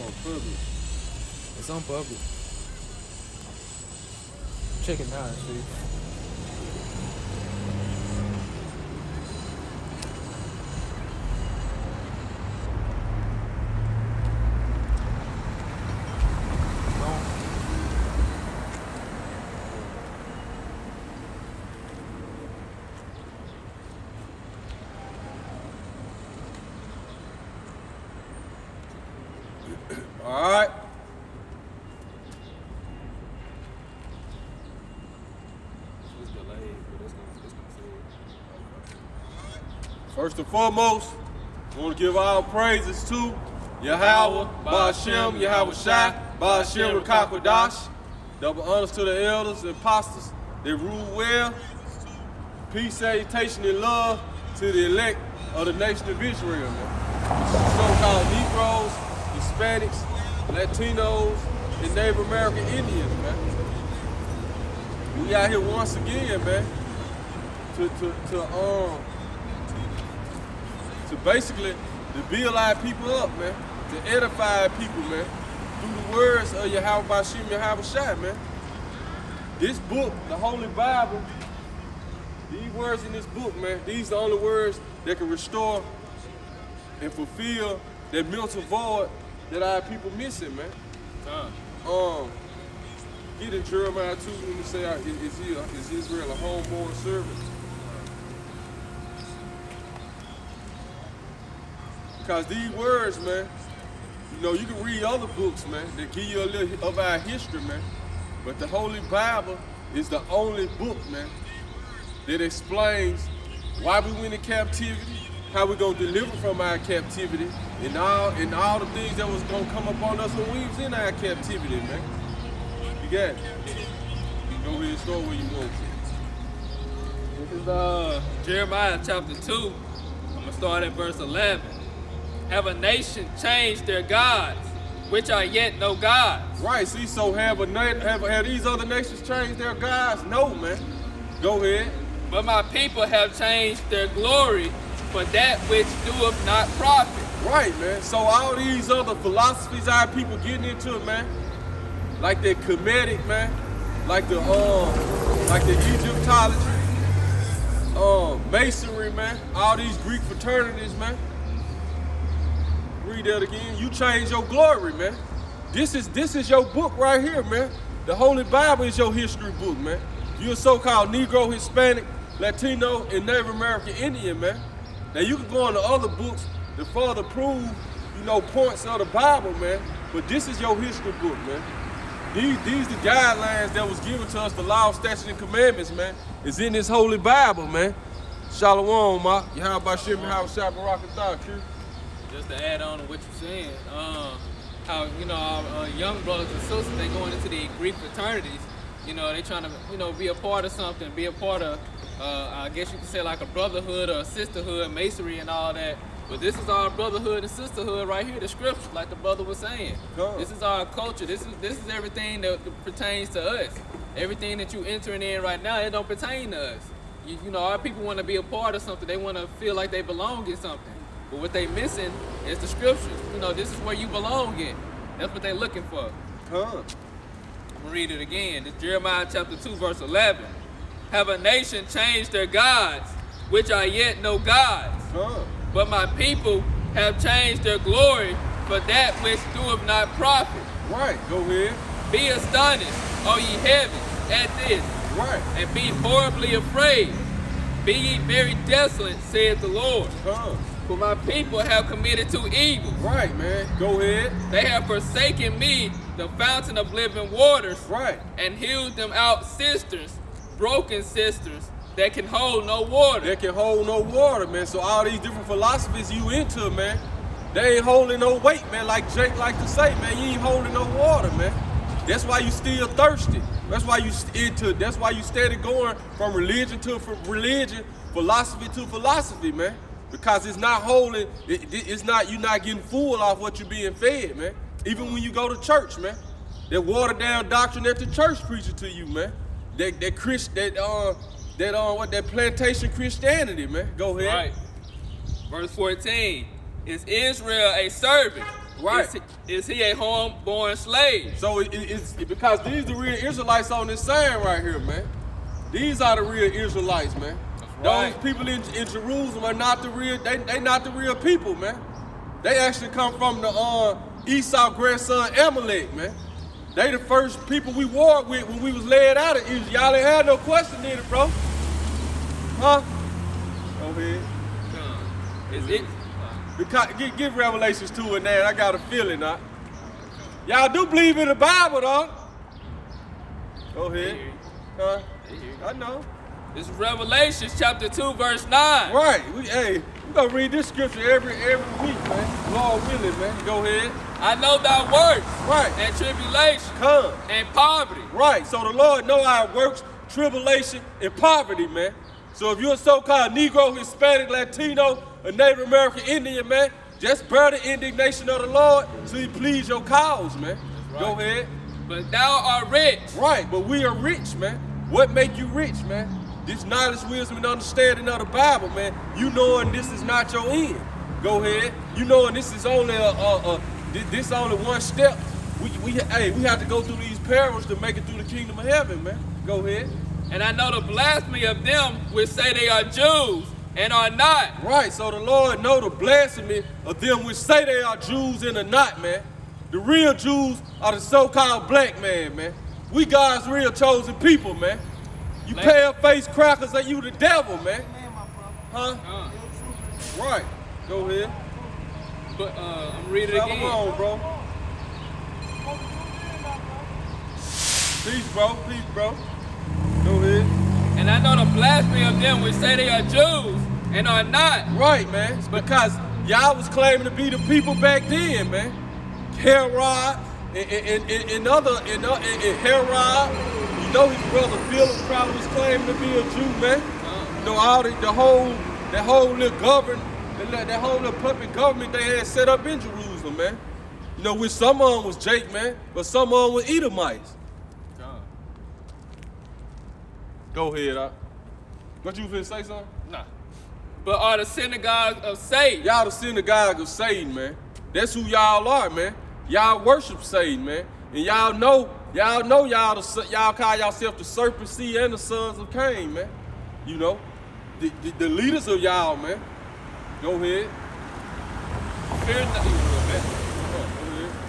on public. It's on public. Check it now and see. All right. It's delayed, but it's gonna say it. First and foremost, I want to give all praises to Yahweh, Ba'ashem, Yahweh Shai, Ba'ashem, Rakakwadash. Double honors to the elders and apostles. They rule well. Peace, salutation, and love to the elect of the nation of Israel, man. So-called Negroes, Hispanics, Latinos, and Native American Indians, man. We out here once again, man, to basically to build our people up, man, to edify our people, man, through the words of Yahweh Ba'ashem, Yahweh Shai, man. This book, the Holy Bible, these words in this book, man, these are the only words that can restore and fulfill that mental void that our people missing, man. Get in Jeremiah 2 when we say, is Israel a homeborn servant? Because these words, man, you know, you can read other books, man, that give you a little of our history, man. But the Holy Bible is the only book, man, that explains why we went in captivity, how we gonna deliver from our captivity, and all the things that was gonna come upon us when we was in our captivity, man. You got it. You can go ahead and start where you want to. This is Jeremiah chapter 2. I'm gonna start at verse 11. Have a nation changed their gods, which are yet no gods? Right, see, so have these other nations changed their gods? No, man. Go ahead. But my people have changed their glory for that which doeth not profit. Right, man. So all these other philosophies our people getting into it, man. Like the Kemetic, man. Like the Egyptology, Masonry, man. All these Greek fraternities, man. Read that again. You change your glory, man. This is your book right here, man. The Holy Bible is your history book, man. You're a so-called Negro, Hispanic, Latino, and Native American Indian, man. Now you can go into other books to further prove, you know, points of the Bible, man. But this is your history book, man. These the guidelines that was given to us, the law, statutes, and commandments, man. Is in this Holy Bible, man. Shalom, ma. Yahweh Ba'ashem, Yahweh Shai, Barakatah, Q. Just to add on to what you're saying, how, you know, our young brothers and sisters, they going into the Greek fraternities, you know, they trying to, you know, be a part of something, be a part of, I guess you could say like a brotherhood or a sisterhood, masonry and all that. But this is our brotherhood and sisterhood right here, the scripture, like the brother was saying. This is our culture. This is everything that pertains to us. Everything that you entering in right now, it don't pertain to us. You know, our people want to be a part of something. They want to feel like they belong in something. But what they missing is the scriptures. You know, this is where you belong in. That's what they looking for. I'm going to read it again. It's Jeremiah chapter 2, verse 11. Have a nation changed their gods, which are yet no gods. But my people have changed their glory for that which doeth not profit. Right, go ahead. Be astonished, O ye heavens, at this. Right. And be horribly afraid. Be ye very desolate, saith the Lord. For my people have committed to evil. Right, man. Go ahead. They have forsaken me, the fountain of living waters. Right. And hewed them out cisterns, broken cisterns, that can hold no water. That can hold no water, man. So all these different philosophies you into, man, they ain't holding no weight, man. Like Jake like to say, man, you ain't holding no water, man. That's why you still thirsty. That's why you steady going from religion to religion, philosophy to philosophy, man. Because it's not holding, it's not, you're not getting full off what you're being fed, man. Even when you go to church, man. That watered down doctrine that the church preaching to you, man. That plantation Christianity, man. Go ahead. Right. Verse 14. Is Israel a servant? Right. is he a home-born slave? So it's because these the real Israelites on this sign right here, man. These are the real Israelites, man. right. Those people in Jerusalem are not the real. They not the real people, man. They actually come from the Esau grandson Amalek, man. They the first people we warred with when we was led out of Egypt. Y'all ain't had no question in it, bro. Huh? Go ahead. Is it? Because, give Revelations 2 and that. I got a feeling, huh? Y'all do believe in the Bible, though. Go ahead. Huh? I know. This is Revelation chapter 2, verse 9. Right. We gonna read this scripture every week, man. Lord willing, man. Go ahead. I know thy works. Right. And tribulation. Come. And poverty. Right. So the Lord know our works, tribulation, and poverty, man. So if you're a so-called Negro, Hispanic, Latino, a Native American Indian, man, just bear the indignation of the Lord so he please your cause, man. Right. Go ahead. But thou art rich. Right, but we are rich, man. What make you rich, man? This knowledge, wisdom, and understanding of the Bible, man. You knowing this is not your end. Go ahead. You knowing this is only this only one step. We have to go through these perils to make it through the kingdom of heaven, man. Go ahead. And I know the blasphemy of them which say they are Jews and are not. Right, so the Lord know the blasphemy of them which say they are Jews and are not, man. The real Jews are the so-called black man, man. We God's real chosen people, man. You pale-faced crackers, are you the devil, man? Huh? Right. Go ahead. But I'm reading it again. Come on, bro. Peace, bro. Peace, bro. Go ahead. And I know the blasphemy of them which say they are Jews and are not. Right, man. It's because y'all was claiming to be the people back then, man. Herod and Herod, you know his brother Philip probably was claiming to be a Jew, man. You know all that whole little puppet government they had set up in Jerusalem, man. You know, which some of them was Jake, man, but some of them was Edomites. Go ahead, What you finna say something? Nah. But are the synagogues of Satan. Y'all the synagogue of Satan, man. That's who y'all are, man. Y'all worship Satan, man. And y'all call yourself the serpent seed and the sons of Cain, man. You know, the leaders of y'all, man. Go ahead.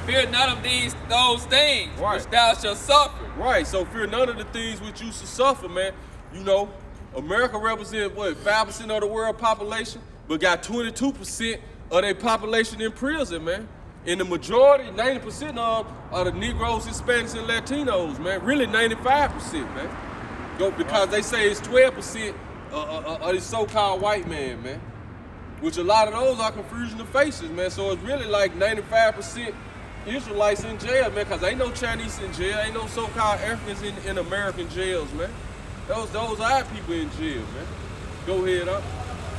Fear none of those things which thou shalt suffer. Right, so fear none of the things which you should suffer, man. You know, America represents, 5% of the world population, but got 22% of their population in prison, man. And the majority, 90% of them are the Negroes, Hispanics, and Latinos, man. Really 95%, man. Because they say it's 12% of the so-called white man, man. Which a lot of those are confusion of faces, man. So it's really like 95% Israelites in jail, man, because ain't no Chinese in jail, ain't no so-called Africans in American jails, man. Those are people in jail, man. Go ahead,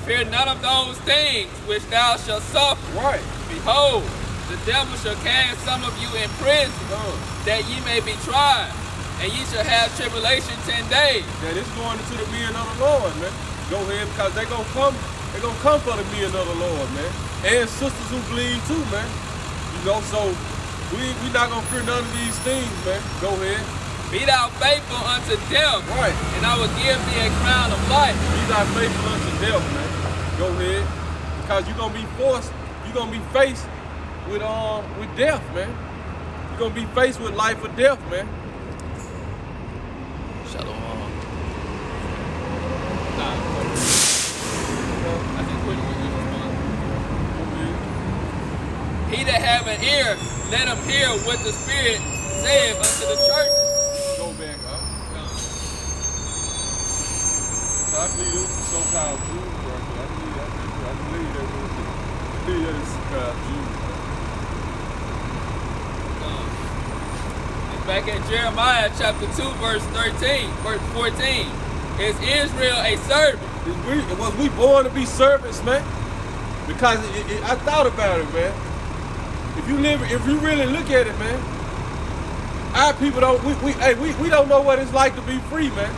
Fear none of those things which thou shalt suffer. Right. Behold, the devil shall cast some of you in prison, that ye may be tried, and ye shall have tribulation 10 days. That is going into the men of the Lord, man. Go ahead, because they're gonna come for the men of the Lord, man. And sisters who bleed too, man. You know, so we not gonna fear none of these things, man. Go ahead. Be thou faithful unto death, right? And I will give thee a crown of life. Be thou faithful unto death, man. Go ahead, because you're gonna be forced. You're gonna be faced with death, man. You're gonna be faced with life or death, man. Shalom. I think pretty much He that have an ear, let him hear what the Spirit saith unto the church. Go back up. I believe this is so-called Jews right there. I believe that is so-called Jews. Back at Jeremiah chapter 2, verse 14. Is Israel a servant? Was we born to be servants, man? Because I thought about it, man. If you really look at it, man, our people we don't know what it's like to be free, man.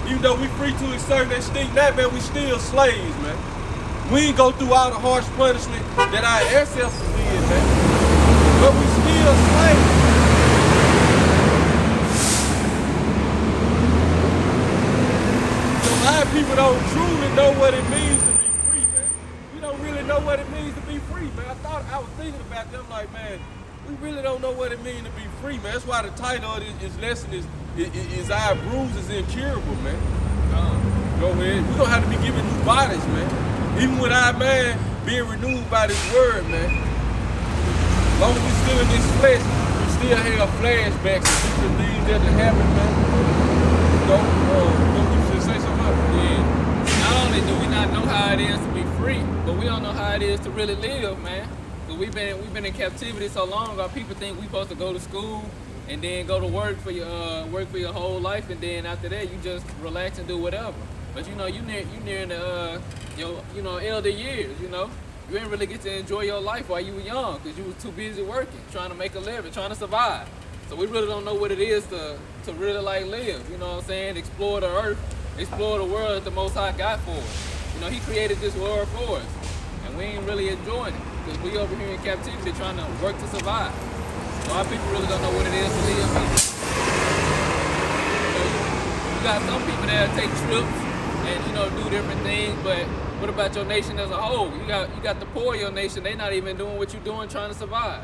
Even though we free to a certain extent, that man, we still slaves, man. We ain't go through all the harsh punishment that our ancestors did, man. But we still people don't truly know what it means to be free, man. We don't really know what it means to be free, man. I was thinking about them like, man, we really don't know what it means to be free, man. That's why the title of this lesson is our Bruise is Incurable, man. Go ahead. We're gonna have to be given new bodies, man. Even with our mind being renewed by this word, man. As long as we're still in this flesh, we still have flashbacks and different things that happen, man. You should say something about it. Yeah. Not only do we not know how it is to be free, but we don't know how it is to really live, man. Cause we've been in captivity so long. Our people think we supposed to go to school and then go to work for your whole life, and then after that you just relax and do whatever. But you nearing the elder years. You didn't really get to enjoy your life while you were young because you was too busy working, trying to make a living, trying to survive. So we really don't know what it is to really like live. You know what I'm saying? Explore the earth, explore the world that the Most High got for us. He created this world for us, and we ain't really enjoying it because we over here in captivity trying to work to survive. So our people really don't know what it is to live either. You got some people that take trips and do different things, but what about your nation as a whole? You got the poor of your nation. They not even doing what you're doing, trying to survive.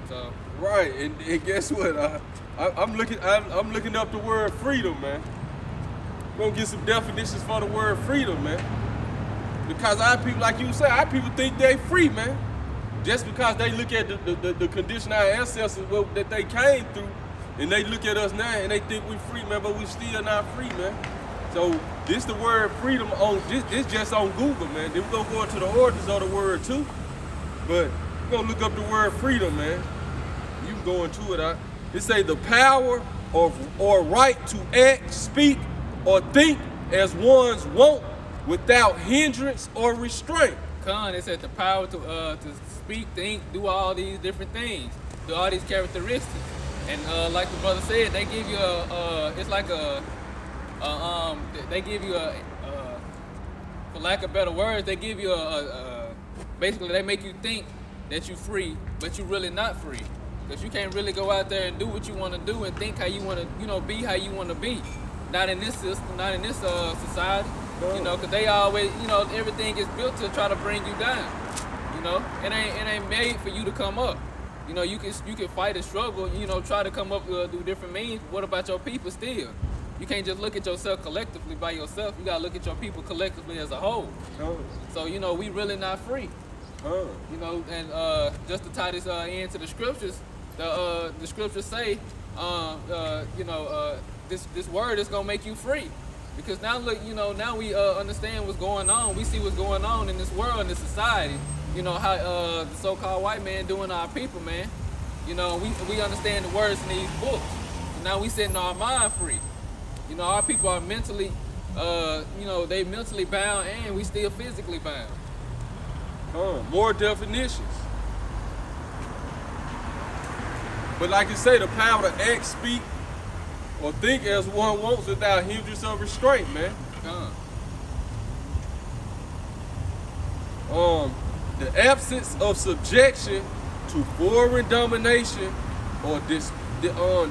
So right, and guess what? I'm looking up the word freedom, man. We're gonna get some definitions for the word freedom, man. Because our people, like you say, our people think they free, man. Just because they look at the condition our ancestors that they came through, and they look at us now and they think we free, man, but we still not free, man. So this the word freedom on this just on Google, man. Then we're gonna go into the origins of the word too. But we're gonna look up the word freedom, man. You can go into it. It say the power or right to act, speak, or think as one's want without hindrance or restraint. It said the power to speak, think, do all these different things, do all these characteristics. And like the brother said, they give you they give you for lack of better words, they give you basically they make you think that you're free, but you're really not free. Because you can't really go out there and do what you want to do and think how you want to, be how you want to be. Not in this system, not in this society. Because they always, everything is built to try to bring you down. It ain't made for you to come up. You can fight and struggle, try to come up through different means. What about your people still? You can't just look at yourself collectively by yourself. You gotta look at your people collectively as a whole. So we really not free. And just to tie this into the scriptures, the scriptures say, this word is gonna make you free. Because now look, now we understand what's going on. We see what's going on in this world, in this society. How the so-called white man doing our people, man. We understand the words in these books. So now we setting our mind free. Our people are mentally, they mentally bound, and we still physically bound. More definitions. But like you say, the power to act, speak, or think as one wants without hindrance or restraint, man. The absence of subjection to foreign domination or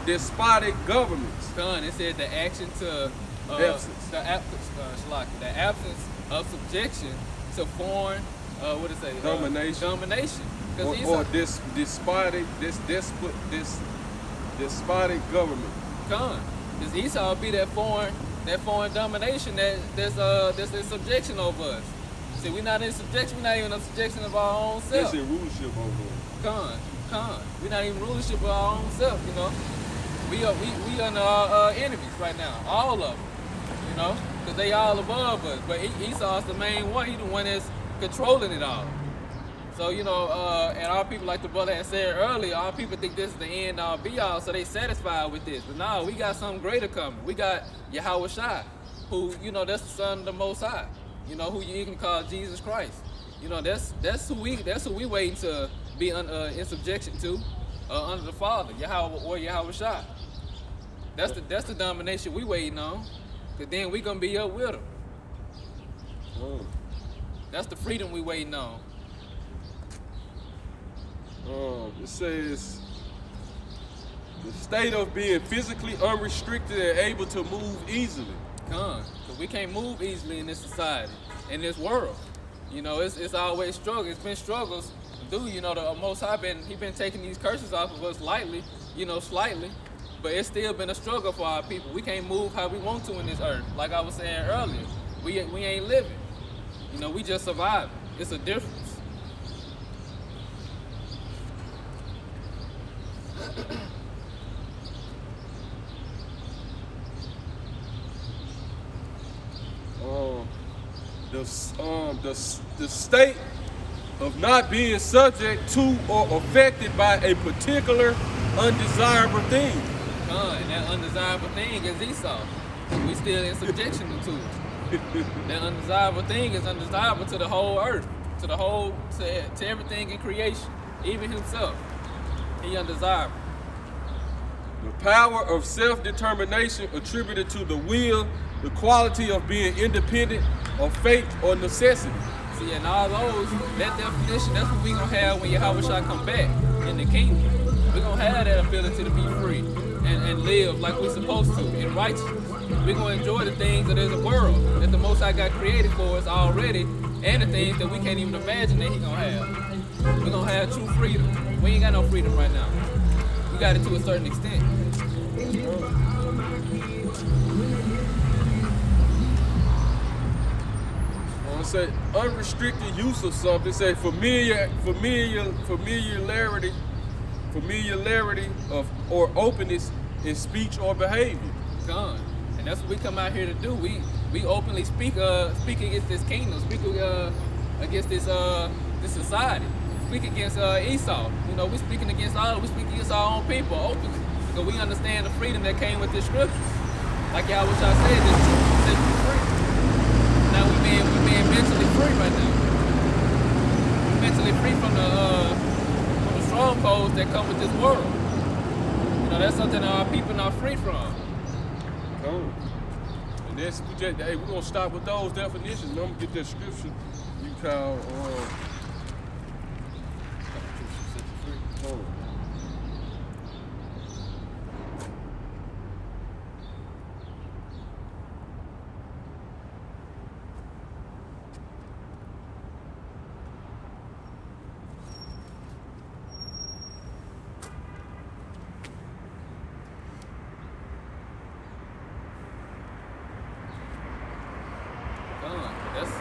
despotic governments. It said the action to the absence of subjection to foreign domination. Or despotic government. Because Esau be that foreign domination that's in subjection over us. See, we're not in subjection. We're not even in subjection of our own self. That's in rulership over us. We're not even rulership of our own self. We under our enemies right now, all of them. Because they all above us. But Esau's the main one. He's the one that's controlling it all. So and our people, like the brother had said earlier, our people think this is the end all be all, so they satisfied with this. But no, we got something greater coming. We got Yahweh Shai, who that's the Son of the Most High. Who you can call Jesus Christ. That's who we waiting to be in subjection to, under the Father, Yahweh or Yahweh Shai. That's the domination we waiting on, cause then we gonna be up with him. That's the freedom we waiting on. It says the state of being physically unrestricted and able to move easily. Cause we can't move easily in this society, in this world. You know, it's always struggle. It's been struggles. Dude, you know, the Most High he been taking these curses off of us lightly, you know, slightly, but it's still been a struggle for our people. We can't move how we want to in this earth. Like I was saying earlier, we ain't living. You know, we just surviving. It's a difference. The state of not being subject to or affected by a particular undesirable thing. And that undesirable thing is Esau. We still in subjection to it. That undesirable thing is undesirable to the whole earth, to everything in creation, even himself. He undesirable. The power of self-determination attributed to the will, the quality of being independent of fate or necessity. See, and all those, that definition, that's what we gonna have when Yahweh shall come back in the kingdom. We're gonna have that ability to be free and live like we're supposed to in righteousness. We're gonna enjoy the things of this world that the Most High got created for us already, and the things that we can't even imagine that He gonna have. We're gonna have true freedom. We ain't got no freedom right now. We got it to a certain extent. Say unrestricted use of something. Say familiarity of or openness in speech or behavior. Gone. And that's what we come out here to do. We openly speak against this kingdom, speak against this society, speak against Esau. You know, we speaking against our own people openly. Because we understand the freedom that came with this scripture. Like y'all wish I said, this truth set you free. Now we being mentally free right now. Mentally free from the strongholds that come with this world. You know, that's something that our people not free from. Oh. And that's we're gonna stop with those definitions. I'm gonna get that scripture you call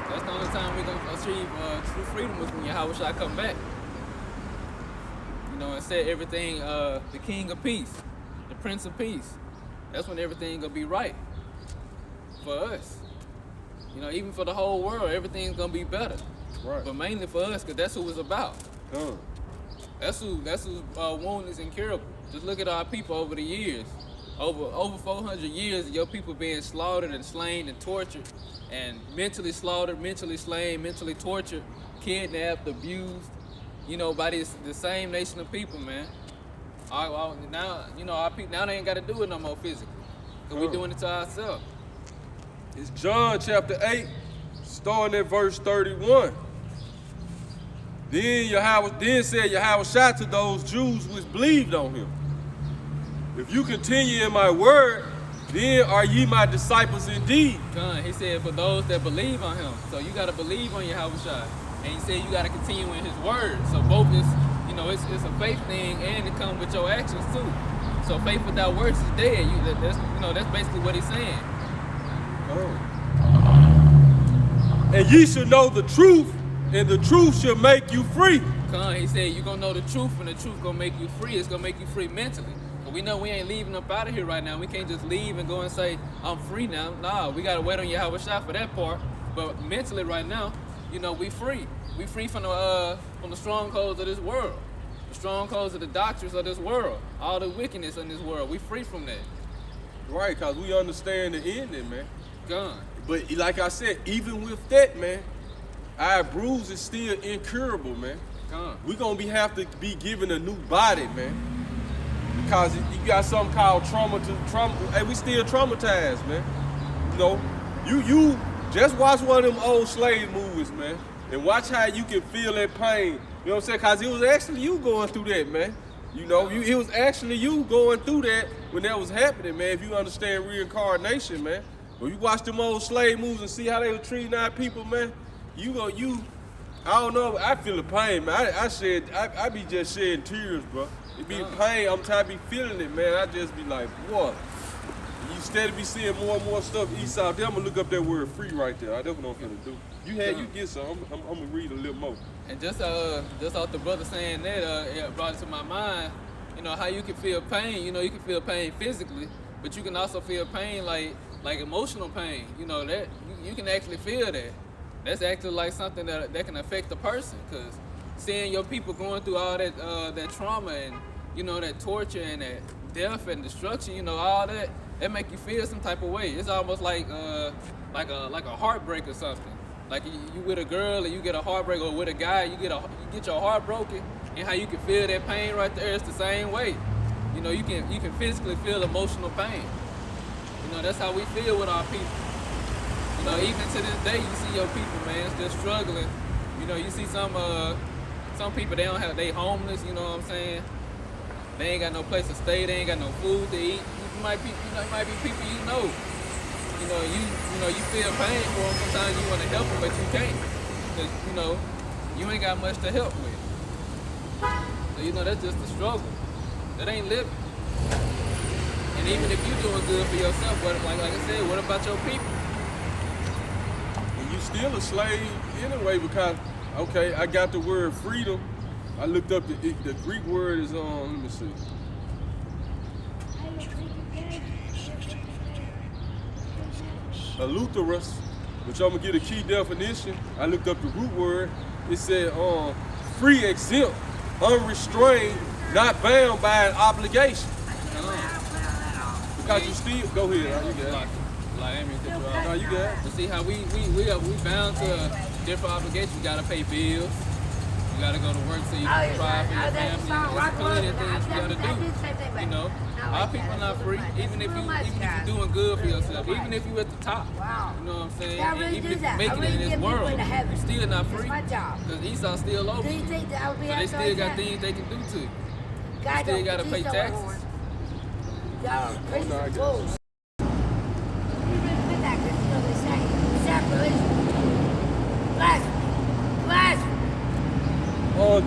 That's the only time we're gonna achieve true freedom is when Yahweh shall come back. You know, and set everything, the King of Peace, the Prince of Peace. That's when everything gonna be right for us. You know, even for the whole world, everything's gonna be better. Right. But mainly for us, because that's who it's about. Come. That's whose wound is incurable. Just look at our people over the years. Over 400 years of your people being slaughtered and slain and tortured, and mentally slaughtered, mentally slain, mentally tortured, kidnapped, abused, you know, by the same nation of people, man. Now, you know, our people, now they ain't got to do it no more physically. Because we doing it to ourselves. It's John chapter 8, starting at verse 31. Then said Yahweh Shai to those Jews which believed on him, if you continue in my word, then are ye my disciples indeed. John, he said for those that believe on him. So you got to believe on Yahweh Shai. And he said you got to continue in his word. So both is, you know, it's a faith thing and it comes with your actions too. So faith without works is dead. That's basically what he's saying. Oh. And ye should know the truth, and the truth shall make you free. He said you're going to know the truth, and the truth going to make you free. It's going to make you free mentally. But we know we ain't leaving up out of here right now. We can't just leave and go and say, I'm free now. Nah, we got to wait on Yahweh Shai for that part. But mentally right now, you know, we free. We free from the strongholds of this world. The strongholds of the doctrines of this world. All the wickedness in this world. We free from that. Right, because we understand the ending, man. Gone. But like I said, even with that, man, our bruise is still incurable, man. Gone. We're going to have to be given a new body, man. Because you got something called trauma. Hey, we still traumatized, man. You know, you just watch one of them old slave movies, man, and watch how you can feel that pain. You know what I'm saying? Because it was actually you going through that, man. You know, it was actually you going through that when that was happening, man. If you understand reincarnation, man. When you watch them old slave movies and see how they were treating our people, man, I don't know, I feel the pain, man. I be just shedding tears, bro. It be the pain, I'm tired of be feeling it, man. I just be like, what? You steady be seeing more and more stuff east out there. I'm gonna look up that word free right there. That's what I'm gonna do. You get some, I'm gonna read a little more. And just off the brother saying that, it brought it to my mind, you know, how you can feel pain. You know, you can feel pain physically, but you can also feel pain like emotional pain. You know, that you can actually feel that. That's actually like something that can affect the person, because seeing your people going through all that trauma and, you know, that torture and that death and destruction, you know, all that make you feel some type of way. It's almost like a heartbreak or something. Like you with a girl and you get a heartbreak, or with a guy you get your heart broken, and how you can feel that pain right there. It's the same way. You know, you can physically feel emotional pain. You know, that's how we feel with our people. You know, even to this day, you see your people, man, still struggling. You know, you see some people, they homeless. You know what I'm saying? They ain't got no place to stay. They ain't got no food to eat. It might be people you know. You know, you feel pain for them. Sometimes you want to help them, but you can't, because you know you ain't got much to help with. So you know that's just the struggle. That ain't living. And even if you're doing good for yourself, like I said, what about your people? And you still a slave anyway, because okay, I got the word freedom. I looked up the Greek word is let me see. Eleutheros, which I'm gonna get a key definition. I looked up the root word. It said free, exempt, unrestrained, not bound by an obligation. Because you still go ahead. You got it. Like, I mean, No, you got it. to see how we bound to different obligations. You gotta pay bills. You gotta go to work so you can provide for your family. There's plenty of things you gotta do. You know, our people are not free. Even if you're doing good for yourself, even if you're at the top. You know what I'm saying? And even if you're making it in this world, you're still not free. Because Esau's still over you. So they still got things they can do to you. You still gotta pay taxes.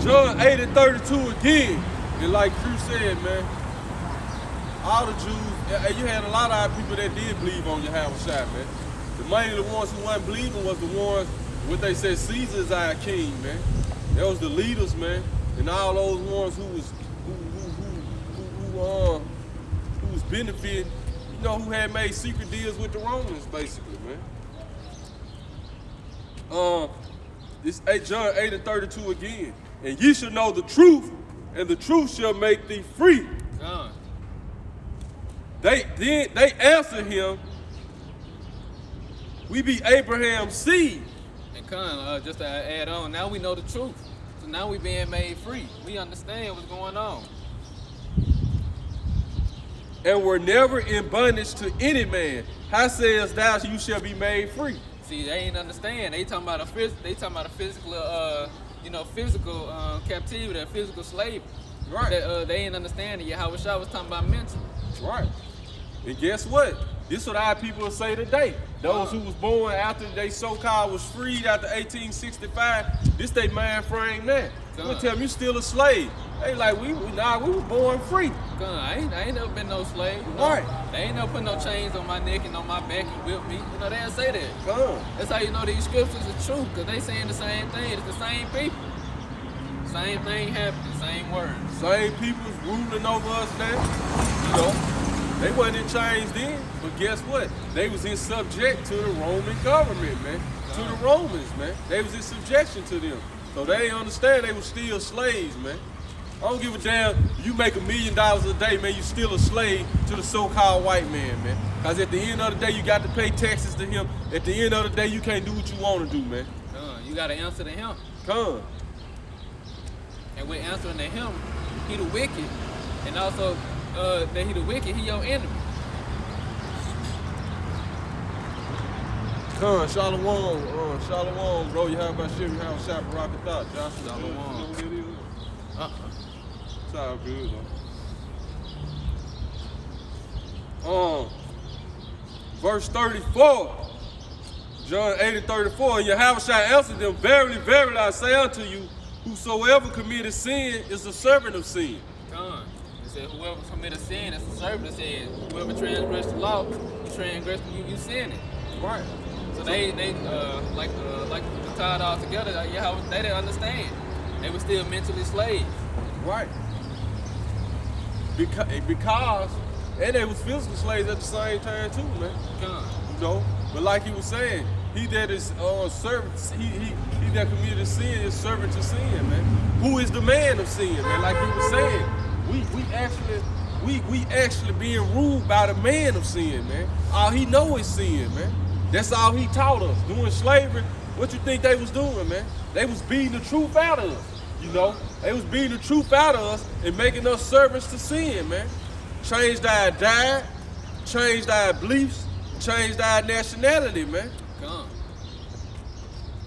John 8:32 again. And like Drew said, man, all the Jews, you had a lot of our people that did believe on Yahweh Shai, man. The mainly the ones who wasn't believing was the ones, what they said, Caesar is our king, man. That was the leaders, man. And all those ones who was benefiting, you know, who had made secret deals with the Romans, basically, man. This John 8:32 again. And ye shall know the truth, and the truth shall make thee free. They answered him, we be Abraham's seed. And just to add on, now we know the truth. So now we being made free. We understand what's going on. And were never in bondage to any man. How sayest thou you shall be made free? See, they ain't understand. They talking about a physical, physical captivity, a physical slavery. Right. They ain't understanding. Yahweh Shai was talking about mental. Right. And guess what? This is what our people say today. Those who was born after they so-called was freed after 1865, this they mind frame now. We'll tell them you still a slave. They like, we were born free. I ain't never been no slave. You know? Right. They ain't never put no chains on my neck and on my back and whip me. You know, they don't say that. Come. That's how you know these scriptures are true, because they saying the same thing. It's the same people. Same thing happening, same words. Same people's ruling over us now. You know, they wasn't in chains then, but guess what? They was in subject to the Roman government, man. To the Romans, man. They was in subjection to them. So they didn't understand they were still slaves, man. I don't give a damn. You make $1 million a day, man, you still a slave to the so-called white man, man. Because at the end of the day, you got to pay taxes to him. At the end of the day, you can't do what you want to do, man. You got to answer to him. Come. And with answering to him, he the wicked. And also, that he the wicked, he your enemy. Come, Shalom, Shalom, bro. You have about shit, you have a shot for rocket thought, Joshua. Shalom. You know what it is? It's all good, though. verse 34. John 8:34. And Yahweh answered them, Verily, verily, I say unto you, whosoever committed sin is the servant of sin. Done. It said, whoever committed sin is the servant of sin. Whoever transgressed the law, you transgressed, you sin it. Right. So they like to tie it all together. They didn't understand. They were still mentally slaves. Right. Because, and they was physical slaves at the same time too, man. Done. You know, but like he was saying, he that is servant, he that committed sin is servant to sin, man. Who is the man of sin, man? Like he was saying, we actually being ruled by the man of sin, man. All he know is sin, man. That's all he taught us. Doing slavery, what you think they was doing, man? They was beating the truth out of us, you know? They was beating the truth out of us and making us servants to sin, man. Changed our diet, changed our beliefs, changed our nationality, man. Gone.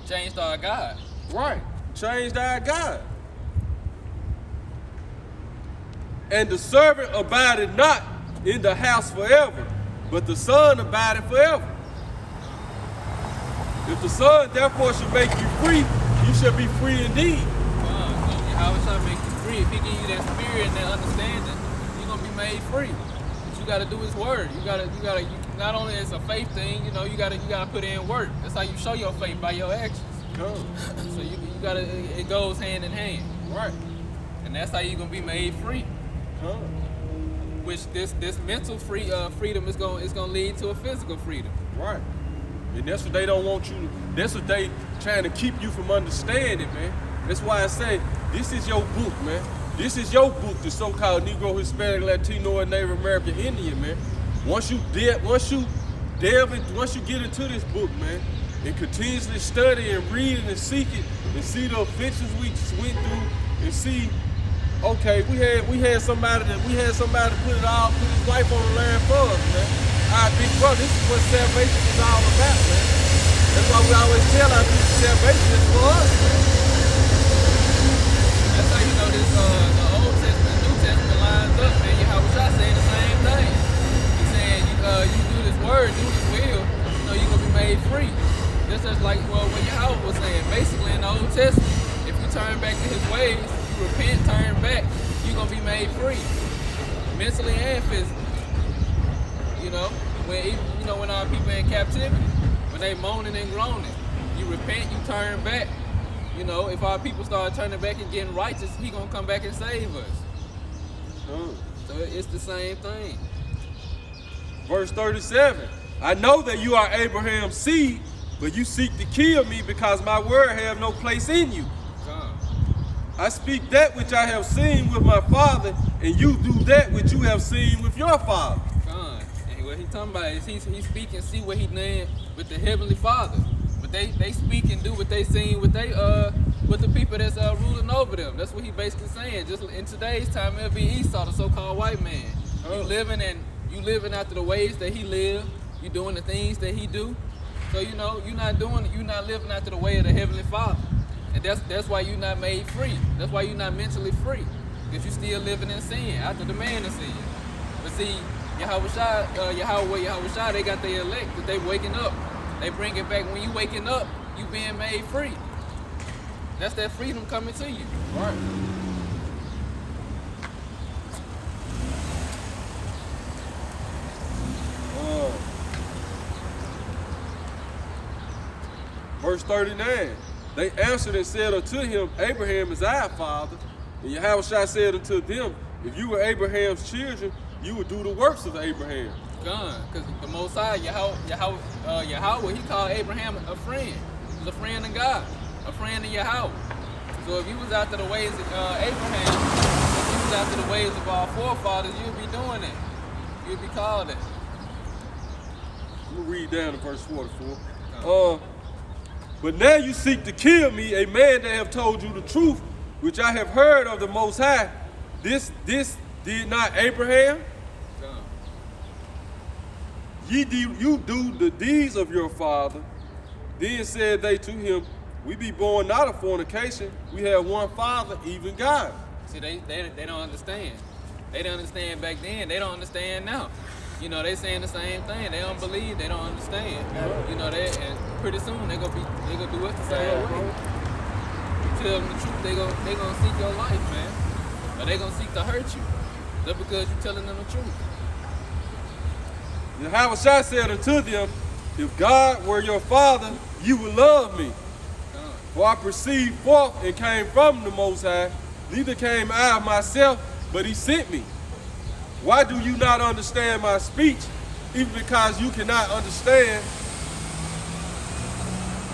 Changed our God. Right. Changed our God. And the servant abided not in the house forever, but the Son abided forever. If the Son therefore should make you free, you shall be free indeed. So how is that make you free? If he give you that spirit and that understanding, you're gonna be made free. But you gotta do his word. You gotta not only it's a faith thing, you know, you gotta put in work. That's how you show your faith, by your actions. So you gotta, it goes hand in hand. Right. And that's how you're gonna be made free. Which this mental freedom is gonna lead to a physical freedom. Right. And that's what they don't want you to, that's what they trying to keep you from understanding, man. That's why I say, this is your book, man. This is your book, the so-called Negro, Hispanic, Latino, and Native American Indian, man. Once you get into this book, man, and continuously study and read it and seek it and see the offenses we went through and see, okay, we had somebody put his life on the line for us, man. All right, big brother, this is what salvation is all about, man. That's why we always tell our people salvation is for us, man. That's how you know this the Old Testament, New Testament lines up, man. Yahweh saying the same thing. He's saying you do this word, do this will, you know, you're gonna be made free. Just as like what Yahweh was saying. Basically in the Old Testament, if you turn back to his ways, you repent, turn back, you're gonna be made free. Mentally and physically. You know, when our people in captivity, when they moaning and groaning, you repent, you turn back. You know, if our people start turning back and getting righteous, he gonna come back and save us. So it's the same thing. Verse 37, I know that you are Abraham's seed, but you seek to kill me because my word have no place in you. I speak that which I have seen with my father, and you do that which you have seen with your father. And what he talking about is he speak and see what he done with the heavenly Father. But they speak and do what they seen with the people that's ruling over them. That's what he basically saying. Just in today's time, it'll be Esau, the so-called white man. You living after the ways that he live. You doing the things that he do. So you know you're not living after the way of the heavenly Father. And that's why you're not made free. That's why you're not mentally free. Because you're still living in sin, after the man of sin. But see, Yahweh, they got their elect, that they waking up. They bring it back. When you waking up, you being made free. That's that freedom coming to you. Right. Verse 39. They answered and said unto him, Abraham is our father. And Yahweh said unto them, if you were Abraham's children, you would do the works of Abraham. Gone. Because the Most High, Yahweh, he called Abraham a friend. He was a friend of God, a friend of Yahweh. So if you was after the ways of Abraham, if you was after the ways of our forefathers, you'd be doing it. You'd be called it. We'll read down to verse 44. But now you seek to kill me, a man that have told you the truth, which I have heard of the Most High. This did not Abraham? You do the deeds of your father. Then said they to him, we be born not of fornication. We have one father, even God. See, they don't understand. They didn't understand back then. They don't understand now. You know, they saying the same thing. They don't believe. They don't understand. You know, and pretty soon they gonna do us the same way. You tell them the truth, they gonna seek your life, man. Or they gonna seek to hurt you, just because you telling them the truth. Yahweh said unto them, if God were your father, you would love me. For I proceeded forth and came from the Most High, neither came I of myself, but he sent me. Why do you not understand my speech? Even because you cannot understand,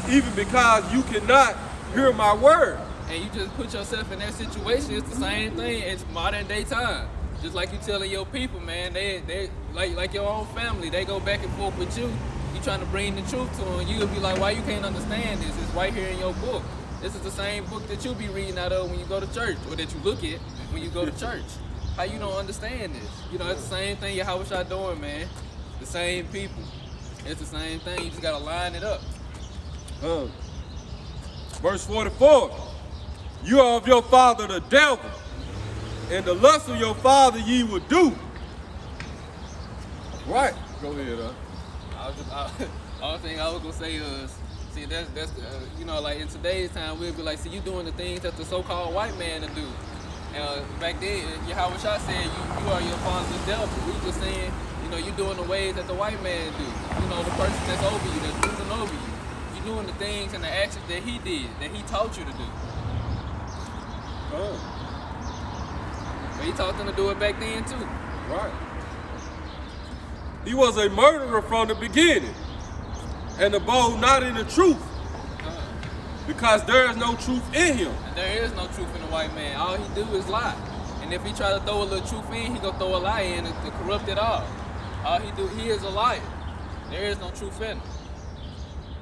even because you cannot hear my word. And you just put yourself in that situation, it's the same thing. It's modern day time. Just like you telling your people, man, they like your own family, they go back and forth with you. You trying to bring the truth to them, you'll be like, why you can't understand this? It's right here in your book. This is the same book that you'll be reading out of when you go to church, or that you look at when you go to church. How you don't understand this? You know, it's the same thing Yahweh doing, man. The same people. It's the same thing. You just gotta line it up. Verse 44. You are of your father the devil, and the lust of your father ye would do. Right. Go ahead, All thing I was gonna say is, see, that's you know, like in today's time, we'll be like, see, you doing the things that the so-called white man to do. Back then, Yahweh said, you are your father's devil. We just saying, you know, you're doing the ways that the white man do. You know, the person that's over you, that's ruling over you. You're doing the things and the actions that he did, that he taught you to do. But he taught them to do it back then too. Right. He was a murderer from the beginning, and abode not in the truth, because there is no truth in him. And there is no truth in the white man. All he do is lie. And if he try to throw a little truth in, he gonna throw a lie in to corrupt it all. All he do, he is a liar. There is no truth in him.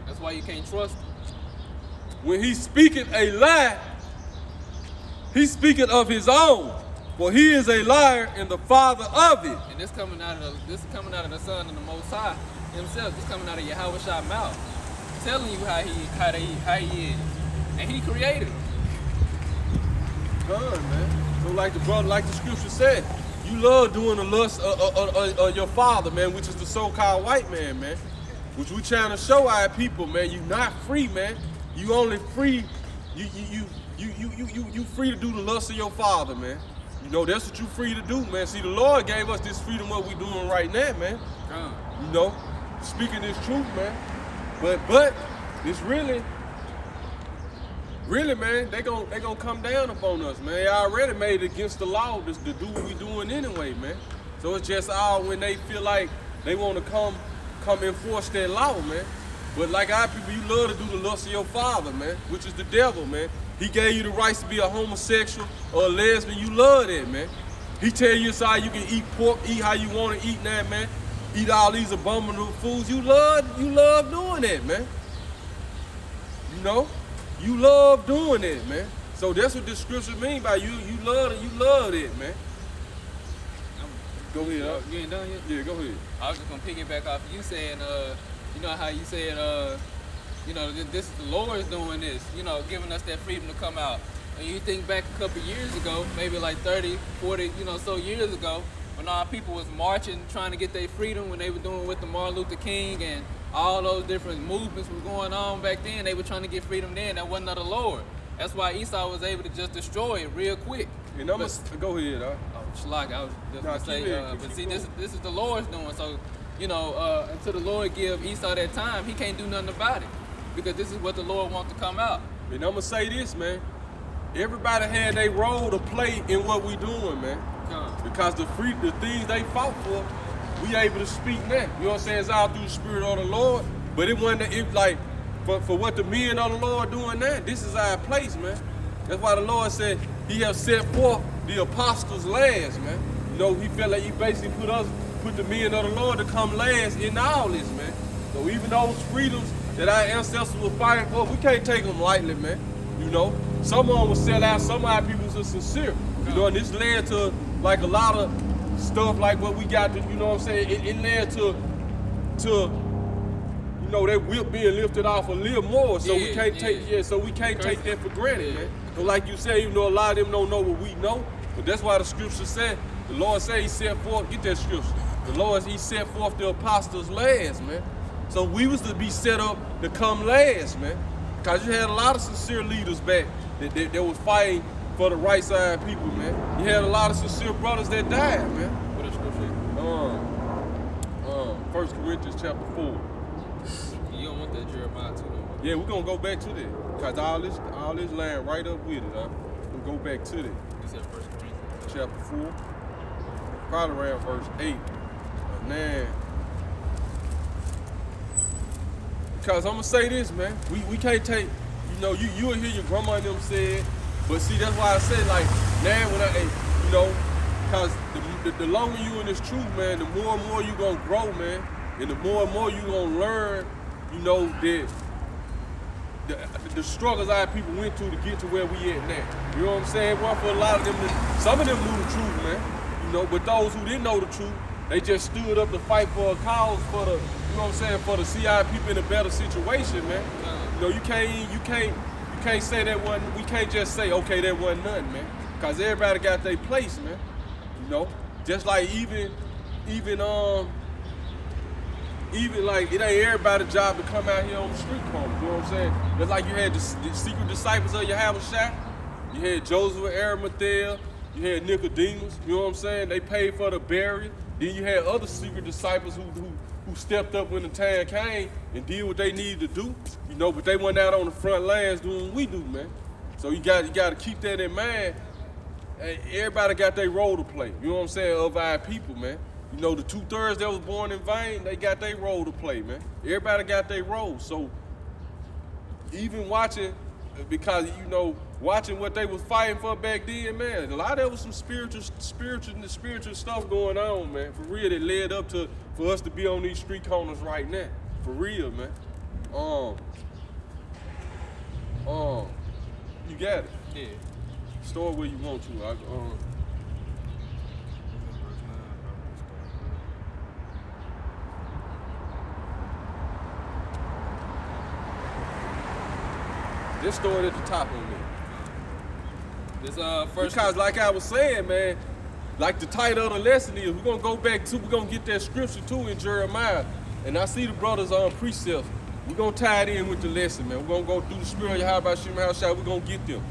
That's why you can't trust him. When he speaketh a lie, he speaketh of his own, for he is a liar and the father of it. And this is coming out of the Son of the Most High himself. This coming out of Yahweh Shah's mouth, telling you how he is, and he created him. Good, man. So like the scripture said, you love doing the lust of your father, man, which is the so-called white man, man. Which we trying to show our people, man. You not free, man. You only free. You free to do the lust of your father, man. You know, that's what you free to do, man. See, the Lord gave us this freedom what we doing right now, man. You know, speaking this truth, man. But it's really, man, they gonna come down upon us, man. They already made it against the law to do what we doing anyway, man. So it's just all when they feel like they want to come enforce that law, man. But like our people, you love to do the lust of your father, man, which is the devil, man. He gave you the rights to be a homosexual or a lesbian. You love that, man. He tell you how you can eat pork, eat how you want to eat now, man. Eat all these abominable foods. You love doing that, man. You know, you love doing that, man. So that's what this scripture mean by you love it, man. Go ahead. You ain't done yet? Yeah, go ahead. I was just gonna piggyback off of you saying, you know how you said, you know, this the Lord's doing this, you know, giving us that freedom to come out. And you think back a couple years ago, maybe like 30, 40, you know, so years ago, when our people was marching, trying to get their freedom, when they were doing with the Martin Luther King and all those different movements were going on back then, they were trying to get freedom then. That wasn't of the Lord. That's why Esau was able to just destroy it real quick. And I'm go ahead, Schlag, I was just gonna say, but see, this is the Lord's doing. So, you know, until the Lord give Esau that time, he can't do nothing about it, because this is what the Lord wants to come out. And I'm gonna say this, man. Everybody had their role to play in what we doing, man. Because the things they fought for, we able to speak now. You know what I'm saying? It's all through the Spirit of the Lord. But it wasn't like for what the men of the Lord doing now. This is our place, man. That's why the Lord said He has set forth the apostles last, man. You know, He felt like He basically put the men of the Lord to come last in all this, man. So even those freedoms that our ancestors were fighting for, we can't take them lightly, man. You know, some of them will sell out, some of our people are sincere. You know, and this led to like a lot of stuff like what we got to, you know what I'm saying? It led to you know, that whip being lifted off a little more. So we can't take that for granted, man. So like you say, you know, a lot of them don't know what we know. But that's why the scripture said, the Lord said He set forth, get that scripture. The Lord, he set forth the apostles last, man. So we was to be set up to come last, man. Because you had a lot of sincere leaders back that was fighting for the right side people, man. You had a lot of sincere brothers that died, man. What is scripture? 1 Corinthians chapter 4. You don't want that Jeremiah 2 no more. Yeah, we're gonna go back to that. Because all this line right up with it, huh? We'll go back to that. You said 1 Corinthians. Chapter 4. Probably around verse 8 or 9. Because I'm gonna say this, man. We can't take, you know, you'll hear your grandma and them say it, but see, that's why I say, like, now when you know, because the longer you in this truth, man, the more and more you gonna grow, man, and the more and more you gonna learn, you know, that the struggles our people went through to get to where we at now. You know what I'm saying? Well, for a lot of them, some of them knew the truth, man. You know, but those who didn't know the truth, they just stood up to fight for a cause for the, you know what I'm saying, for the CI people in a better situation, man. You know, you can't say that wasn't, we can't just say, okay, that wasn't nothing, man. Cause everybody got their place, man. You know, just like even like it ain't everybody's job to come out here on the street corners, you know what I'm saying? Just like you had the secret disciples of Yahushua, you had Joseph of Arimathea, you had Nicodemus, you know what I'm saying? They paid for the burial. Then you had other secret disciples who stepped up when the time came and did what they needed to do, you know, but they went out on the front lines doing what we do, man. So you got to keep that in mind. Hey, everybody got their role to play, you know what I'm saying, of our people, man. You know, the 2/3 that was born in vain, they got their role to play, man. Everybody got their role. So even watching, because, you know, watching what they was fighting for back then, man, a lot of there was some spiritual stuff going on, man. For real, that led up to for us to be on these street corners right now. For real, man. You got it. Yeah. Start where you want to. Just start at the top on me. This first. Because like I was saying, man, like the title of the lesson is, we're gonna get that scripture too in Jeremiah. And I see the brothers on precepts. We're gonna tie it in with the lesson, man. We're gonna go through the spirit of Yahushua, we're gonna get them.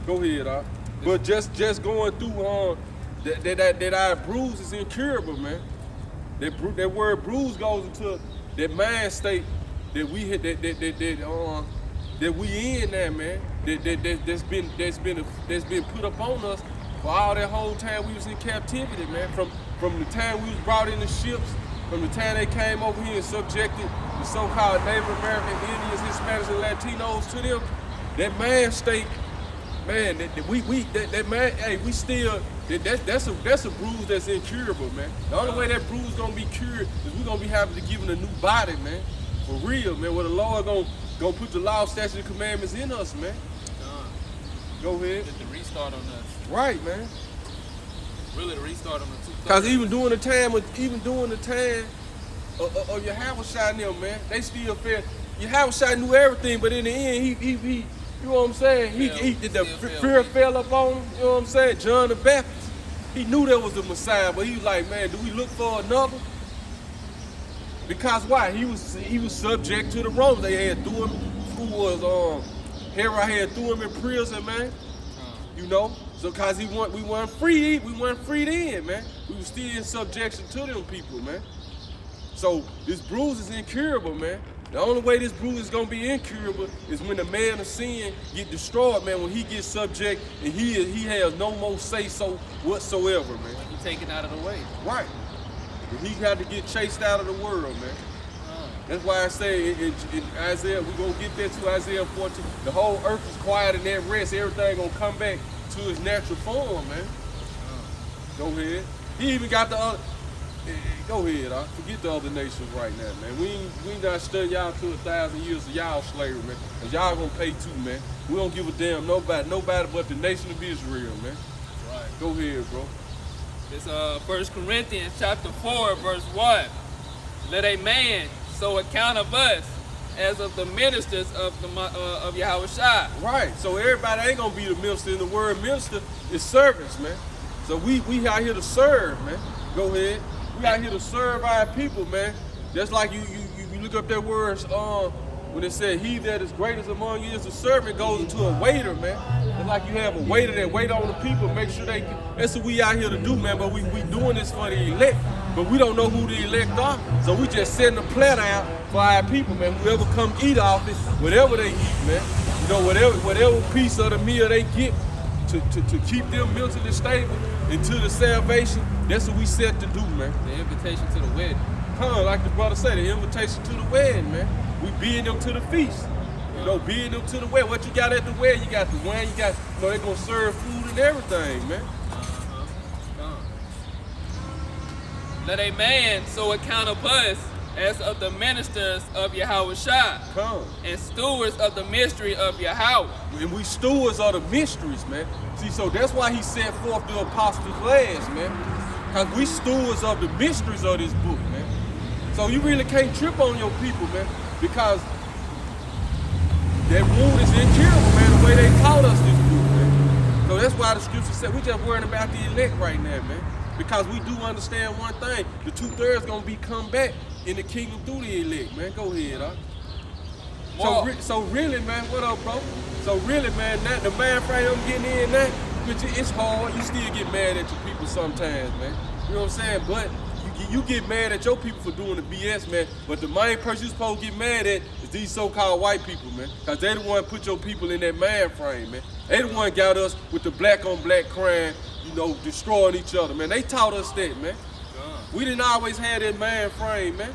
Go ahead, But just going through that our bruise is incurable, man. That word bruise goes into that mind state that we hit that we in there, man. That's been put up on us for all that whole time we was in captivity, man. From the time we was brought in the ships, from the time they came over here and subjected the so-called Native American Indians, Hispanics, and Latinos to them. That mind state, man. That man. Hey, we still. That's a bruise that's incurable, man. The only way that bruise gonna be cured is we gonna be having to give it a new body, man. For real, man. Where the Lord gonna put the law, statutes, and commandments in us, man. Go ahead. The restart on us. Right, man. Really, the restart on the 2. Cause even during the time of Yahushua and them, man, they still felt Yahushua knew everything, but in the end, he you know what I'm saying? The fear fell upon him. You know what I'm saying? John the Baptist, he knew there was the Messiah, but he was like, man, do we look for another? Because why? He was subject to the Romans. They had threw him, Herod had threw him in prison, man. You know, so cause we weren't free then, man. We were still in subjection to them people, man. So this bruise is incurable, man. The only way this bruise is gonna be incurable is when the man of sin get destroyed, man. When he gets subject and he has no more say so whatsoever, man. When he's taken out of the way. Right. He had to get chased out of the world, man. That's why I say in Isaiah, we're going to get that to Isaiah 14. The whole earth is quiet and that rest. Everything going to come back to its natural form, man. Go ahead. He even got the other. Go ahead, forget the other nations right now, man. We not studying y'all to 1,000 years of y'all slavery, man. Cause y'all going to pay too, man. We don't give a damn nobody but the nation of Israel, man. Right. Go ahead, bro. It's 1 Corinthians chapter 4, verse 1. Let a man so account of us as of the ministers of Yahushua. Right. So everybody ain't gonna be the minister. And the word minister is servants, man. So we out here to serve, man. Go ahead. We out here to serve our people, man. Just like you look up that words, when it said, he that is greatest among you is a servant, goes into a waiter, man. It's like you have a waiter that wait on the people, make sure they, that's what we out here to do, man. But we doing this for the elect, but we don't know who the elect are. So we just setting the platter out for our people, man. Whoever come eat off it, whatever they eat, man. You know, whatever piece of the meal they get to keep them mentally stable until the salvation, that's what we set to do, man. The invitation to the wedding. Like the brother said, the invitation to the wedding, man. We being them to the feast. You know, being them to the wedding. What you got at the wedding? You got the wine, you got, you know, they're gonna serve food and everything, man. Let a man so account of us as of the ministers of Yahweh Shai, and stewards of the mystery of Yahweh. And we stewards of the mysteries, man. See, so that's why he sent forth the apostles last, man. Because we stewards of the mysteries of this book, man. So you really can't trip on your people, man, because that wound is incurable, man, the way they taught us this book, man. So that's why the scripture said we just worrying about the elect right now, man. Because we do understand one thing, the 2/3 gonna be come back in the kingdom through the elect, man. Go ahead, huh? So really, man, what up, bro? So really, man, that the mind frame I'm getting in now, which it's hard. You still get mad at your people sometimes, man. You know what I'm saying? But you get mad at your people for doing the BS, man. But the main person you're supposed to get mad at is these so-called white people, man. Because they the one put your people in that mind frame, man. They the one got us with the black on black crime, you know, destroying each other, man. They taught us that, man. We didn't always have that mind frame, man.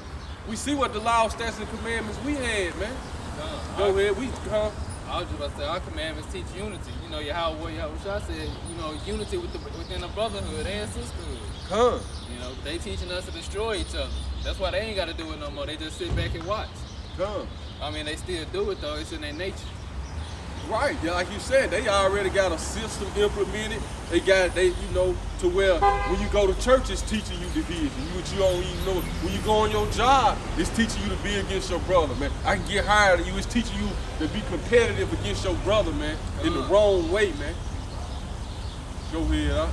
We see what the law, statutes, and commandments we had, man. Go ahead, I was just about to say, our commandments teach unity. You know, Yahweh Shai said, you know, unity within the brotherhood and sisterhood. You know, they teaching us to destroy each other. That's why they ain't got to do it no more. They just sit back and watch. I mean, they still do it, though. It's in their nature. Right, yeah, like you said, they already got a system implemented. They you know, to where when you go to church, it's teaching you division. You don't even know. When you go on your job, it's teaching you to be against your brother, man. I can get hired at you. It's teaching you to be competitive against your brother, man, in the wrong way, man. Go ahead, huh?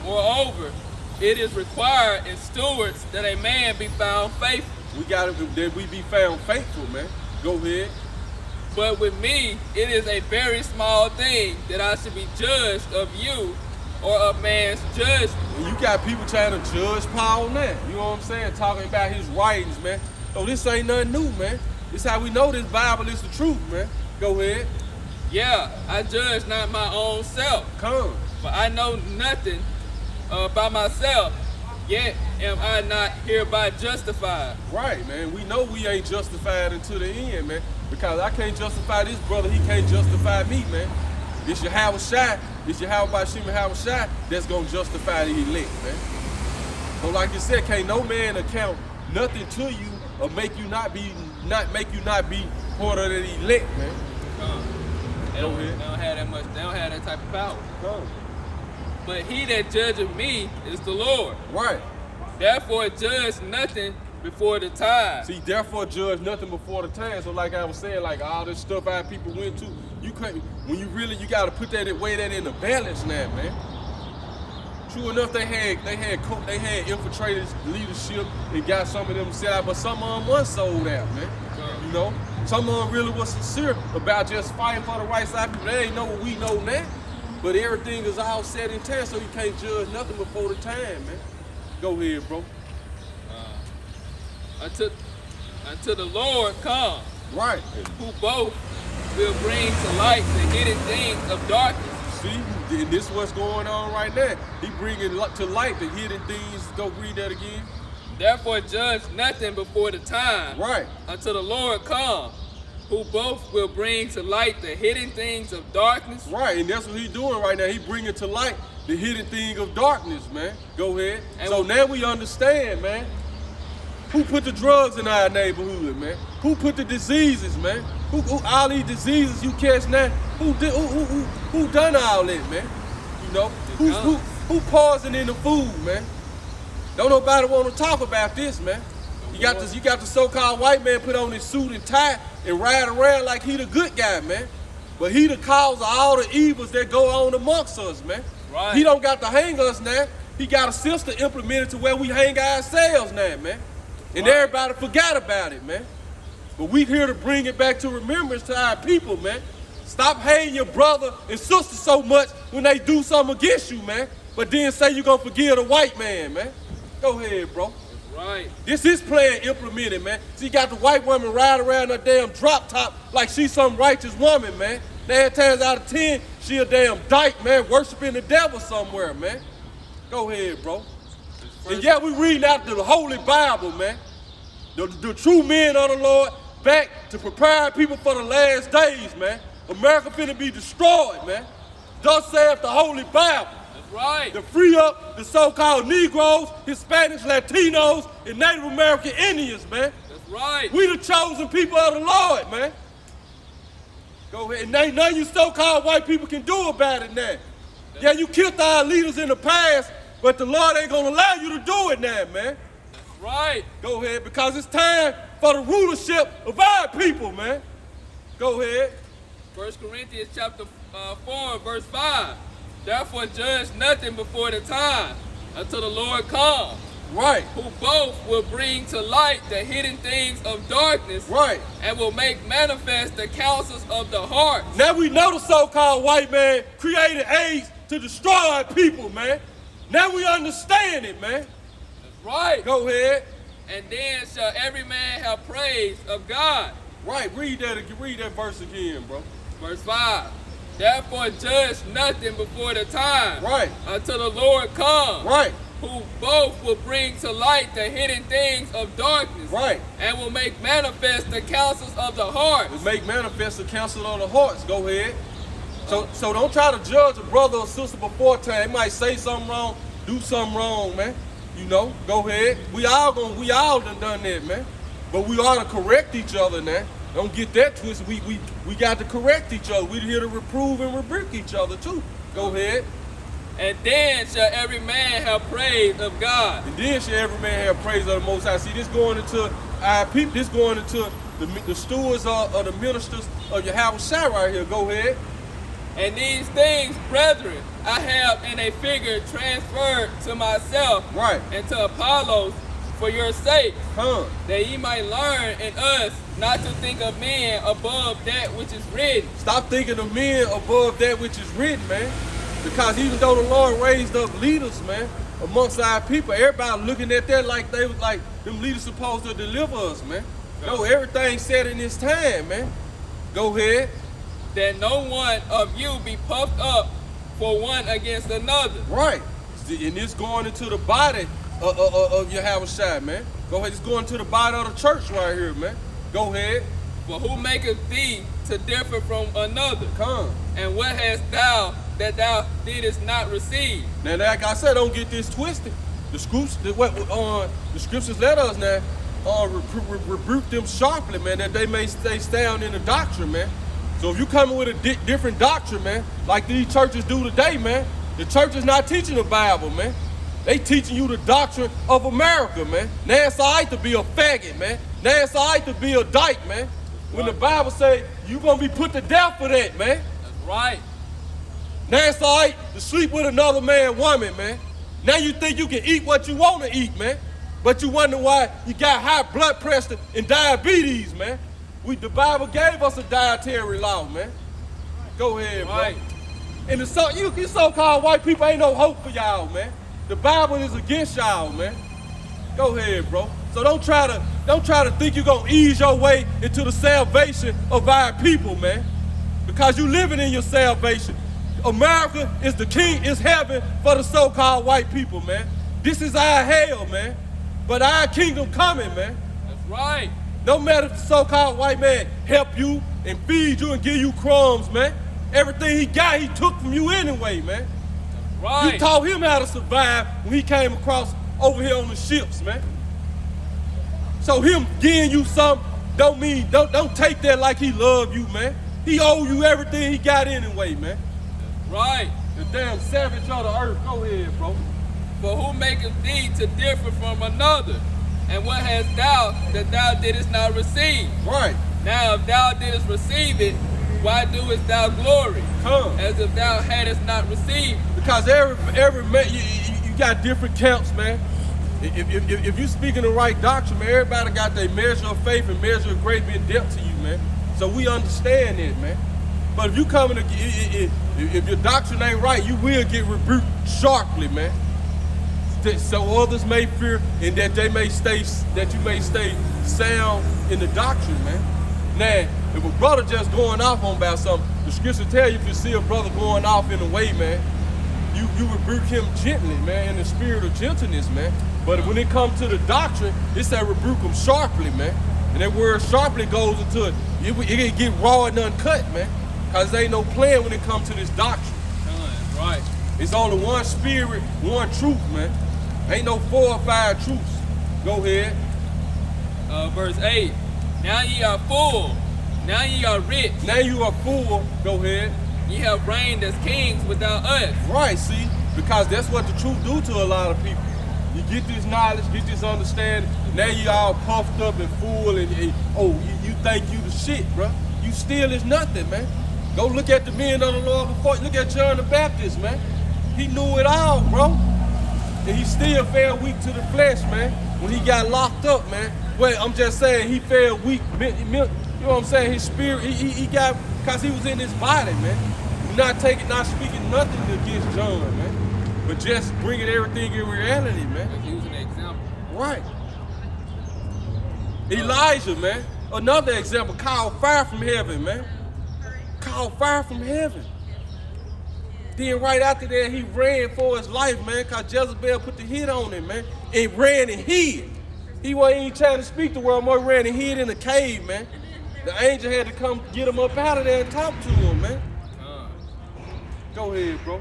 Moreover, it is required in stewards that a man be found faithful. We got it, that we be found faithful, man. Go ahead. But with me, it is a very small thing that I should be judged of you or of man's judgment. And you got people trying to judge Paul now. You know what I'm saying? Talking about his writings, man. Oh, this ain't nothing new, man. This how we know this Bible is the truth, man. Go ahead. Yeah, I judge not my own self. For I know nothing by myself, yet am I not hereby justified. Right, man. We know we ain't justified until the end, man. Because I can't justify this brother, he can't justify me, man. It's Yahweh Shai, it's Yahweh Bashim Yahweh Shai that's gonna justify the elect, man. So like you said, can't no man account nothing to you or make you not be part of the elect, man. They don't have that much, they don't have that type of power. But he that judgeth me is the Lord. Right. Therefore judge nothing before the time. See, therefore judge nothing before the time. So like I was saying, like all this stuff our people went to, you couldn't, when you gotta put that, weigh that in the balance now, man. True enough, they had infiltrated leadership and got some of them set out, but some of them was sold out, man. You know? Some of them really was sincere about just fighting for the right side. People, they ain't know what we know now. But everything is all set in time, so you can't judge nothing before the time, man. Go ahead, bro. Until the Lord come, right? Who both will bring to light the hidden things of darkness. See, and this is what's going on right now. He bringing to light the hidden things. Go read that again. Therefore judge nothing before the time, right? Until the Lord come, who both will bring to light the hidden things of darkness. Right, and that's what he's doing right now. He bringing to light the hidden thing of darkness, man. Go ahead. And so now we understand, man. Who put the drugs in our neighborhood, man? Who put the diseases, man? Who all these diseases you catch now? Who done all that, man? You know, who poison in the food, man? Don't nobody want to talk about this, man. You got the so-called white man put on his suit and tie and ride around like he the good guy, man. But he the cause of all the evils that go on amongst us, man. Right. He don't got to hang us now. He got a system implemented to where we hang ourselves now, man. And Right. everybody forgot about it, man. But we here to bring it back to remembrance to our people, man. Stop hating your brother and sister so much when they do something against you, man. But then say you're gonna forgive the white man, man. Go ahead, bro. Right. This is plan implemented, man. So you got the white woman riding around her damn drop top like she's some righteous woman, man. 9 times out of 10, she a damn dyke, man, worshiping the devil somewhere, man. Go ahead, bro. And yeah, we reading out the Holy Bible, man. The true men of the Lord back to prepare people for the last days, man. America finna be destroyed, man. Thus saith the Holy Bible. That's right. To free up the so-called Negroes, Hispanics, Latinos, and Native American Indians, man. That's right. We the chosen people of the Lord, man. Go ahead. And ain't nothing you so-called white people can do about it now. Yeah, you killed our leaders in the past, but the Lord ain't gonna allow you to do it now, man. That's right. Go ahead, because it's time for the rulership of our people, man. Go ahead. 1 Corinthians chapter 4, verse 5. Therefore judge nothing before the time until the Lord come, Right, who both will bring to light the hidden things of darkness right. and will make manifest the counsels of the heart. Now we know the so-called white man created AIDS to destroy our people, man. Now we understand it, man. That's right. Go ahead. And then shall every man have praise of God. Right, read that verse again, bro. Verse 5. Therefore judge nothing before the time Right, until the Lord come, right, who both will bring to light the hidden things of darkness right. and will make manifest the counsels of the heart. To make manifest the counsel of the hearts. Go ahead. So don't try to judge a brother or sister before time. They might say something wrong, do something wrong, man. You know, go ahead. We all done that, man. But we ought to correct each other now. Don't get that twisted. We got to correct each other. We're here to reprove and rebuke each other too. Go ahead. And then shall every man have praise of God. And then shall every man have praise of the Most High. See, this going into our people. This going into the stewards of the ministers of Yahweh Shai right here. Go ahead. And these things, brethren, I have in a figure transferred to myself Right. and to Apollos for your sake, Huh. that ye might learn in us not to think of men above that which is written. Stop thinking of men above that which is written, man. Because even though the Lord raised up leaders, man, amongst our people, everybody looking at that like they was like them leaders supposed to deliver us, man. No, everything's said in this time, man. Go ahead. That no one of you be puffed up for one against another. Right. And this going into the body of Yahweh Shai, man. Go ahead. It's going to the body of the church right here, man. Go ahead. For who maketh thee to differ from another? Come. And what hast thou that thou didst not receive? Now, like I said, don't get this twisted. The scriptures let us now rebuke them sharply, man, that they may stay sound in the doctrine, man. So if you coming with a different doctrine, man, like these churches do today, man, the church is not teaching the Bible, man. They teaching you the doctrine of America, man. Now it's all right to be a faggot, man. Now it's all right to be a dyke, man. When the Bible say you gonna be put to death for that, man. That's right. Now it's all right to sleep with another man, woman, man. Now you think you can eat what you want to eat, man. But you wonder why you got high blood pressure and diabetes, man. The Bible gave us a dietary law, man. Go ahead, Right. bro. And you so-called white people ain't no hope for y'all, man. The Bible is against y'all, man. Go ahead, bro. So don't try to think you're gonna ease your way into the salvation of our people, man. Because you living in your salvation. America is the king, is heaven for the so-called white people, man. This is our hell, man. But our kingdom coming, man. That's right. No matter if the so-called white man help you and feed you and give you crumbs, man. Everything he got, he took from you anyway, man. Right. You taught him how to survive when he came across over here on the ships, man. So him giving you something don't take that like he love you, man. He owe you everything he got anyway, man. Right. The damn savage of the earth. Go ahead, bro. For who maketh thee to differ from another? And what hast thou that thou didst not receive? Right. Now if thou didst receive it, Why doest thou glory? Come. As if thou hadst not received. Because every man, you got different camps, man. If you speaking the right doctrine, man, everybody got their measure of faith and measure of grace being dealt to you, man. So we understand it, man. But if you come in, if your doctrine ain't right, you will get rebuked sharply, man. So others may fear, and that you may stay sound in the doctrine, man. Now, if a brother just going off on about something, the scripture tell you if you see a brother going off in a way, man, you rebuke him gently, man, in the spirit of gentleness, man. But when it comes to the doctrine, it say rebuke him sharply, man. And that word sharply goes into it. It get raw and uncut, man. Because there ain't no plan when it comes to this doctrine. Right. It's only one spirit, one truth, man. Ain't no 4 or 5 truths. Go ahead. Verse 8. Now ye are full. Now ye are rich. Now you are full. Go ahead. Ye have reigned as kings without us. Right, see? Because that's what the truth do to a lot of people. You get this knowledge, get this understanding. Now you all puffed up and full and you think you the shit, bro. You still is nothing, man. Go look at the men of the Lord before. Look at John the Baptist, man. He knew it all, bro. And he still fell weak to the flesh, man. When he got locked up, man. Well, I'm just saying he fell weak. You know what I'm saying? His spirit, he got, because he was in his body, man. Not speaking nothing against John, man. But just bringing everything in reality, man. Just using an example. Right. Elijah, man. Another example, called fire from heaven, man. Called fire from heaven. Then right after that, he ran for his life, man, because Jezebel put the hit on him, man. And ran and hid. He wasn't even trying to speak the word, more ran and hid in a cave, man. The angel had to come get him up out of there and talk to him, man. Go ahead, bro.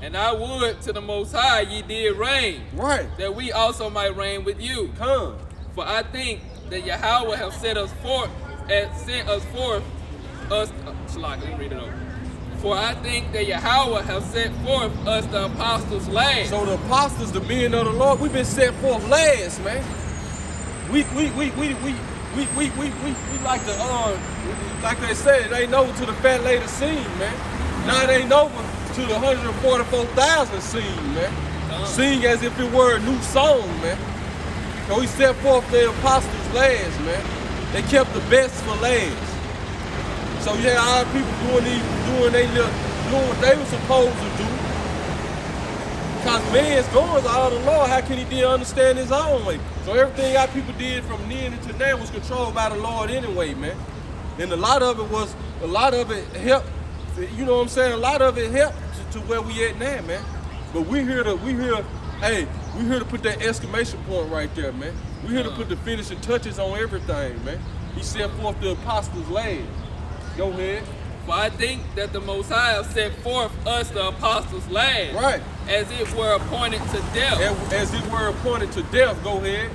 And I would to the Most High ye did reign. Right. That we also might reign with you. Come. For I think that Yahweh have sent us forth. Let me read it over. For I think that Yahweh have sent forth us the apostles last. So the apostles, the men of the Lord, we've been sent forth last, man. We like the like they said, it ain't over to the fat lady scene, man. Now it ain't over to the 144,000 scene, man. Sing as if it were a new song, man. So we set forth the apostles last, man. They kept the best for last. So you had our people doing what they were supposed to do. Because man's goings are the Lord. How can he then understand his own way? So everything our people did from then to now was controlled by the Lord anyway, man. And a lot of it helped. You know what I'm saying? A lot of it helped to where we at now, man. But we're here to put that exclamation point right there, man. We're here to put the finishing touches on everything, man. He set forth the apostles' last. Go ahead. For I think that the Most High have set forth us the apostles last. Right. As it were appointed to death. As it were appointed to death. Go ahead.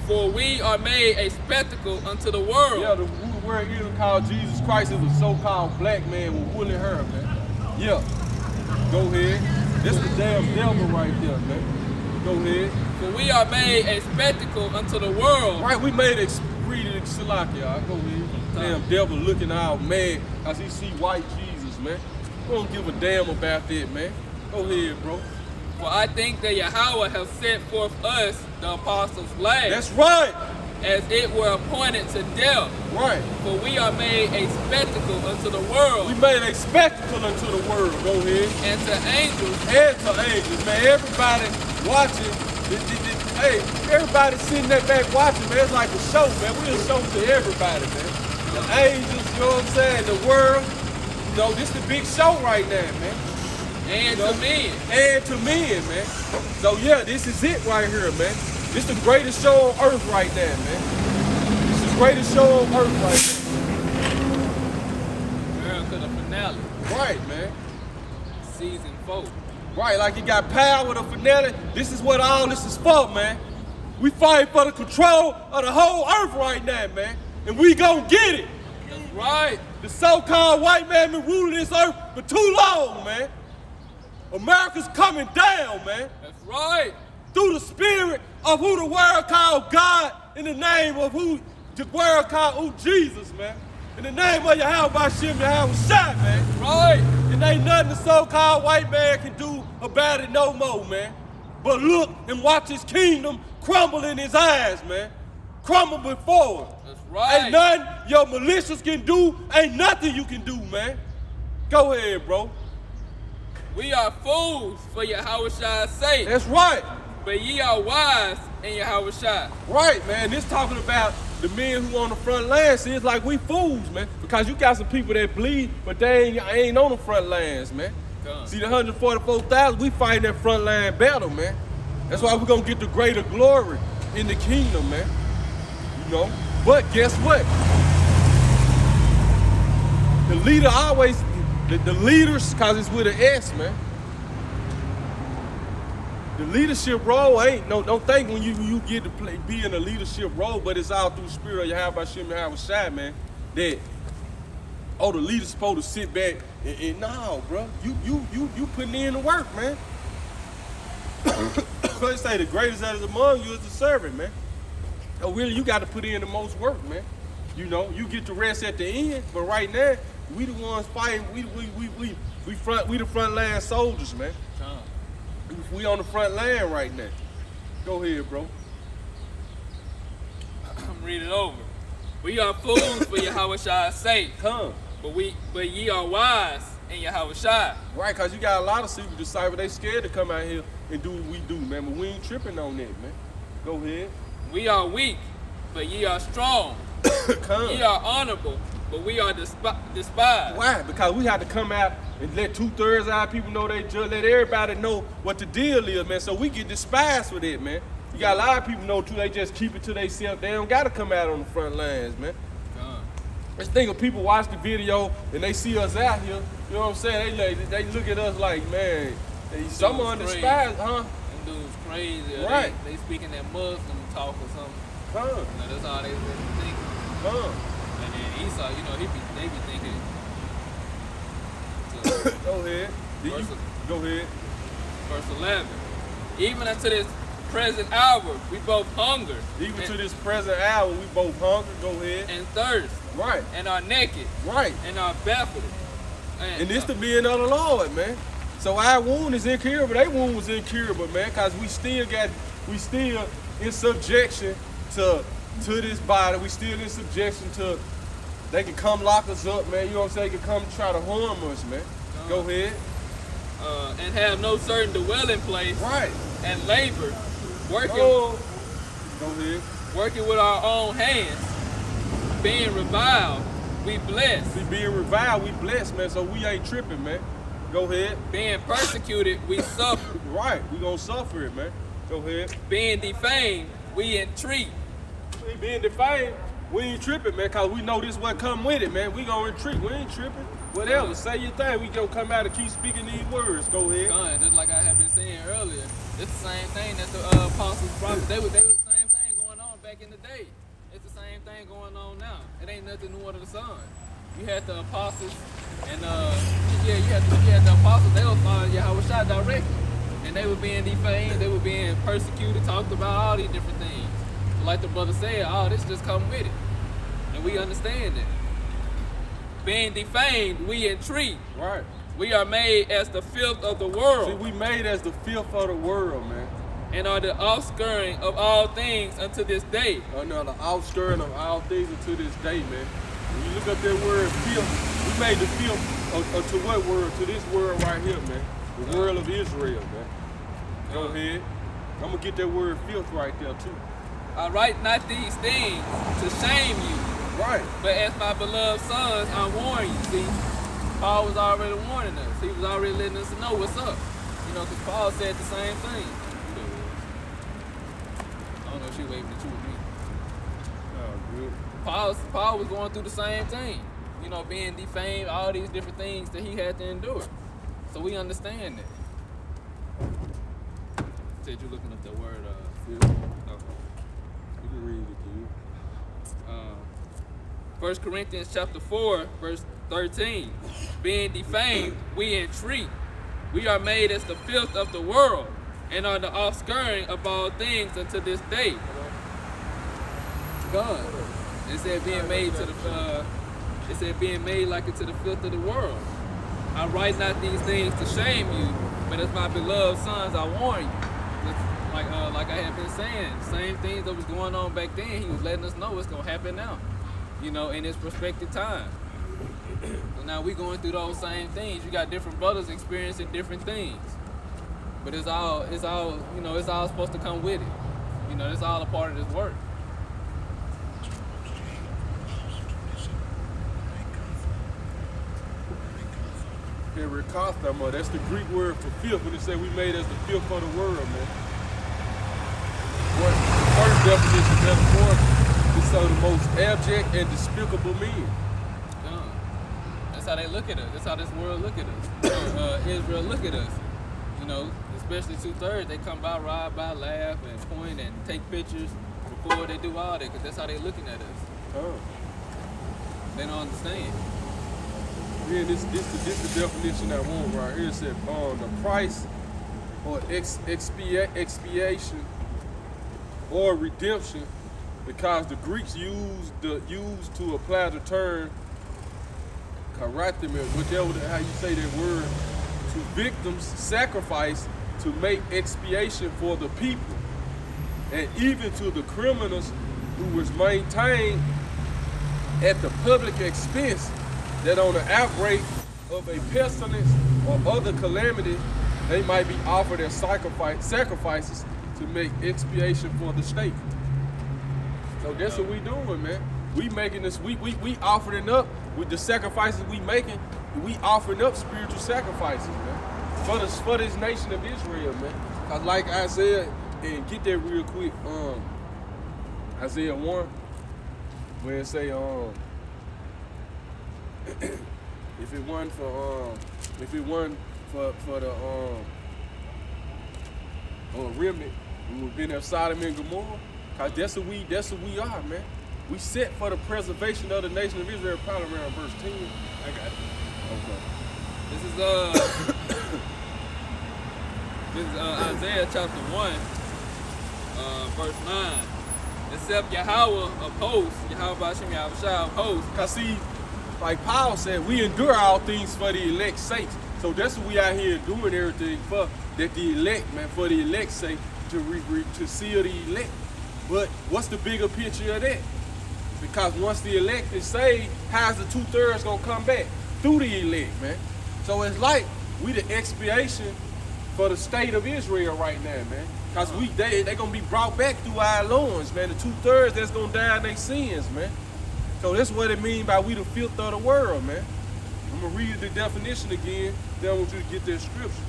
For we are made a spectacle unto the world. Yeah, the word here called Jesus Christ is a so-called black man with woolly hair, man. Yeah. Go ahead. This the damn devil right there, man. Go ahead. For we are made a spectacle unto the world. Right, we made it. Read it, Salaki, y'all. Go ahead. Damn devil looking all mad as he see white Jesus, man. Don't give a damn about that, man. Go ahead, bro. For I think that Yahweh have sent forth us, the apostles last. That's right. As it were appointed to death. Right. For we are made a spectacle unto the world. We made a spectacle unto the world. Go ahead. And to angels. And to angels, man. Everybody watching. Hey, everybody sitting there back watching, man. It's like a show, man. We a show to everybody, man. The angels, you know what I'm saying? The world. You know, this the big show right now, man. And to men. And to men, man. So yeah, this is it right here, man. This the greatest show on earth right now, man. This is the greatest show on earth right now. America, the finale. Right, man. Season 4. Right, like you got power with a finale. This is what all this is for, man. We fight for the control of the whole earth right now, man. And we gonna get it. That's right. The so-called white man been ruling this earth for too long, man. America's coming down, man. That's right. Through the spirit of who the world called God in the name of who the world called Jesus, man. In the name of Yahweh Shem Yahweh Shai, man. Right. And ain't nothing the so-called white man can do about it no more, man. But look and watch his kingdom crumble in his eyes, man. Crumble before him. That's right. Ain't nothing your militias can do, ain't nothing you can do, man. Go ahead, bro. We are fools for Yahweh Shai's sake, That's right. but ye are wise in Yahweh Shai. Right, man. This talking about the men who on the front line. See, it's like we fools, man. Because you got some people that bleed, but they ain't on the front lines, man. Come. See, the 144,000, we fighting that front line battle, man. That's why we're going to get the greater glory in the kingdom, man. You know? But guess what? The leader always, the leaders, because it's with an S, man. The leadership role ain't, don't think when you get to be in a leadership role, but it's all through the spirit of Yahweh Shem Yahweh Shai, man, that, the leader's supposed to sit back and no, bro, you putting in the work, man. They say the greatest that is among you is the servant, man. So really, you got to put in the most work, man. You know, you get the rest at the end, but right now, we the ones fighting. We the front line soldiers, man. We on the front line right now. Go ahead, bro. I'm reading over. We are fools for Yahweh Shai's sake, Come. but ye are wise in Yahweh Shai. Right, because you got a lot of secret disciples, they scared to come out here and do what we do, man. But we ain't tripping on that, man. Go ahead. We are weak, but ye are strong. Come. Ye are honorable, but we are despised. Why? Because we had to come out and let 2/3 of our people know they judge, let everybody know what the deal is, man. So we get despised for that, man. You got a lot of people know too, they just keep it to themselves. They don't gotta come out on the front lines, man. Let's think of people watch the video and they see us out here, you know what I'm saying? They look at us like, man, someone despised, huh? Them dudes crazy. Right. They speaking that Muslim talk or something. Huh? You know, that's all they think. Huh? And then Esau, you know, they be thinking. Go ahead. Go ahead. Verse 11. Even unto this present hour, we both hunger. Even to this present hour, we both hunger. Go ahead. And thirst. Right. And are naked. Right. And are baffled. And this the being of the Lord, man. So our wound is incurable. Their wound was incurable, man, because we still in subjection to this body. We still in subjection to, they can come lock us up, man. You know what I'm saying? They can come try to harm us, man. Go ahead. And have no certain dwelling place. Right. And labor. Working. Go ahead. Working with our own hands. Being reviled, we bless. See, being reviled, we bless, man. So we ain't tripping, man. Go ahead. Being persecuted, we suffer. Right. We gonna suffer it, man. Go ahead. Being defamed, we entreat. Being defamed, we ain't tripping, man, because we know this what come with it, man. We gonna retreat. We ain't tripping. Whatever. Say your thing. We gonna come out and keep speaking these words. Go ahead. Just like I have been saying earlier, it's the same thing that the apostles, prophets, they were the same thing going on back in the day. It's the same thing going on now. It ain't nothing new under the sun. You had the apostles, and you had the apostles. They were following Yahweh Shai directly, and they were being defamed. They were being persecuted. Talked about all these different things. Like the brother said, this just come with it, and we understand it. Being defamed, we entreat. Right. We are made as the filth of the world. See, we made as the filth of the world, man. And are the offscouring of all things unto this day. The outskirting of all things unto this day, man. When you look up that word filth, we made the filth to what word? To this word right here, man. The world of Israel, man. Go ahead. I'm gonna get that word filth right there too. I write not these things to shame you. Right. But as my beloved sons, I warn you. See, Paul was already warning us. He was already letting us know what's up. You know, because Paul said the same thing. I don't know if she waving at you with me. Oh, good. Paul was going through the same thing. You know, being defamed, all these different things that he had to endure. So we understand that. Said you looking up that word, Yeah. okay. You can read it, dude. 1 Corinthians chapter 4, verse 13. Being defamed, we entreat. We are made as the filth of the world, and are the offscouring of all things unto this day. God. It said being made to the It said, being made like it to the filth of the world. I write not these things to shame you, but as my beloved sons, I warn you. Like I had been saying, same things that was going on back then, he was letting us know what's gonna happen now, in his prospective time. So now we going through those same things. You got different brothers experiencing different things, but it's all supposed to come with it. It's all a part of this work. That's the Greek word for filth when it say we made as the filth of the world, man. The first definition, metaphorically, is so the most abject and despicable men. That's how they look at us. That's how this world look at us. Israel look at us. Especially 2/3, they come by, ride by, laugh, and point, and take pictures, record. They do all that because that's how they looking at us. They don't understand. Yeah, this the definition I want right here. It said the price or expiation or redemption, because the Greeks used to apply the term karatim, whichever how you say that word, to victims sacrificed to make expiation for the people, and even to the criminals who was maintained at the public expense, that on the outbreak of a pestilence or other calamity, they might be offered as sacrifices to make expiation for the state. So that's what we doing, man. We making this, we offering up with the sacrifices we making. We offering up spiritual sacrifices, man, for this nation of Israel, man. Cause like Isaiah, and get that real quick, Isaiah 1, where it say, if it wasn't for the remnant, we would have been at Sodom and Gomorrah. Cause that's what we are, man. We set for the preservation of the nation of Israel, probably around verse 10. I got it. Okay. This is Isaiah chapter 1, verse 9. Except Yahweh of hosts, Yahweh Bashim Yahushua of hosts. Cause see, like Paul said, we endure all things for the elect's sake. So that's what we out here doing everything for, that the elect, man, for the elect's sake, to seal the elect. But what's the bigger picture of that? Because once the elect is saved, how's the 2/3 gonna come back? Through the elect, man. So it's like we the expiation for the state of Israel right now, man. Because they gonna be brought back through our loins, man. The 2/3 that's gonna die in their sins, man. So that's what it means by we the filth of the world, man. I'm gonna read the definition again, then I want you to get that scripture.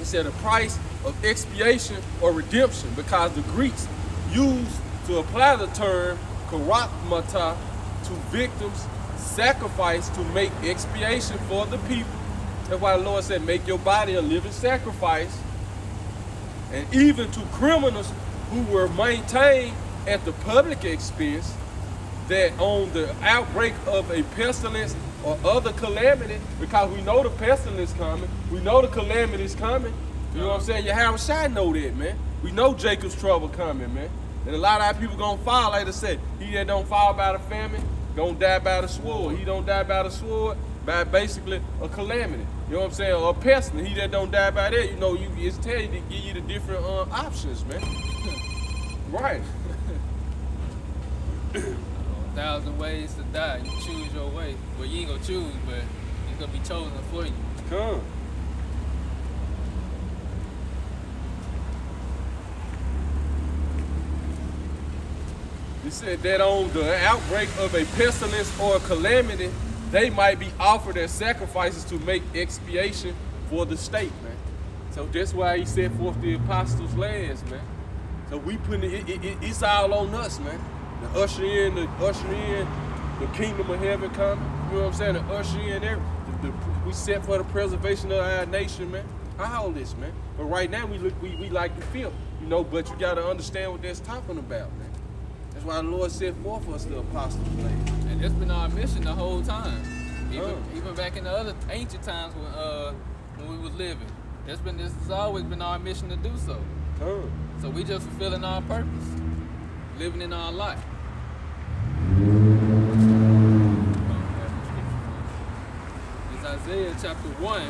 It said a price of expiation or redemption, because the Greeks used to apply the term karatmata to victims sacrificed to make expiation for the people. That's why the Lord said, make your body a living sacrifice. And even to criminals who were maintained at the public expense, that on the outbreak of a pestilence or other calamity, because we know the pestilence coming, we know the calamity is coming. You know what I'm saying? Yahushua know that, man. We know Jacob's trouble coming, man. And a lot of our people gonna fall, like I said, he that don't fall by the famine, gonna die by the sword. He don't die by the sword, by basically a calamity. You know what I'm saying? Or a pestilence. He that don't die by that, it's tell you to give you the different options, man. Right. 1,000 ways to die. You choose your way. Well, you ain't gonna choose, but it's gonna be chosen for you. Come. It said that on the outbreak of a pestilence or a calamity, they might be offered as sacrifices to make expiation for the state, man. So that's why he set forth the apostles' last, man. So we putting it's all on us, man. To usher in the kingdom of heaven coming. You know what I'm saying? To usher in there. We set for the preservation of our nation, man. All this, man. But right now we like to feel, but you gotta understand what that's talking about, man. That's why the Lord set forth for us the apostles' last. And that's been our mission the whole time. Even back in the other ancient times when we was living. This has always been our mission to do so. So we just fulfilling our purpose, living in our life. Isaiah chapter 1,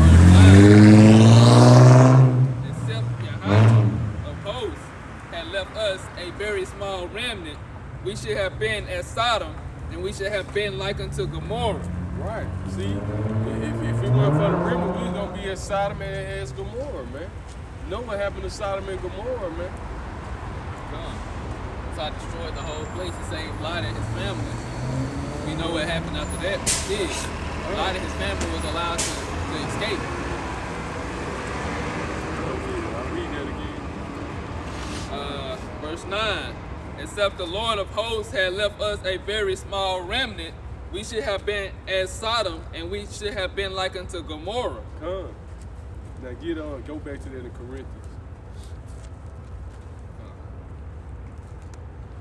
verse 9. Except Yahweh of hosts had left us a very small remnant, we should have been as Sodom, and we should have been like unto Gomorrah. Right. See, if it weren't for the remnant, we was gonna be as Sodom and as Gomorrah, man. You know what happened to Sodom and Gomorrah, man? Gone. So I destroyed the whole place and saved Lot and his family. We know what happened after that. We did. Lot and his family was allowed to escape. I'll read that again. Verse 9. Except the Lord of hosts had left us a very small remnant, we should have been as Sodom, and we should have been like unto Gomorrah. Now get on, go back to that in Corinthians.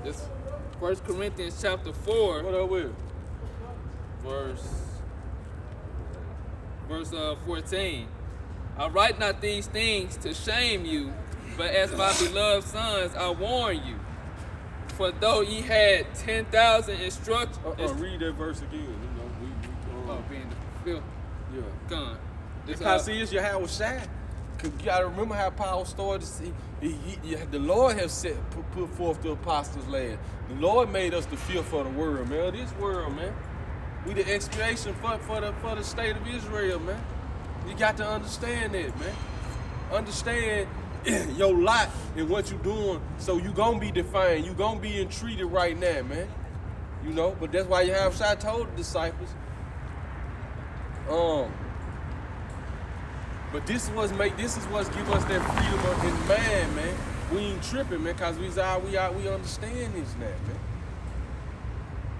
This 1 Corinthians chapter 4, What up with? verse 14. I write not these things to shame you, but as my beloved sons, I warn you. For though ye had 10,000 instructions, Read that verse again. You know, being fulfilled, yeah. gone. Because see, it's Yahweh Shai. Cause you gotta remember how Paul started. The Lord has put forth the apostles' land. The Lord made us the fear for the world, man. This world, man. We the expiation for the state of Israel, man. You got to understand that, man. Understand your lot and what you doing, so you gonna be defined. You gonna be entreated right now, man. You know, but that's why Yahweh Shai told the disciples. But this is what's give us that freedom in mind, man. We ain't tripping, man, cause we understand this now, man.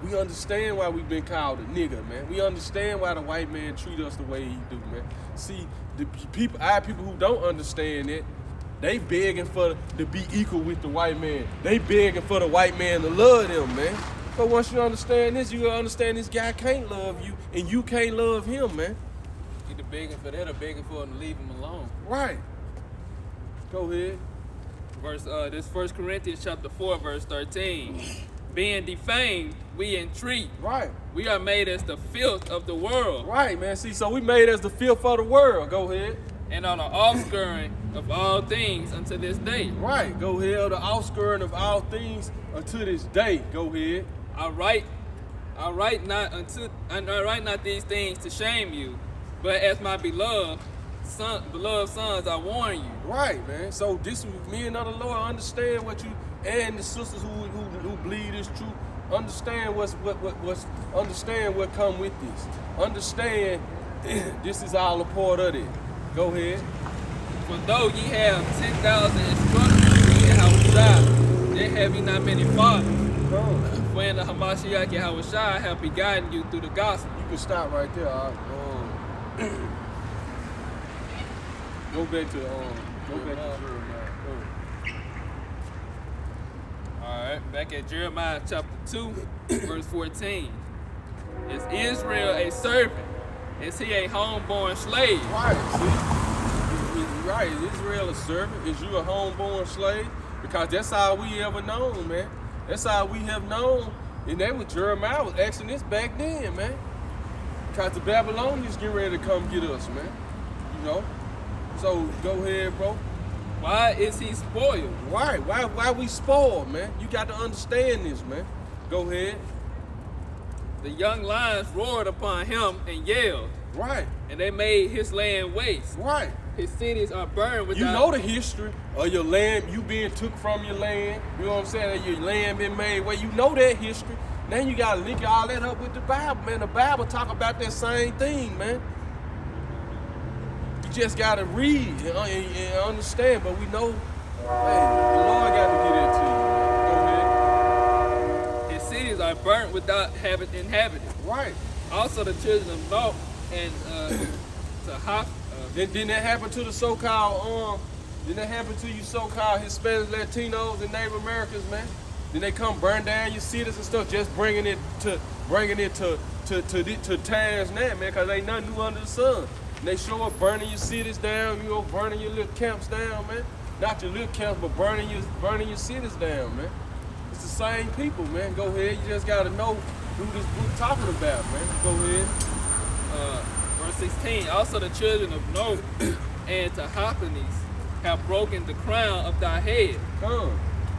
We understand why we've been called a nigger, man. We understand why the white man treat us the way he do, man. See, our people who don't understand it, they begging to be equal with the white man. They begging for the white man to love them, man. But once you understand this, you understand this guy can't love you, and you can't love him, man. Either begging for that or begging for him to leave him alone. Right. Go ahead. This 1 Corinthians chapter 4, verse 13. Being defamed, we entreat. Right. We are made as the filth of the world. Right, man. See, so we made as the filth of the world. Go ahead. And on the offscouring of all things unto this day. Right. Go ahead. The offscouring of all things unto this day. Go ahead. I write not these things to shame you, but as my beloved sons, I warn you. Right, man. So this, me and other Lord understand what you, and the sisters who bleed is true. Understand understand what come with this. Understand this is all a part of it. Go ahead. For though ye have 10,000 instructors in Yahushua, yet have ye not many fathers. For in the Hamashiach Yahushua have begotten you through the gospel. You can stop right there. Go back to Jeremiah. Alright, back at Jeremiah chapter 2, verse 14. Is Israel a servant? Is he a homeborn slave? Right, see? Right, is Israel a servant? Is you a homeborn slave? Because that's all we ever known, man. That's all we have known. And that was Jeremiah was asking this back then, man. Because the Babylonians get ready to come get us, man. You know? So go ahead, bro. Why is he spoiled? Right, why we spoiled, man? You got to understand this, man. Go ahead. The young lions roared upon him and yelled. Right. And they made his land waste. Right. His cities are burned without... You know the history of your land, you being took from your land. You know what I'm saying? Your land been made well. You know that history. Now you got to link all that up with the Bible, man. The Bible talk about that same thing, man. You just got to read and understand, but we know, hey, the Lord got to get that to you, man. Go ahead. His cities are burnt without having inhabited. Right. Also the children of Noah and Tahaf. Didn't that happen to the so-called, didn't that happen to you so-called Hispanics, Latinos, and Native Americans, man? Then they come burn down your cities and stuff, just bringing it to times now, man, because ain't nothing new under the sun. And they show up burning your cities down, you know, burning your little camps down, man. Not your little camps, but burning your cities down, man. It's the same people, man. Go ahead, you just gotta know who this book talking about, man. Go ahead. verse 16. Also the children of Noah and Tahaphanes have broken the crown of thy head.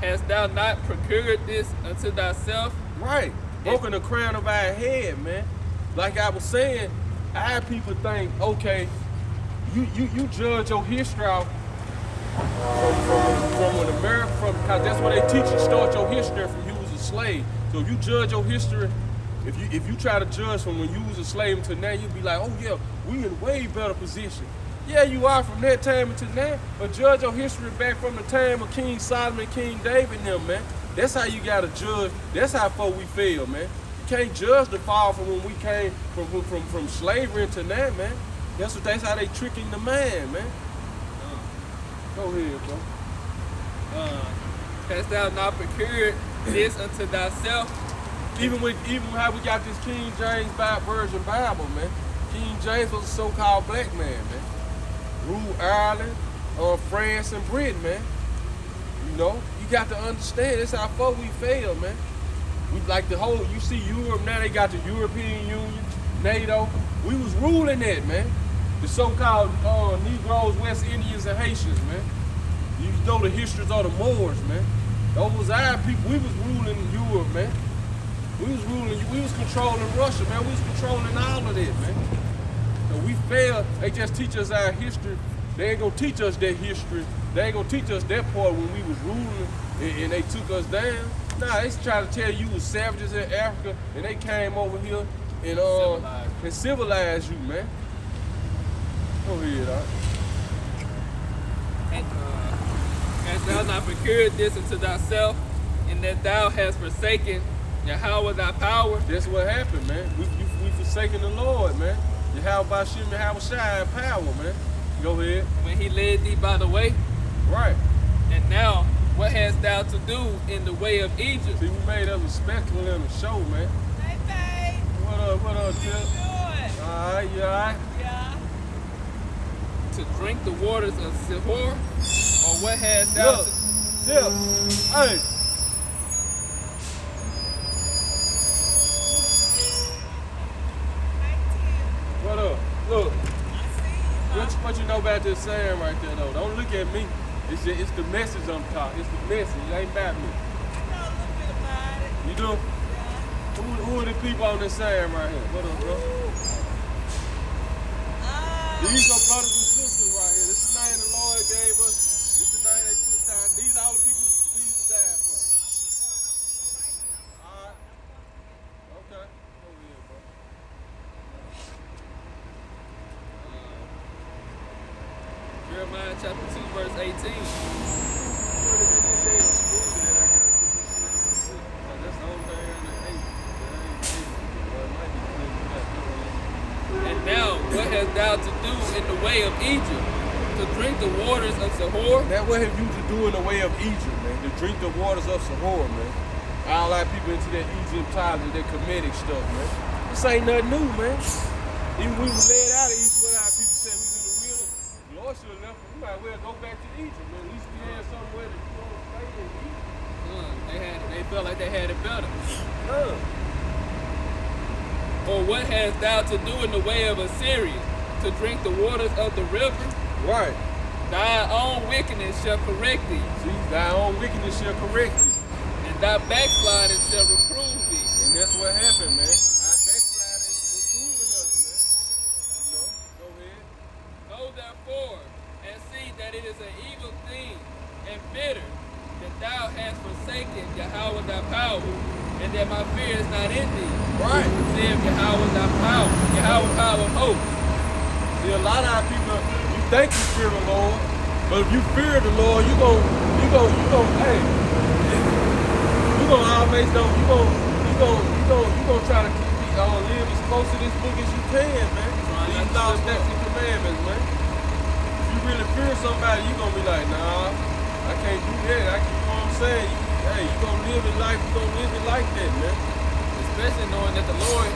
Hast thou not procured this unto thyself? Right. Broken the crown of our head, man. Like I was saying, our people think, okay, you judge your history out from when America, because that's what they teach you. Start your history from you was a slave. So if you judge your history, if you try to judge from when you was a slave until now, you'll be like, oh yeah, we in way better position. Yeah, you are from that time until now, but judge your history back from the time of King Solomon, King David and them, man. That's how you gotta judge. That's how far we fail, man. You can't judge the fall from when we came from slavery to now, man. That's how they tricking the man, man. Go ahead, bro. Hast thou not procured this unto thyself? Even how we got this King James Version Bible, man. King James was a so-called black man, man. Ruled Ireland, France, and Britain, man. You know, you got to understand that's how far we fail, man. We like you see Europe now, they got the European Union, NATO. We was ruling that, man. The so-called Negroes, West Indians, and Haitians, man. You know the histories of the Moors, man. Those was our people. We was ruling Europe, man. We was controlling Russia, man. We was controlling all of that, man. So we failed. They just teach us our history. They ain't gonna teach us that history. They ain't gonna teach us that part when we was ruling and they took us down. Nah, they try to tell you was savages in Africa and they came over here and civilized you, man. Go ahead, all right. Hast thou not procured this unto thyself, in that thou hast forsaken Yahweh thy power? That's what happened, man. We forsaken the Lord, man. Yahweh Shai power, man. Go ahead. When he led thee by the way? Right. And now, what hast thou to do in the way of Egypt? See, we made us a spectacle and a show, man. Hey, babe. What up, Tip? What you doing? All right, you all right? Yeah. To drink the waters of Sihor? Or what hast thou Look, to... Tip, hey. What up? Look, what you know about this saying right there, though? Don't look at me. It's the message I'm talking. It's the message. It ain't about me. I know a little bit about it. You do? Yeah. Who are the people on this saying right here? What up, bro? These are brothers and sisters right here. This is the name the Lord gave us. This is the name they took down. These are all the people Jesus died for. All right. Okay. Go ahead, bro. Jeremiah chapter 2, verse 18. That's the only thing I hate. And now, what hast thou to do in the way of Egypt? To drink the waters of Sihor? Now, what have you to do in the way of Egypt, man? To drink the waters of Sihor, man. All our people into that Egyptology, that Kemetic stuff, man. This ain't nothing new, man. Even we was led out of Egypt, what our people said we was in the wilderness. The Lord should have left us. We might as well go back to Egypt, man. At least we had somewhere to stay in Egypt. They felt like they had it better. Huh. Or what hast thou to do in the way of Assyria? To drink the waters of the river? Right. Thy own wickedness shall correct thee, See, thy own wickedness shall correct thee. and thy backsliding shall reprove thee. And that's what happened, man. Our backsliding was proving us, man. You know, go ahead. Know therefore, and see that it is an evil thing and bitter, that thou hast forsaken Yahweh thy power, and that my fear is not in thee. Right. Saith Yahweh thy power, Yahweh power of hope. See, a lot of our people, you think you fear the Lord, but if you fear the Lord, you gon' hey, you gon' always know, you gon' try to live as close to this book as you can, man. These laws, statutes, and commandments, man. If you really fear somebody, you gonna be like, nah, I can't do that. You know what I'm saying? You gonna live in life, you gonna live it like that, man. Especially knowing that the Lord,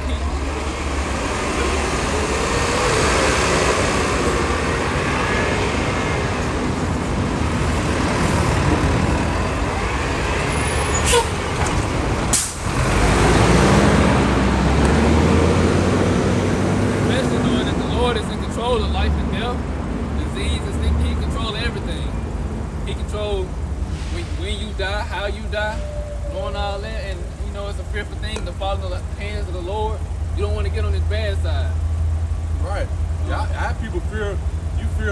especially He controls when you die, how you die, doing all that, and you know it's a fearful thing to fall in the hands of the Lord. You don't want to get on his bad side. Right. Our people fear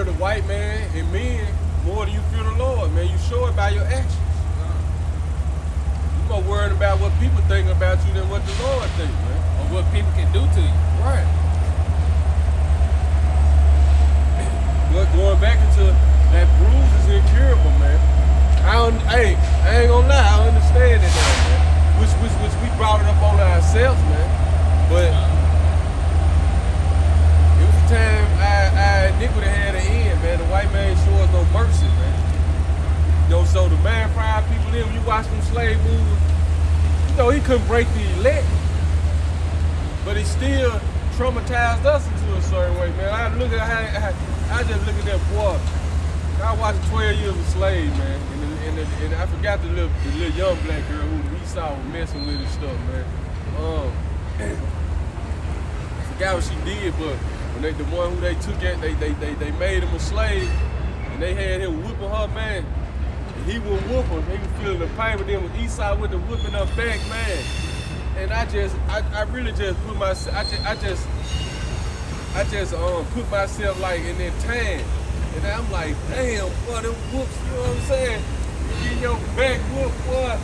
the white man and men more than you fear the Lord, man. You show it by your actions. You more worried about what people think about you than what the Lord think, man. Or what people can do to you. Right. But going back into that Bruise is incurable, man. I ain't gonna lie, I understand it now, man. Which we brought it up on ourselves, man. But it was a time our iniquity had an end, man. The white man sure us no mercy, man. You know, so the man fried people in, when you watch them slave movies, you know, he couldn't break the elect. But he still traumatized us into a certain way, man. I just look at that boy. I watched 12 Years a Slave, man, and I forgot the little young black girl who Esau was messing with and stuff, man. I forgot what she did, but when the one who they took at, they made him a slave, and they had him whipping her, man. And he would whoop her. He was feeling the pain, but then when Esau went to whipping her back, man. And I really just put myself, I just put myself like in that time. And I'm like, damn, boy, them whoops, you know what I'm saying? You get your back whoop, boy.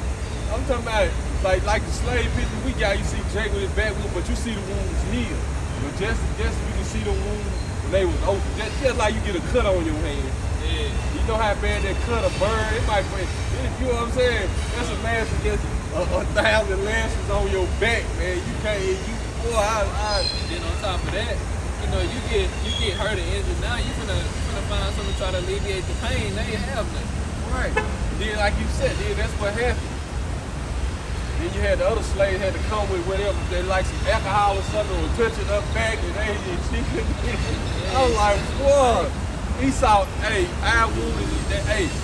I'm talking about like the slave picture we got, you see Jake with his back whoop, but you see the wounds heal. But just you can see the wounds when they was open. Just like you get a cut on your hand. Yeah. You know how bad that cut or burn, it might break. You know what I'm saying? That's a man that gets 1,000 lashes on your back, man. You can't, boy, Then on top of that, you know, you get hurt and injured. Now you finna find something to try to alleviate the pain. Now you have nothing. right. Then like you said, that's what happened. Then you had the other slaves had to come with whatever, they like some alcohol or something, or touch it up back, and she couldn't get it. I was like, what? Esau, our wound is,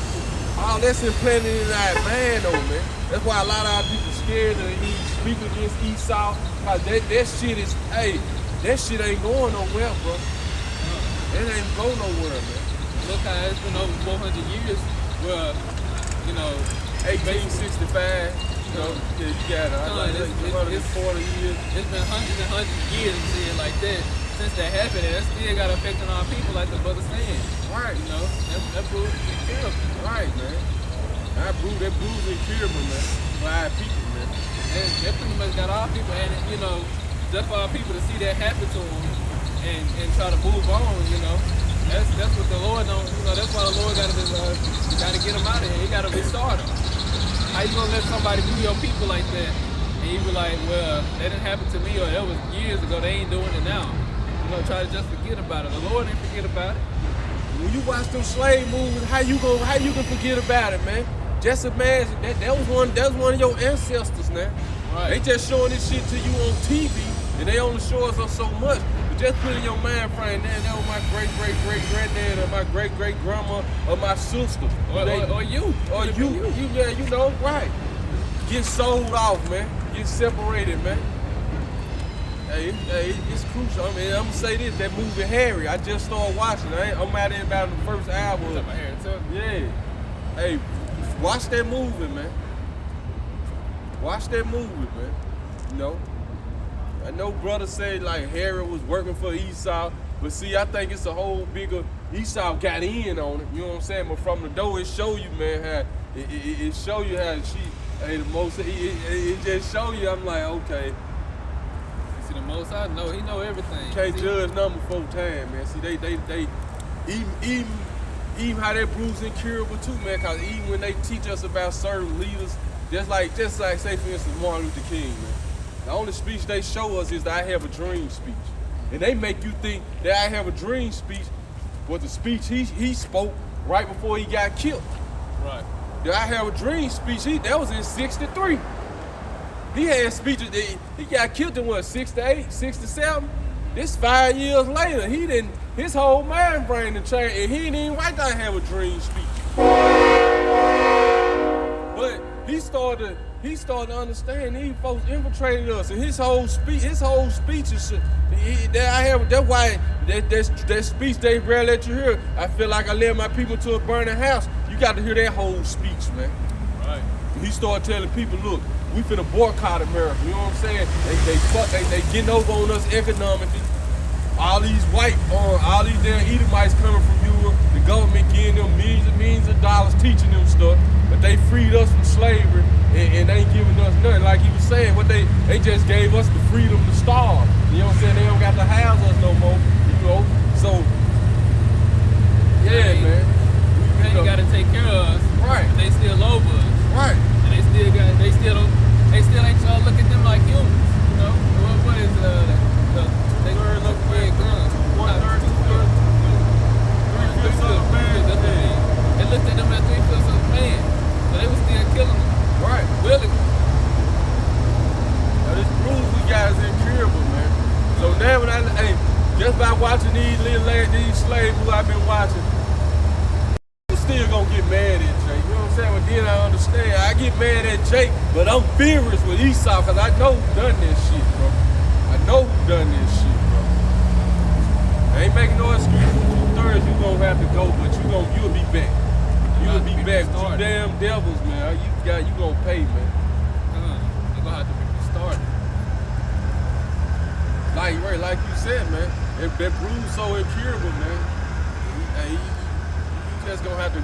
all that's implanted in our man, though, man. That's why a lot of our people scared to even speak against Esau. Cause that shit is, that shit ain't going nowhere, bro. It ain't go nowhere, man. Look how it's been over 400 years. Well, you know, 1865, you know, yeah, you got it. 140 years. It's been hundreds and hundreds of years, and see it like that. Since that happened, and that still got effect on our people, like the brother saying. Right. You know, that Bruise is incurable. Right, man. That Bruise is incurable, man. For our people, man. And that pretty much got our people, and you know, just for our people to see that happen to them and try to move on, you know. That's what the Lord don't, you know, that's why the Lord gotta get them out of here. He gotta restart them. How you gonna let somebody do your people like that? And you be like, well, that didn't happen to me, or that was years ago, they ain't doing it now. You know, try to just forget about it. The Lord didn't forget about it. When you watch them slave movies, how you can forget about it, man? Just imagine that was one of your ancestors, man. Right. They just showing this shit to you on TV, and they only show us so much. But just put in your mind frame, man, that was my great-great-great-granddad, or my great-great-grandma, or my sister. Or you. Or you, yeah, you know, right. Get sold off, man. Get separated, man. Hey, it's crucial. I mean, I'm gonna say this, that movie Harry, I just started watching it. I'm out there about the first hour. Talking about Harry too? Yeah. Hey, watch that movie, man. Watch that movie, man. You know? I know brothers say like Harry was working for Esau, but see, I think it's a whole bigger, Esau got in on it, you know what I'm saying? But from the door, it show you, man, how, it show you how it just show you, I'm like, okay. See, the most I know, he know everything. Can't judge number 4 times, man. See, they even how that Bruise incurable too, man. Cause even when they teach us about certain leaders, just like say for instance Martin Luther King, man. The only speech they show us is the I have a dream speech, and they make you think that I have a dream speech was the speech he spoke right before he got killed. Right. The I have a dream speech that was in '63. He had speeches that he got killed in what, 68, 67? This 5 years later, his whole mind frame to change, and he didn't even write down have a dream speech. But he started started to understand these folks infiltrated us, and his whole speech is that's why that speech they rarely let you hear. I feel like I led my people to a burning house. You got to hear that whole speech, man. Right. He started telling people, look, we finna boycott America. You know what I'm saying? They getting over on us economically. All these all these damn Edomites coming from Europe, the government giving them millions and millions of dollars teaching them stuff, but they freed us from slavery and they ain't giving us nothing. Like he was saying, what they just gave us the freedom to starve. You know what I'm saying? They don't got to house us no more. You know? So yeah, man. They gotta take care of us. Right. But they still over us. Right. And they still ain't trying to look at them like humans. You know? What is they were looking for guns. 1/3, 2/3, 3/5 of a man. They looked at them as 3/5 of a man. So they was still killing them. Right. Willingly. Now this Bruise we got is incurable, man. So now when just by watching these slave movies I've been watching, I'm still gonna get mad at Jake. You know what I'm saying? But then I understand. I get mad at Jake, but I'm furious with Esau because I know who done this shit, bro. I know who done this shit, bro. I ain't making no excuse for 2/3. You gonna have to go, but you'll be back. You'll be back. You damn devils, man. You gonna pay, man. They're gonna have to be restarted. Like you said, man. That Bruise so incurable, man. You just gonna have to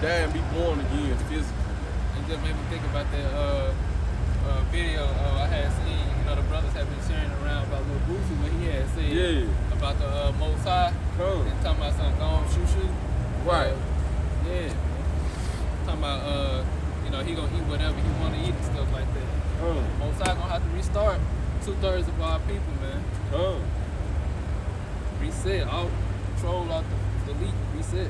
die and be born again physically. It just made me think about that video I had seen. You know, the brothers have been sharing around about little Bruce what he had said about the Most High and talking about something gone shoot. Right. Yeah. Talking about you know, he gonna eat whatever he wanna eat and stuff like that. Most High gonna have to restart 2/3 of our people, man. Reset, all control, out the delete, reset.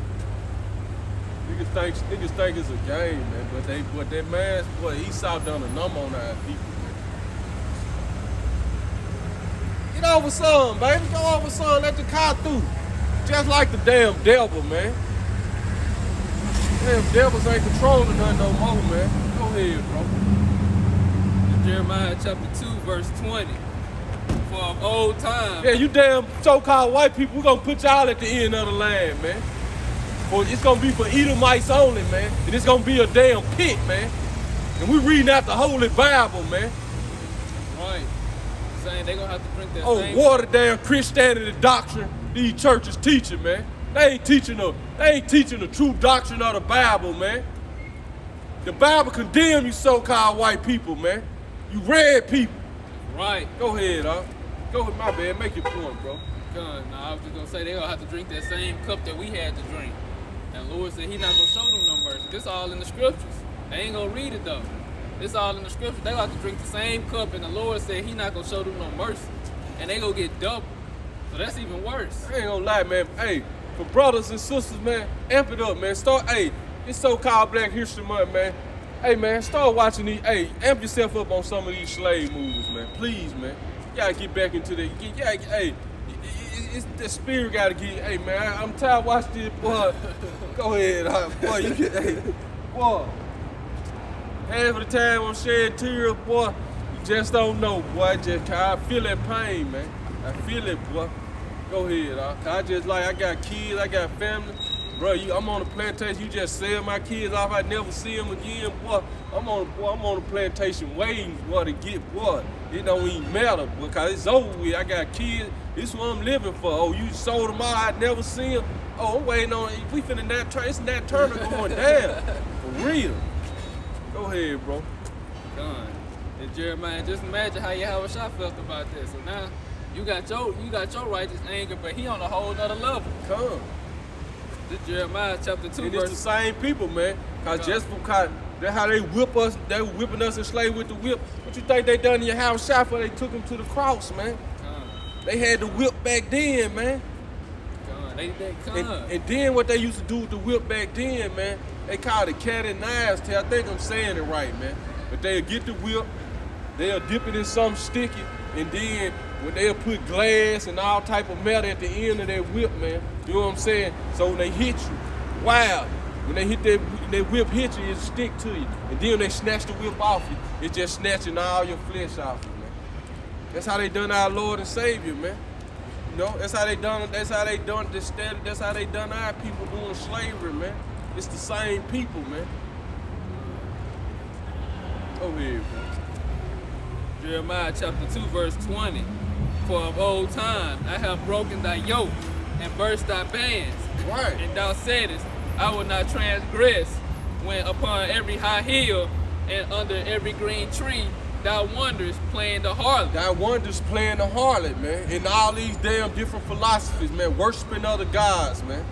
Niggas think it's a game, man. But that man, boy, Esau done a number on our people, man. Get over some, baby. Go over some. Let the car through. Just like the damn devil, man. Damn devils ain't controlling nothing no more, man. Go ahead, bro. Jeremiah chapter 2, verse 20. For of old time. Yeah, you damn so-called white people, we're gonna put y'all at the end of the line, man. Well, it's gonna be for Edomites only, man. And it's gonna be a damn pit, man. And we reading out the Holy Bible, man. Right. Saying they gonna have to drink that same. Watered down Christianity doctrine these churches teaching, man. They ain't teaching the true doctrine of the Bible, man. The Bible condemn you so-called white people, man. You red people. Right. Go ahead, huh? Go with my bad. Make your point, bro. Nah, I was just gonna say they gonna have to drink that same cup that we had to drink. And Lord said he not gonna show them no mercy. This all in the scriptures. They ain't gonna read it though. This all in the scriptures. They gonna have to drink the same cup, and the Lord said he not gonna show them no mercy. And they gonna get double. So that's even worse. I ain't gonna lie, man. Hey, for brothers and sisters, man, amp it up, man. It's so-called Black History Month, man. Hey, man, start watching these. Hey, amp yourself up on some of these slave movies, man. Please, man. You gotta get back into the. It's the spirit gotta get. Hey, man, I'm tired of watching this, boy. Go ahead, boy. You get, hey, boy. Half of the time I'm shedding tears, boy. You just don't know, boy. I feel that pain, man. I feel it, boy. Go ahead, I got kids, I got family. Bro, I'm on the plantation, you just sell my kids off, I never see them again, boy. I'm on the plantation waiting, boy, to get, boy. It don't even matter, because it's over with. I got kids, this is what I'm living for. Oh, you sold them all, I never see them. Oh, I'm waiting on, we finna it's that tournament going down. For real. Go ahead, bro. Done. And Jeremiah, just imagine how Yahweh Shah felt about this. So now, you got your righteous anger, but he on a whole nother level. Come. This Jeremiah chapter 2, And verse. it's the same people, man. Cause just because that's how they whip us, they were whipping us and slave with the whip. What you think they done in your house shop before they took them to the cross, man? They had the whip back then, man. And then what they used to do with the whip back then, man, they called it cat and knives tail. I think I'm saying it right, man. But they'll get the whip, they'll dip it in something sticky, and then when they'll put glass and all type of metal at the end of that whip, man, you know what I'm saying? So when they hit you, wow, When they hit that whip hit you, it stick to you. And then when they snatch the whip off you, it's just snatching all your flesh off you, man. That's how they done our Lord and Savior, man. You know, that's how they done our people doing slavery, man. It's the same people, man. Over here, man. Jeremiah chapter 2, verse 20. For of old time I have broken thy yoke and burst thy bands. Right. And thou saidest, I will not transgress, when upon every high hill and under every green tree thou wanderest playing the harlot. Thou wonders playing the harlot, man. And all these damn different philosophies, man. Worshiping other gods, man.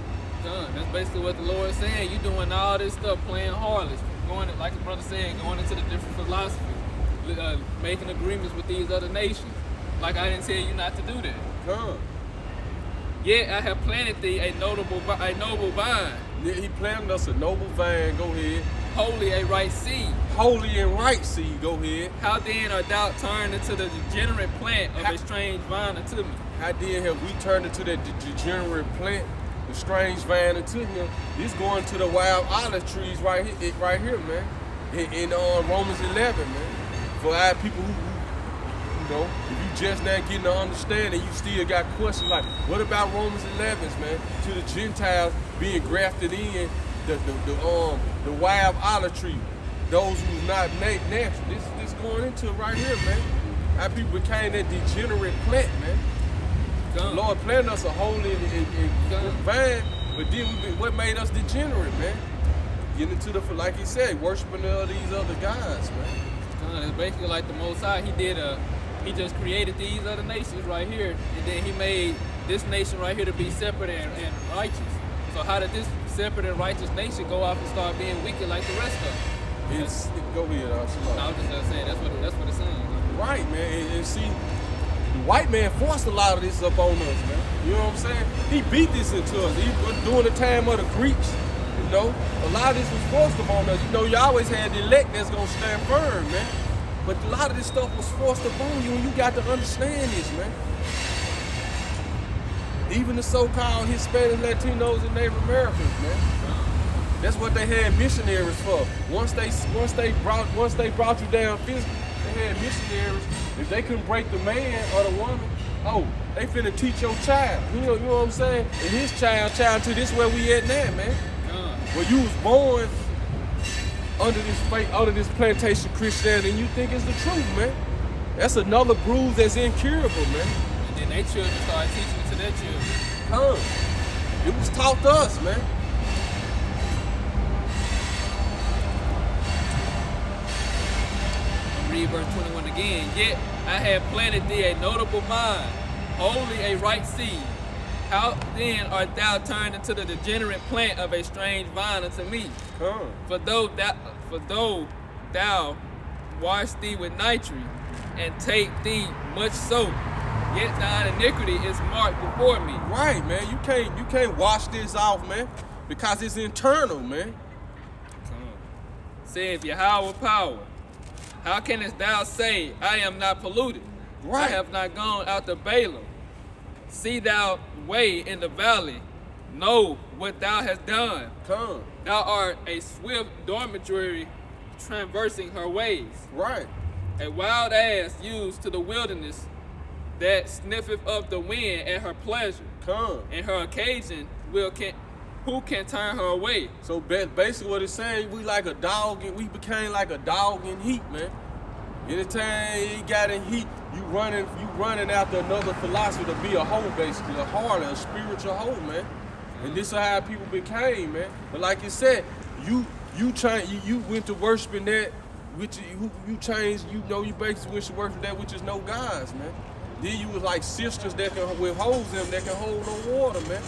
That's basically what the Lord is saying. You doing all this stuff, playing harlots, going, like the brother said, going into the different philosophies, making agreements with these other nations. Like I didn't tell you not to do that. Yet I have planted thee a noble vine. Yeah, he planted us a noble vine, go ahead. Holy a right seed. Holy and right seed, go ahead. How then art thou turned into the degenerate plant of a strange vine unto me? How then have we turned into that degenerate plant, the strange vine unto him? This going to the wild olive trees right here, man. In Romans 11, man. For our people who you know, if you just not getting to understanding, you still got questions like, what about Romans 11, man? To the Gentiles being grafted in the wild olive tree, those who's not made natural. This going into it right here, man. Our people became that degenerate plant, man. The Lord planted us a holy and vine, but then what made us degenerate, man? Getting into like he said, worshiping these other gods, man. It's basically like the Most High. He just created these other nations right here, and then he made this nation right here to be separate and righteous. So how did this separate and righteous nation go off and start being wicked like the rest of them? Go ahead, No, I was just saying that's what it's saying. Right, man. And see, the white man forced a lot of this up on us, man. You know what I'm saying? He beat this into us. Even during the time of the Greeks, you know, a lot of this was forced upon us. You know, you always had the elect that's gonna stand firm, man. But a lot of this stuff was forced upon you, and you got to understand this, man. Even the so-called Hispanic, Latinos, and Native Americans, man. That's what they had missionaries for. Once they brought you down physically, they had missionaries. If they couldn't break the man or the woman, oh, they finna teach your child. You know what I'm saying? And his child to this where we at now, man. Where you was born under this plantation Christianity, and you think it's the truth, man. That's another bruise that's incurable, man. And then they children start teaching it to their children. It was taught to us, man. Read verse 21 again. Yet I have planted thee a notable vine, holy a right seed. How then art thou turned into the degenerate plant of a strange vine unto me? For though thou wash thee with nitre, and take thee much soap, yet thine iniquity is marked before me. Right, man. You can't wash this off, man, because it's internal, man. Saith Yahweh power. How canst thou say, I am not polluted? Right. I have not gone out to Balaam. See thou way in the valley, know what thou hast done. Thou art a swift dormitory traversing her ways. Right. A wild ass used to the wilderness that sniffeth of the wind at her pleasure. And her occasion who can turn her away? So basically what it's saying, we like a dog, we became like a dog in heat, man. Anytime you got in heat, you running after another philosophy to be a hoe, basically, a harlot, a spiritual hoe, man. And this is how people became, man. But like you said, you went to worshiping that, which you changed, you basically went to worship that which is no gods, man. Then you was like sisters that can, with holes in them, that can hold no water, man.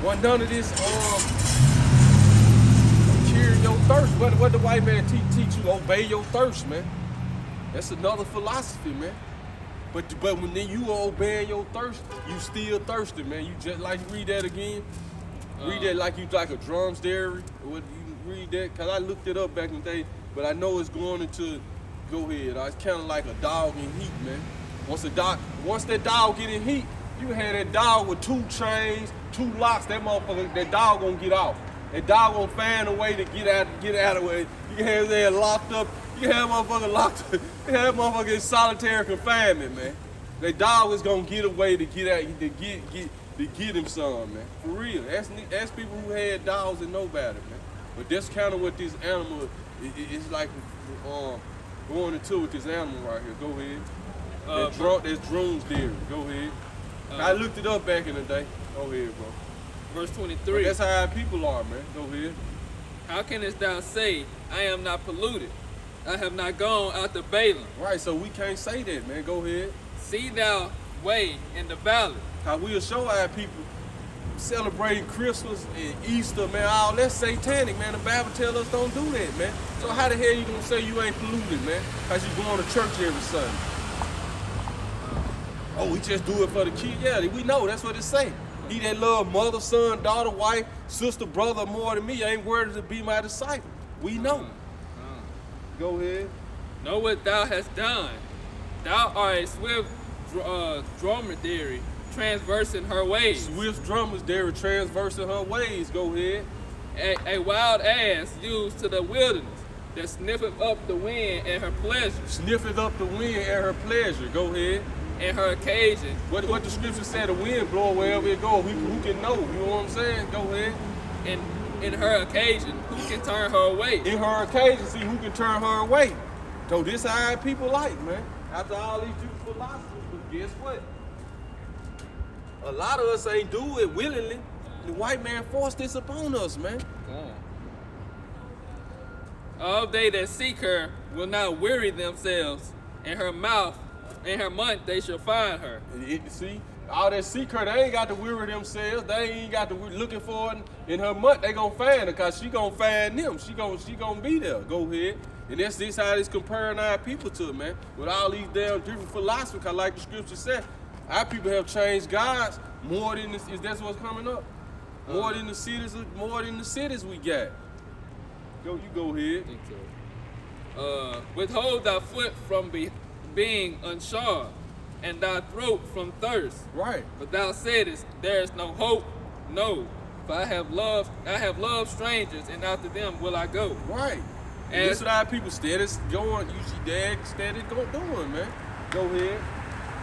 Wasn't none of this, curing your thirst. What the white man teach you? Obey your thirst, man. That's another philosophy, man. But when then you are obeying your thirst, you still thirsty, man. You just like read that again. Read that like you like a drums dairy. Or you read that, cause I looked it up back in the day, but I know it's going into. Go ahead. It's kind of like a dog in heat, man. Once that dog get in heat, you had that dog with 2 chains, 2 locks. That motherfucker, that dog gonna get off. And dog gonna find a way to get out of it. You can have his ass locked up. You can have motherfucker locked up. You can have motherfucker in solitary confinement, man. The dog is gonna get a way to get out, to get him some, man. For real. Ask people who had dogs and know about it, man. But that's kind of what this animal is like. Going into with this animal right here. Go ahead. That's Bruise dairy. Go ahead. I looked it up back in the day. Go ahead, bro. Verse But 23. that's how our people are, man. Go ahead. How canst thou say, I am not polluted? I have not gone out to Balaam. Right, so we can't say that, man. Go ahead. See thou way in the valley. How we'll show our people celebrating Christmas and Easter, man. All that's satanic, man. The Bible tells us don't do that, man. So how the hell you gonna say you ain't polluted, man? Cause you going to church every Sunday. Oh, we just do it for the kid. Yeah, we know. That's what it say. He that love mother, son, daughter, wife, sister, brother more than me ain't worthy to be my disciple. We know. Go ahead. Know what thou hast done. Thou art a swift dromedary, transversing her ways. Swift drummers, they're transversing her ways. Go ahead. A wild ass used to the wilderness, that sniffeth up the wind at her pleasure, Sniffeth up the wind at her pleasure. Go ahead. and her occasion. What the scripture said, the wind blow wherever it goes. Who can know? You know what I'm saying? Go ahead. And in her occasion, who can turn her away? In her occasion, see who can turn her away. So this how our people like, man. After all these beautiful philosophers, but guess what? A lot of us ain't do it willingly. The white man forced this upon us, man. All they that seek her will not weary themselves. In her month they shall find her. See, all that seek her, they ain't got to weary themselves. They ain't got to looking for it. In her month, they gonna find her, cause she gonna find them. She gonna be there. Go ahead. And that's this how it's comparing our people to it, man. With all these damn different philosophies, like the scripture said, our people have changed gods more than this. Is that what's coming up? More than the cities we got. You go ahead. Withhold thy foot from being unshod, and thy throat from thirst. Right. But thou saidest, there is no hope. No, for I have loved strangers, and after them will I go. Right. And this is what our people steady going. You see, dad steady doing, man. Go ahead.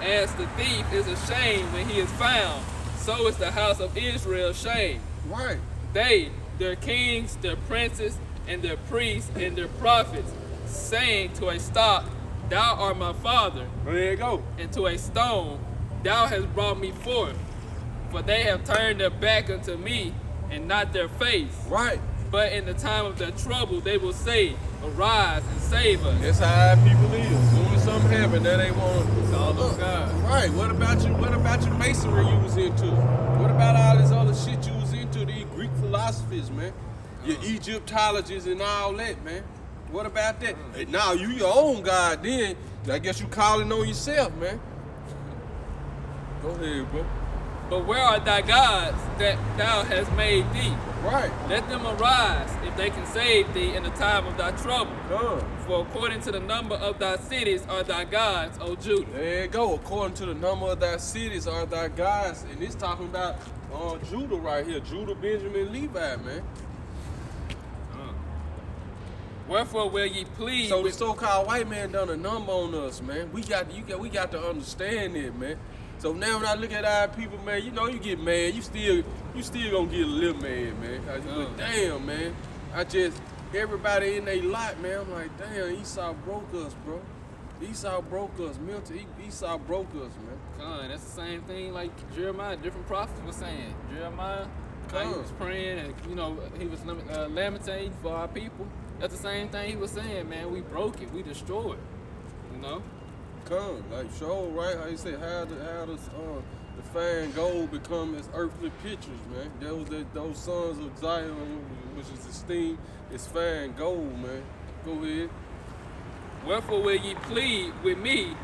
As the thief is ashamed when he is found, so is the house of Israel ashamed. Right. They, their kings, their princes, and their priests, and their prophets, saying to a stock, thou art my father, There you go. and to a stone, thou hast brought me forth. For they have turned their back unto me, and not their face. Right. But in the time of their trouble, they will say, arise and save us. That's how our people is. As soon as something happen, that they want It's all of God. Right. What about your masonry you was into? What about all this other shit you was into? These Greek philosophies, man. Your Egyptologists and all that, man. What about that? Hey, now you your own God, then I guess you calling on yourself, man. Go ahead, bro. But where are thy gods that thou hast made thee? Right. Let them arise, if they can save thee in the time of thy trouble. Come. For according to the number of thy cities are thy gods, O Judah. There you go. According to the number of thy cities are thy gods. And it's talking about Judah right here. Judah, Benjamin, Levi, man. Wherefore will ye plead So the with so-called white man done a number on us, man. We got to understand it, man. So now when I look at our people, man, you know you get mad. You still gonna get a little mad, man. 'Cause you like, damn, man. Everybody in they lot, man. I'm like, damn, Esau broke us, bro. Esau broke us. Esau broke us, man. Con, that's the same thing like Jeremiah, different prophets were saying. Jeremiah, how he was praying, and he was lamenting for our people. That's the same thing he was saying, man. We broke it, we destroyed. Come, like show, right? How you say, how does the fine gold become as earthly pictures, man? Those sons of Zion, which is esteemed as fine gold, man. Go ahead. Wherefore will ye plead with me?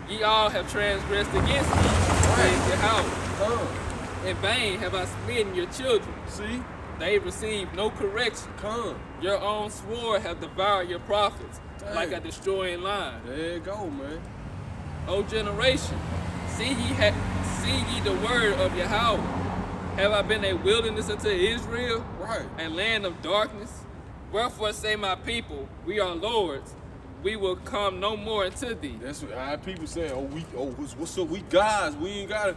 Ye all have transgressed against me. Praise the house. In vain have I smitten your children. See? They receive no correction. Come. Your own sword have devoured your prophets, like a destroying lion. There you go, man. O generation, see ye the word of Yahweh. Have I been a wilderness unto Israel, Right. a land of darkness? Wherefore say my people, we are lords, we will come no more unto thee. That's what our people saying. What's up? We gods. We ain't got it.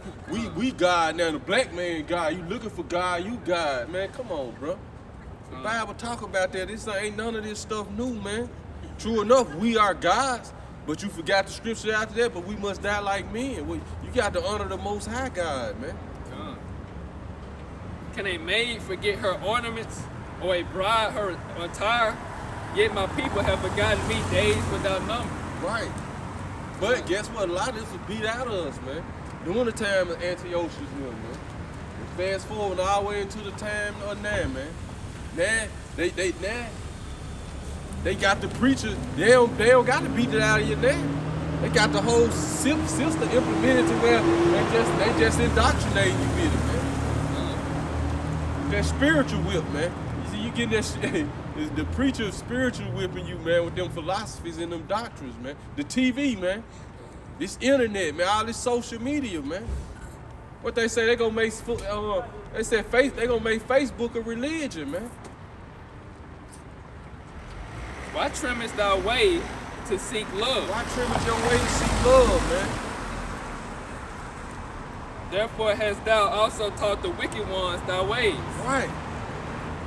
We God now. The black man God. You looking for God? You God, man. Come on, bro. The Bible talk about that. This ain't none of this stuff new, man. True enough, we are gods, but you forgot the scripture after that. But we must die like men. You got to honor the Most High God, man. Can a maid forget her ornaments, or a bride her attire? Yet my people have forgotten me days without number. Right. But guess what? A lot of this was beat out of us, man. During the time of Antiochus, man. And fast forward all the way into the time of now, man. Now they got the preachers. They don't got to beat it out of you now. They got the whole system implemented to where they just indoctrinate you with it, man. That spiritual whip, man. You see, you getting that shit. The preacher spiritual whipping you, man, with them philosophies and them doctrines, man. The TV, man. This internet, man. All this social media, man. What they say, they gonna make they gonna make Facebook a religion, man. Why trimmest thy way to seek love? Why trimmest your way to seek love, man? Therefore hast thou also taught the wicked ones thy ways. Right.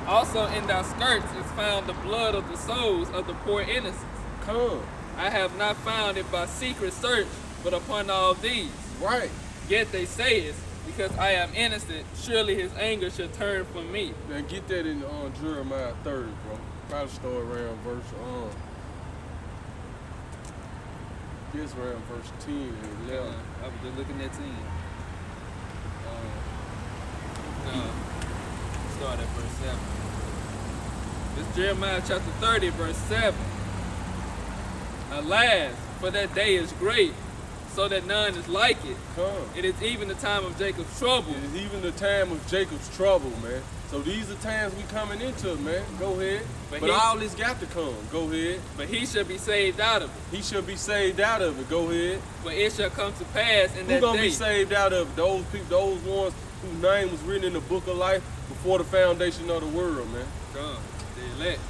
Also in thy skirts is found the blood of the souls of the poor innocents. Come. I have not found it by secret search, but upon all these. Right. Yet they say it, because I am innocent, surely his anger shall turn from me. Now get that in Jeremiah 30, bro. Probably start around verse guess around verse 10 and 11. I was just looking at 10. Start at verse 7. It's Jeremiah chapter 30, verse 7. Alas, for that day is great, so that none is like it. Come. It is even the time of Jacob's trouble. It is even the time of Jacob's trouble, man. So these are times we coming into, man. Go ahead. But all this got to come. Go ahead. But he shall be saved out of it. He shall be saved out of it. Go ahead. For it shall come to pass in that Who gonna day. be saved out of it? Those people, those ones whose name was written in the book of life before the foundation of the world, man. Come, the elect.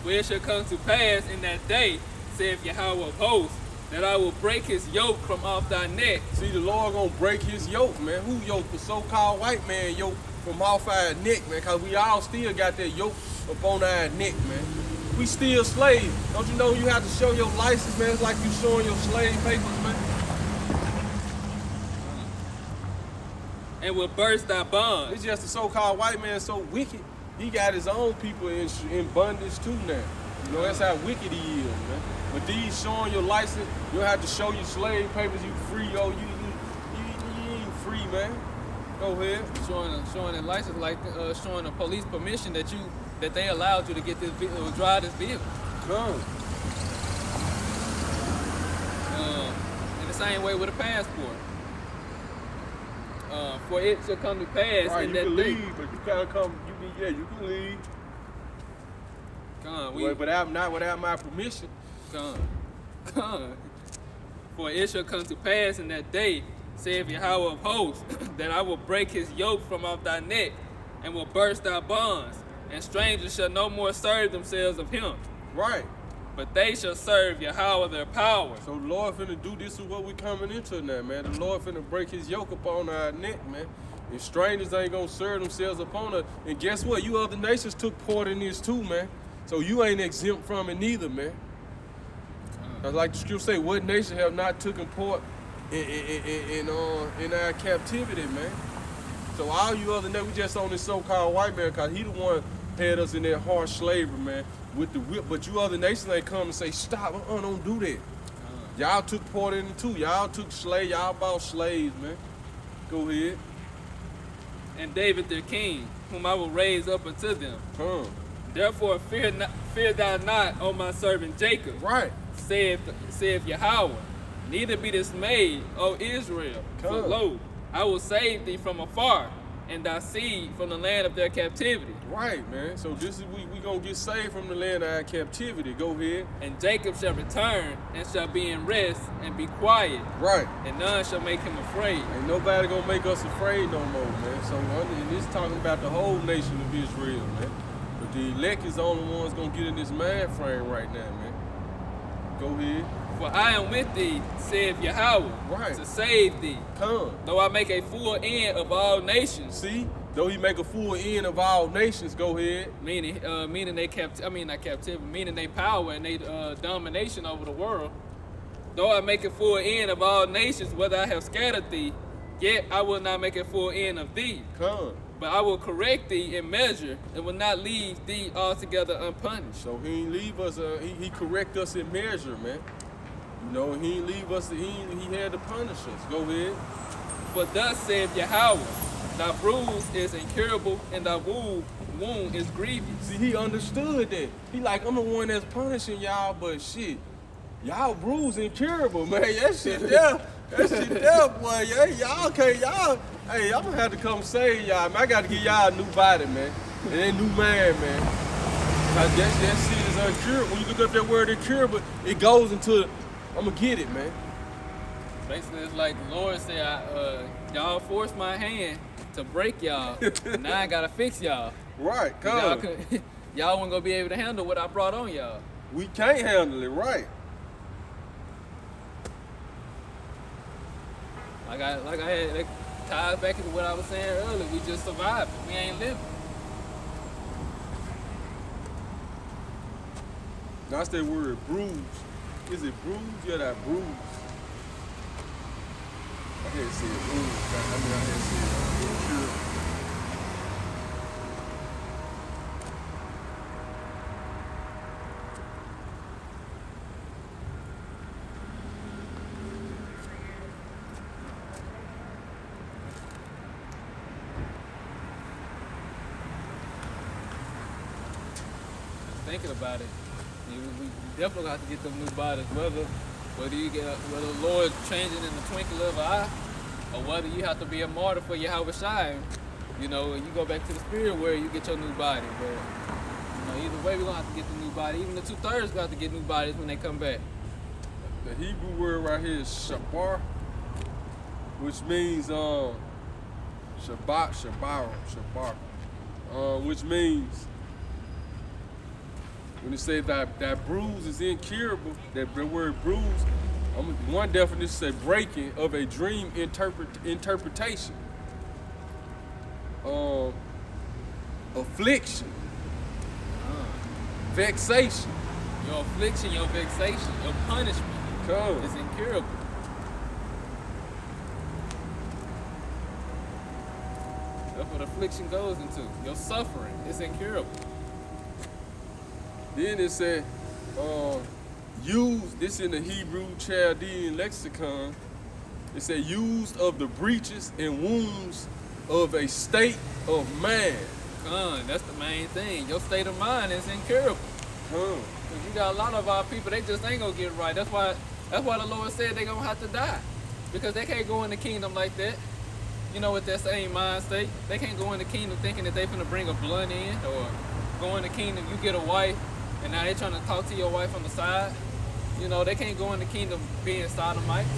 For it shall come to pass in that day, saith Yahweh of hosts, that I will break his yoke from off thy neck. See, the Lord gonna break his yoke, man. Who yoke? The so-called white man yoke from off our neck, man. Cause we all still got that yoke up on our neck, man. We still slaves. Don't you know you have to show your license, man? It's like you showing your slave papers, man. And will burst thy bonds. It's just the so-called white man so wicked. He got his own people in bondage too now. You know, that's how wicked he is, man. But these showing your license, you have to show your slave papers. You free, yo. You ain't free, man. Go ahead. Showing a license, like showing a police permission that they allowed you to get this vehicle, drive this vehicle. Come. In the same way with a passport. For it shall come to pass Right, in you that can day. leave, but you gotta come. You can leave. Come, Not without my permission. Come. For it shall come to pass in that day, saith Yahweh of hosts, that I will break his yoke from off thy neck, and will burst thy bonds, and strangers shall no more serve themselves of him. Right. But they shall serve Yahweh their power. So the Lord finna do this is what we coming into now, man. The Lord finna break his yoke upon our neck, man. And strangers ain't gonna serve themselves upon us. And guess what? You other nations took part in this too, man. So you ain't exempt from it neither, man. Like the scripture say, what nation have not taken part in our captivity, man? So all you other nations, we just on this so-called white man, cause he the one had us in that harsh slavery, man, with the whip. But you other nations ain't come and say, stop, don't do that. Y'all took part in it too. Y'all took slaves, y'all bought slaves, man. Go ahead. And David their king, whom I will raise up unto them. Therefore fear thou not, O my servant Jacob. Right. Saith Yahweh, neither be dismayed, O Israel. For Come. lo, I will save thee from afar, and thy seed from the land of their captivity. Right, man. So this is we gonna get saved from the land of our captivity. Go ahead. And Jacob shall return and shall be in rest and be quiet, Right. and none shall make him afraid. Ain't nobody gonna make us afraid no more, man. So and it's talking about the whole nation of Israel, man. But the elect is the only ones gonna get in this mind frame right now, man. Go ahead. For I am with thee, saith Yahweh, Right. to save thee. Come. Though I make a full end of all nations, See? Though he make a full end of all nations, go ahead. meaning not captivity, meaning they power and they domination over the world. Though I make a full end of all nations, whether I have scattered thee, yet I will not make a full end of thee. Come. But I will correct thee in measure, and will not leave thee altogether unpunished. So he ain't leave us, he correct us in measure, man. You know, he ain't leave us, he had to punish us. Go ahead. For thus saith Yahweh, thy bruise is incurable, and thy wound is grievous. See, he understood that. He like, I'm the one that's punishing y'all, but shit, y'all bruise incurable, man. That shit there. That shit there, boy. Yeah, y'all can't, hey, I'm gonna have to come save y'all, man. I gotta give y'all a new body, man. And a new man, man. Cause that shit is incurable. When you look up that word incurable, it goes into, I'm gonna get it, man. Basically, it's like the Lord said, y'all forced my hand to break y'all. Now I gotta fix y'all. Right, Y'all, come. y'all weren't gonna be able to handle what I brought on y'all. We can't handle it, right. Like I had, it ties back into what I was saying earlier. We just surviving. We ain't living. That's that word, bruise. Is it bruise? Yeah, that bruise. I had said bruise. I had said incurable. Thinking about it, we definitely have to get them new bodies. Whether the Lord's changing in the twinkle of an eye, or whether you have to be a martyr for Yahweh Shai, you know, and you go back to the spirit where you get your new body. But you know, either way, we're gonna have to get the new body. Even the 2/3 gonna have to get new bodies when they come back. The Hebrew word right here is shabar, which means shabar, which means when it says that bruise is incurable, that word bruise, one definition says breaking of a dream interpretation. Affliction, vexation. Your affliction, your vexation, your punishment is incurable. That's what affliction goes into. Your suffering is incurable. Then it said, used, this in the Hebrew Chaldean lexicon, it said used of the breaches and wounds of a state of man. That's the main thing. Your state of mind is incurable. Cause you got a lot of our people, they just ain't gonna get it right. That's why the Lord said they gonna have to die. Because they can't go in the kingdom like that. You know, with that same mind state. They can't go in the kingdom thinking that they finna bring a blunt in, or go in the kingdom, you get a wife, and now they trying to talk to your wife on the side. You know, they can't go in the kingdom being sodomites.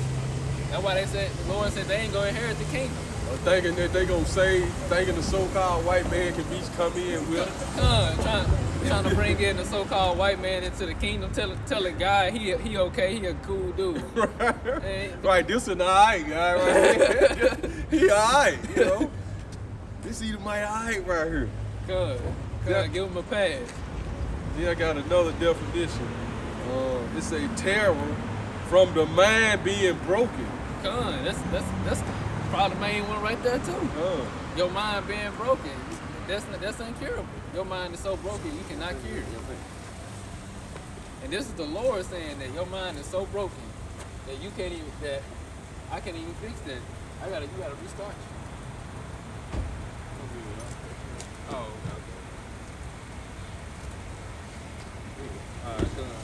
That's why the Lord said they ain't gonna inherit the kingdom. Thinking that they gonna save, thinking the so-called white man can come in with. Trying to bring in the so-called white man into the kingdom, tell a guy he okay, he a cool dude. Right, this an alright guy right here. He alright, you know. This either my alright right here. Good, give him a pass. Then I got another definition. It's a terror from the mind being broken. That's probably the main one right there too. Your mind being broken, that's incurable. Your mind is so broken you cannot cure it. And this is the Lord saying that your mind is so broken that you can't even, that I can't even fix that. You gotta restart you. Oh, okay. Alright, good.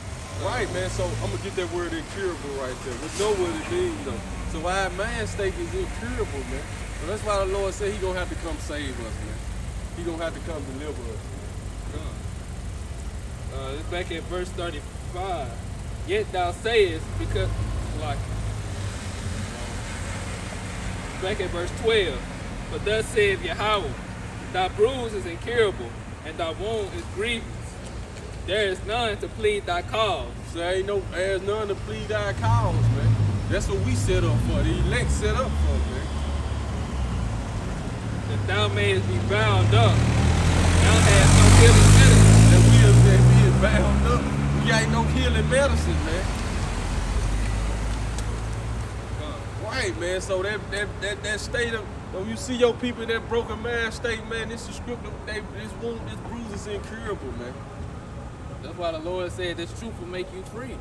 Right, man. So I'm gonna get that word incurable right there. We know what it means though. So our mind state is incurable, man. So that's why the Lord said he gonna have to come save us, man. He gonna have to come deliver us. It's back at verse 35. Yet thou sayest, because, like, back at verse 12. But thus saith Yahweh, thy bruise is incurable, and thy wound is grievous. There is none to plead thy cause. So there's none to plead our cause, man. That's what we set up for. The elect set up for, man. That thou mayest be bound up. Thou hast no healing medicine. That we is bound up. We ain't no healing medicine, man. Right, man. So that state of, when you see your people in that broken man state, man, this is scripture. This bruise is incurable, man. That's why the Lord said this truth will make you free.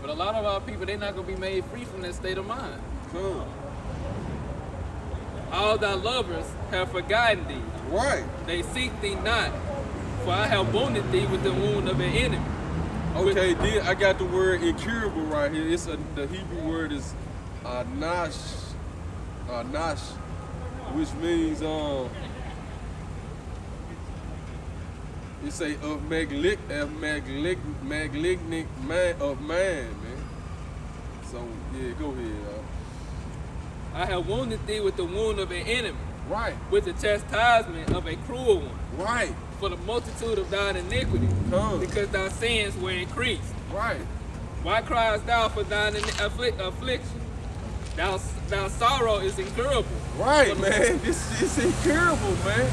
But a lot of our people, they're not going to be made free from that state of mind. Come. All thy lovers have forgotten thee. Right. They seek thee not, for I have wounded thee with the wound of an enemy. Okay, then I got the word incurable right here. The Hebrew word is nash, which means it's a malignant man of man, man. So yeah, go ahead. I have wounded thee with the wound of an enemy, Right. with the chastisement of a cruel one, Right. for the multitude of thine iniquity, Come. because thy sins were increased. Right. Why criest thou for thine affliction? Thy sorrow is incurable. Right, man. This is incurable, man.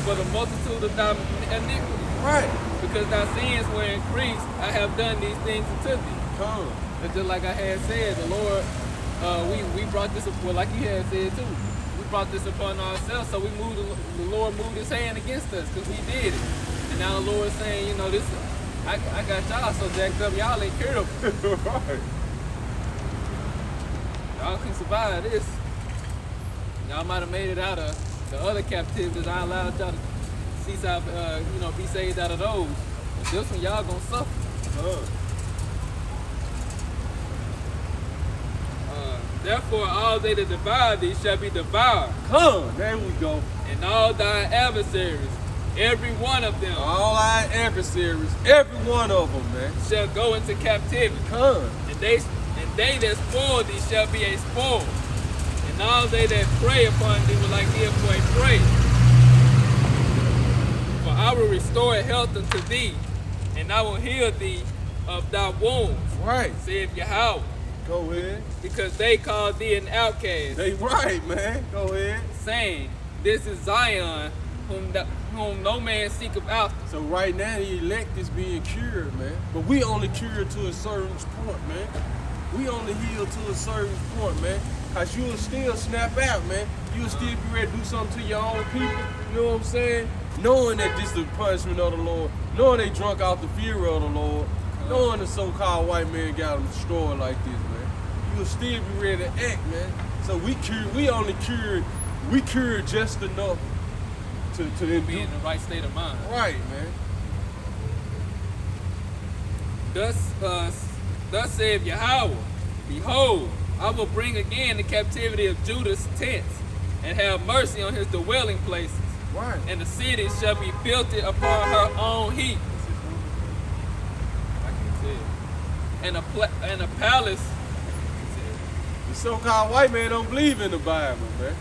For the multitude of thy iniquity. Right. Because thy sins were increased, I have done these things unto thee. Come. And just like I had said, the Lord, we brought this, well, like you had said too, we brought this upon ourselves, so the Lord moved his hand against us because we did it. And now the Lord is saying, you know, this, I got y'all so jacked up, y'all ain't curable. Right. Y'all can survive this. Y'all might have made it out of the other captivities. I allowed y'all to see, be saved out of those. But this one, y'all gonna suffer. Therefore, all they that devour thee shall be devoured, Come. There we go. and all thy adversaries, every one of them, All our adversaries, every one of them, man. shall go into captivity. Come. And they that spoil thee shall be a spoil, and all they that prey upon thee will like thee for a prey. For I will restore health unto thee, and I will heal thee of thy wounds, Right. saith Yahweh, Go ahead. because they called thee an outcast, They right, man. Go ahead. saying, This is Zion, whom no man seeketh after. So right now the elect is being cured, man. But we only cured to a certain point, man. We only heal to a certain point, man. Cause you'll still snap out, man. You'll still be ready to do something to your own people. You know what I'm saying? Knowing that this is the punishment of the Lord. Knowing they drunk out the fear of the Lord. Knowing the so-called white man got them destroyed like this, man. You'll still be ready to act, man. So we cured just enough to Be endure. in the right state of mind. Right, man. Thus saith Yahweh, Behold, I will bring again the captivity of Judah's tents, and have mercy on his dwelling places, Right. and the city shall be built upon her own heap. I can tell. And a palace. The so-called white man don't believe in the Bible, man.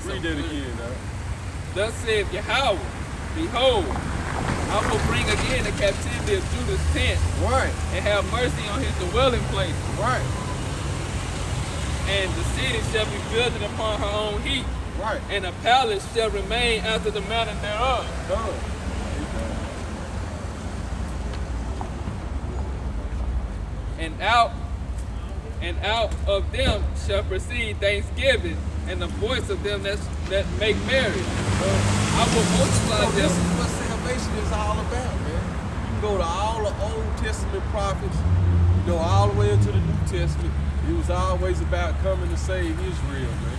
Read that again, now. Thus saith Yahweh, Behold, I will bring again the captivity of Judah's tent, Right, and have mercy on his dwelling places, right, and the city shall be built upon her own heap, right. and a palace shall remain after the manner thereof. Done. And out of them shall proceed thanksgiving, and the voice of them that make merry. I will multiply So this them. is what salvation is all about, man. You can go to all the Old Testament prophets, you go all the way into the New Testament. It was always about coming to save Israel, man.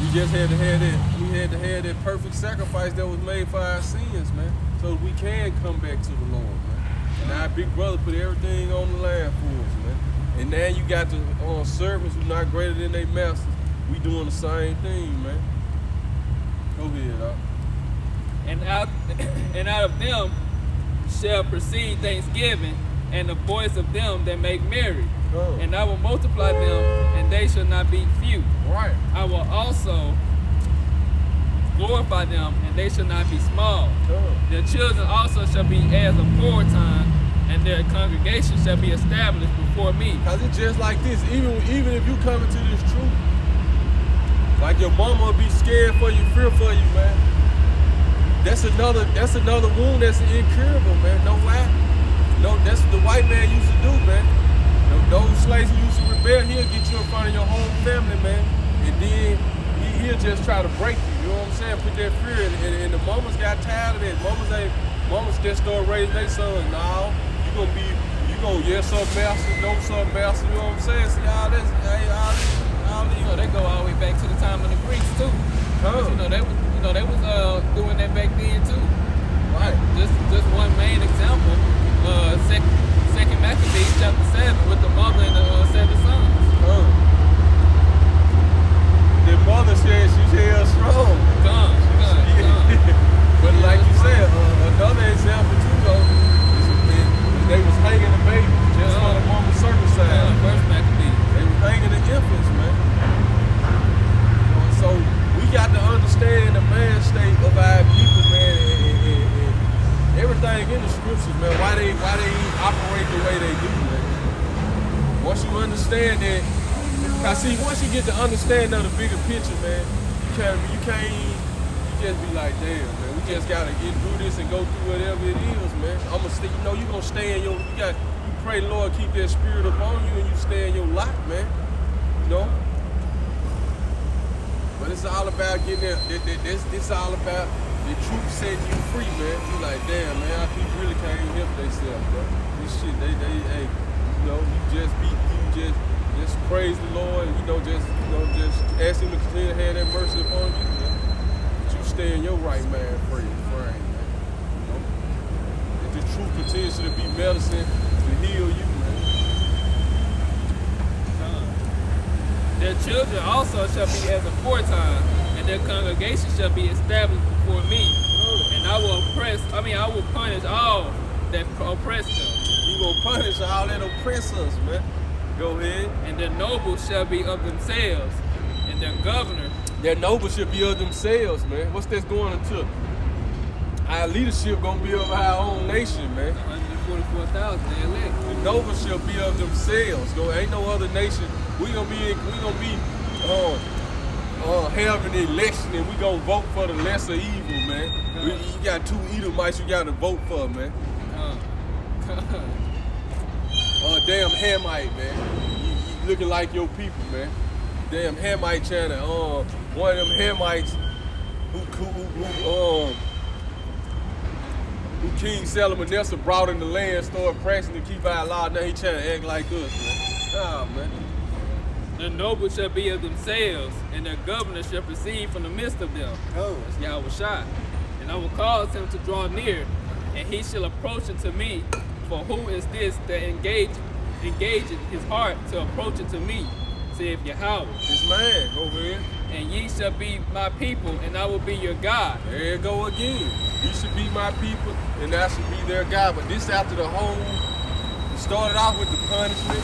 We just had to have that. We had to have that perfect sacrifice that was made for our sins, man, so we can come back to the Lord, man. And our big brother put everything on the line for us, man. And now you got the servants who not greater than their masters. We doing the same thing, man. Go ahead, dog. And out of them shall proceed thanksgiving, and the voice of them that make merry. Oh. And I will multiply them, and they shall not be few. Right. I will also glorify them, and they shall not be small. Oh. Their children also shall be as aforetime, and their congregation shall be established before me. Cause it's just like this. Even if you come into this truth, like your mama will be scared for you, fear for you, man. That's another wound that's incurable, man. No lie. No, that's what the white man used to do, man. Those slaves who used to rebel, he'll get you in front of your whole family, man. And then he'll just try to break you. You know what I'm saying? Put that fear in. And the mamas got tired of that. Mamas just started raising their sons. No, you gonna yes sir master, no sir master. You know what I'm saying? See all this, You know, they go all the way back to the time of the Greeks too. Huh. You know, they was doing that back then too. Right. Just one main example. Second Maccabees chapter 7 with the mother and the 7 sons. The mother said she held strong. Come. But like you said, another example too though, is they was hanging the baby just for the mama circumcised. First Maccabees. They was hanging the infants, man. So we got to understand the man state of our people, man, and everything in the scriptures, man. Why they operate the way they do, man. Once you understand that, once you get the understanding of the bigger picture, man, you just be like, damn, man, we just gotta get through this and go through whatever it is, man. You gonna stay in you pray, Lord, keep that spirit upon you, and you stay in your lot, man. You know. But it's all about getting there. This all about the truth setting you free, man. You like, damn, man, our people really can't help themselves, bro. This shit, hey, you know, you just praise the Lord, and just ask Him to continue to have that mercy upon you, man. That you stay in your right man frame, man. You know, that the truth continues to be medicine to heal you, man. Their children also shall be as aforetime, and their congregation shall be established before me. And I will punish all that oppress them. You gonna punish all that oppress us, man. Go ahead. And their nobles shall be of themselves, and their governor. Their nobles should be of themselves, man. What's this going into? Our leadership gonna be of our own nation, man. 144,000 they elect. The nobles shall be of themselves. Ain't no other nation. We gonna be having an election, and we gonna vote for the lesser evil, man. You got two Edomites you gotta vote for, man. Damn Hamite, man. You looking like your people, man. Damn Hamite trying to, one of them Hamites who King Salmonessa brought in the land, started practicing to keep our law. Now he trying to act like us, man. Nah, man. The nobles shall be of themselves, and their governor shall proceed from the midst of them. That's Yahushua. And I will cause him to draw near, and he shall approach unto me. For who is this that engageth his heart to approach unto me, saith Yahweh. This man, go ahead. And ye shall be my people, and I will be your God. There you go again. You should be my people, and I should be their God. But this after the whole, it started off with the punishment.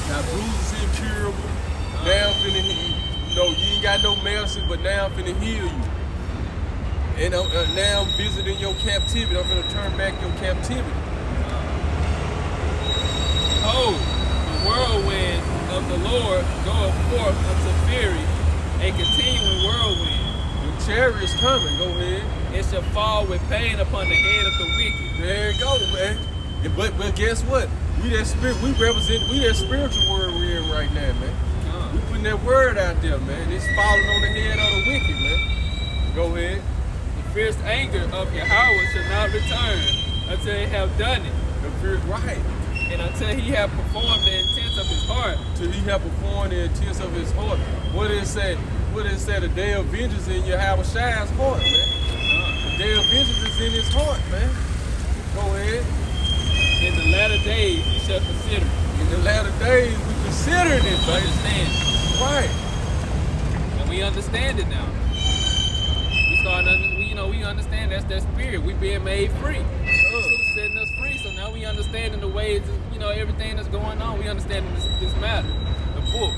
Now Bruise is incurable. Now I'm finna heal you. You ain't got no medicine, but now I'm finna heal you. And now I'm visiting your captivity. I'm finna turn back your captivity. Behold, the whirlwind of the Lord goeth forth unto fury, a continuing whirlwind. The chariots coming, go ahead. It shall fall with pain upon the head of the wicked. There you go, man. But guess what? We that spiritual word we're in right now, man. We putting that word out there, man. It's falling on the head of the wicked, man. Go ahead. The fierce anger of Yahweh shall not return until he have done it. Right. And until he have performed the intents of his heart. Till he have performed the intents of his heart. What did it say? The day of vengeance in Yahweh's heart, man. The day of vengeance is in his heart, man. Go ahead. In the latter days, you shall consider. In the latter days, we consider it, baby. Understand. Right. And we understand it now. We understand that's that spirit. We being made free. Truth setting us free. So now we understanding the ways, everything that's going on. We understanding this matter, the book.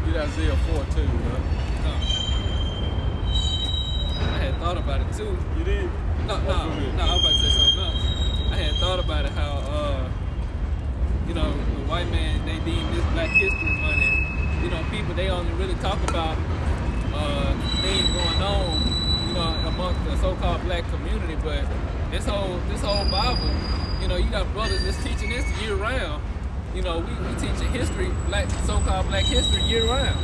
Get Isaiah 14, man. I had thought about it too. You did? No, I was about to say something else. I had thought about it how, the white man, they deem this Black History Month, and, people, they only really talk about things going on, amongst the so-called Black community, but this whole Bible, you got brothers that's teaching this year round. We teaching history, so-called Black history year round.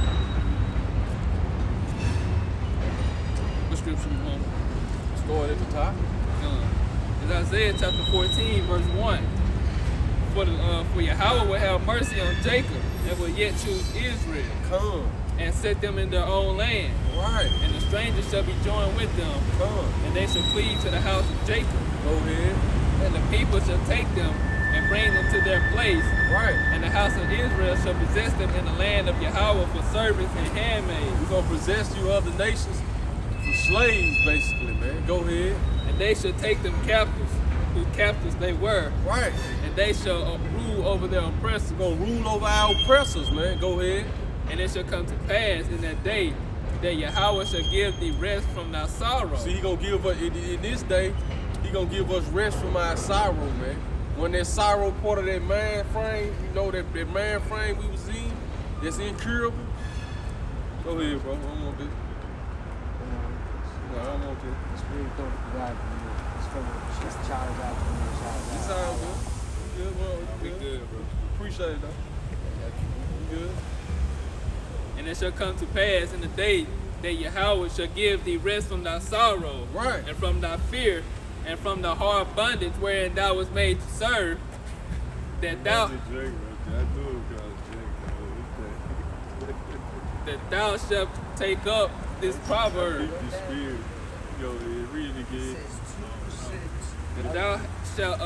What scripture you want? Start at the top. It's Isaiah chapter 14, verse 1. For Yahweh will have mercy on Jacob and will yet choose Israel. Come. And set them in their own land. Right. And the strangers shall be joined with them. Come. And they shall cleave to the house of Jacob. Go ahead. And the people shall take them and bring them to their place. Right. And the house of Israel shall possess them in the land of Yahweh for servants and handmaids. We're going to possess you other nations for slaves, basically, man. Go ahead. And they shall take them captives, whose captives they were. Right. And they shall rule over their oppressors. We're going to rule over our oppressors, man. Go ahead. And it shall come to pass in that day that Yahweh shall give thee rest from thy sorrow. See, he going to give us, in this day, he going to give us rest from our sorrow, man. When that sorrow part of that mind frame, that mind frame we was in, that's incurable. Go ahead, bro. I don't want this. No, I don't want this. It's really dope to God. It's charged out for me. This sounds good. You good, bro? We good, bro. Appreciate it, though. You good? And it shall come to pass in the day that Yahweh shall give thee rest from thy sorrow, Right. and from thy fear, and from the hard bondage wherein thou was made to serve, that thou shalt take up this proverb. That thou shalt,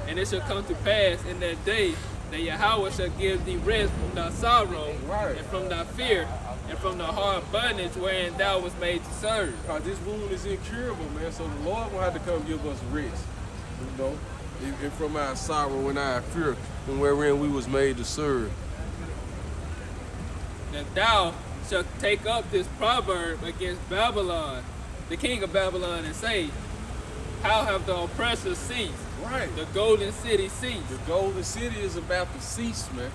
and it shall come to pass in that day that Yahweh shall give thee rest from thy sorrow, Right. and from thy fear, and from the hard bondage wherein thou was made to serve. Because this wound is incurable, man. So the Lord will have to come give us rest. And from our sorrow and our fear, and wherein we was made to serve. That thou shalt take up this proverb against Babylon, the king of Babylon, and say, how have the oppressors ceased? Right. The golden city ceased. The golden city is about to cease, man.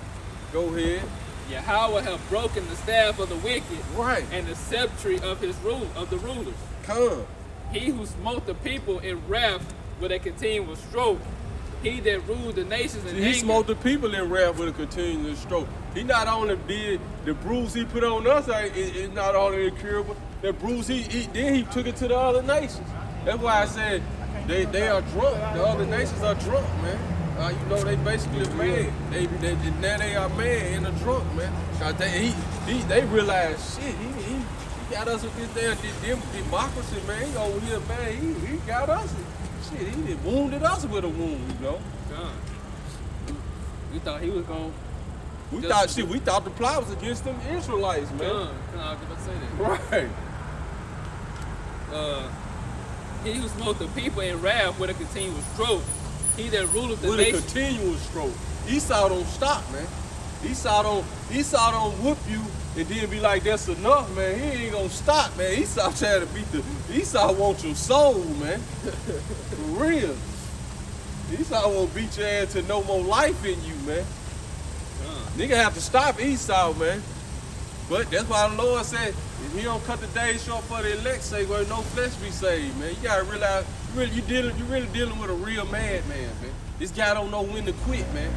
Go ahead. Yahweh have broken the staff of the wicked, Right. and the scepter of the rulers. Come. He who smote the people in wrath with a continual stroke, he that ruled the nations in See, he anger. smote the people in wrath with a continuous stroke. He not only did the bruise he put on us, it's not only incurable. The bruise then he took it to the other nations. That's why I said they are drunk. The other nations are drunk, man. They basically mad. Now they are mad and are drunk, man. 'Cause they realize, shit, he got us with this damn democracy, man. He over here, man. He got us. Shit, he done wounded us with a wound, God. We thought he was going. We thought the plot was against them Israelites, man. I was about to say that. Right. He who smote the people in wrath with a continual stroke, he that ruleth the With nation. a continuous stroke. Esau don't stop, man. Esau don't whoop you and then be like, that's enough, man. He ain't gonna stop, man. Esau trying to beat Esau wants your soul, man. For real. Esau won't beat your ass to no more life in you, man. Nigga have to stop Esau, man. But that's why the Lord said, if he don't cut the days short for the elect, say, well, no flesh be saved, man. You gotta realize, you really dealing with a real madman, man. This guy don't know when to quit, man.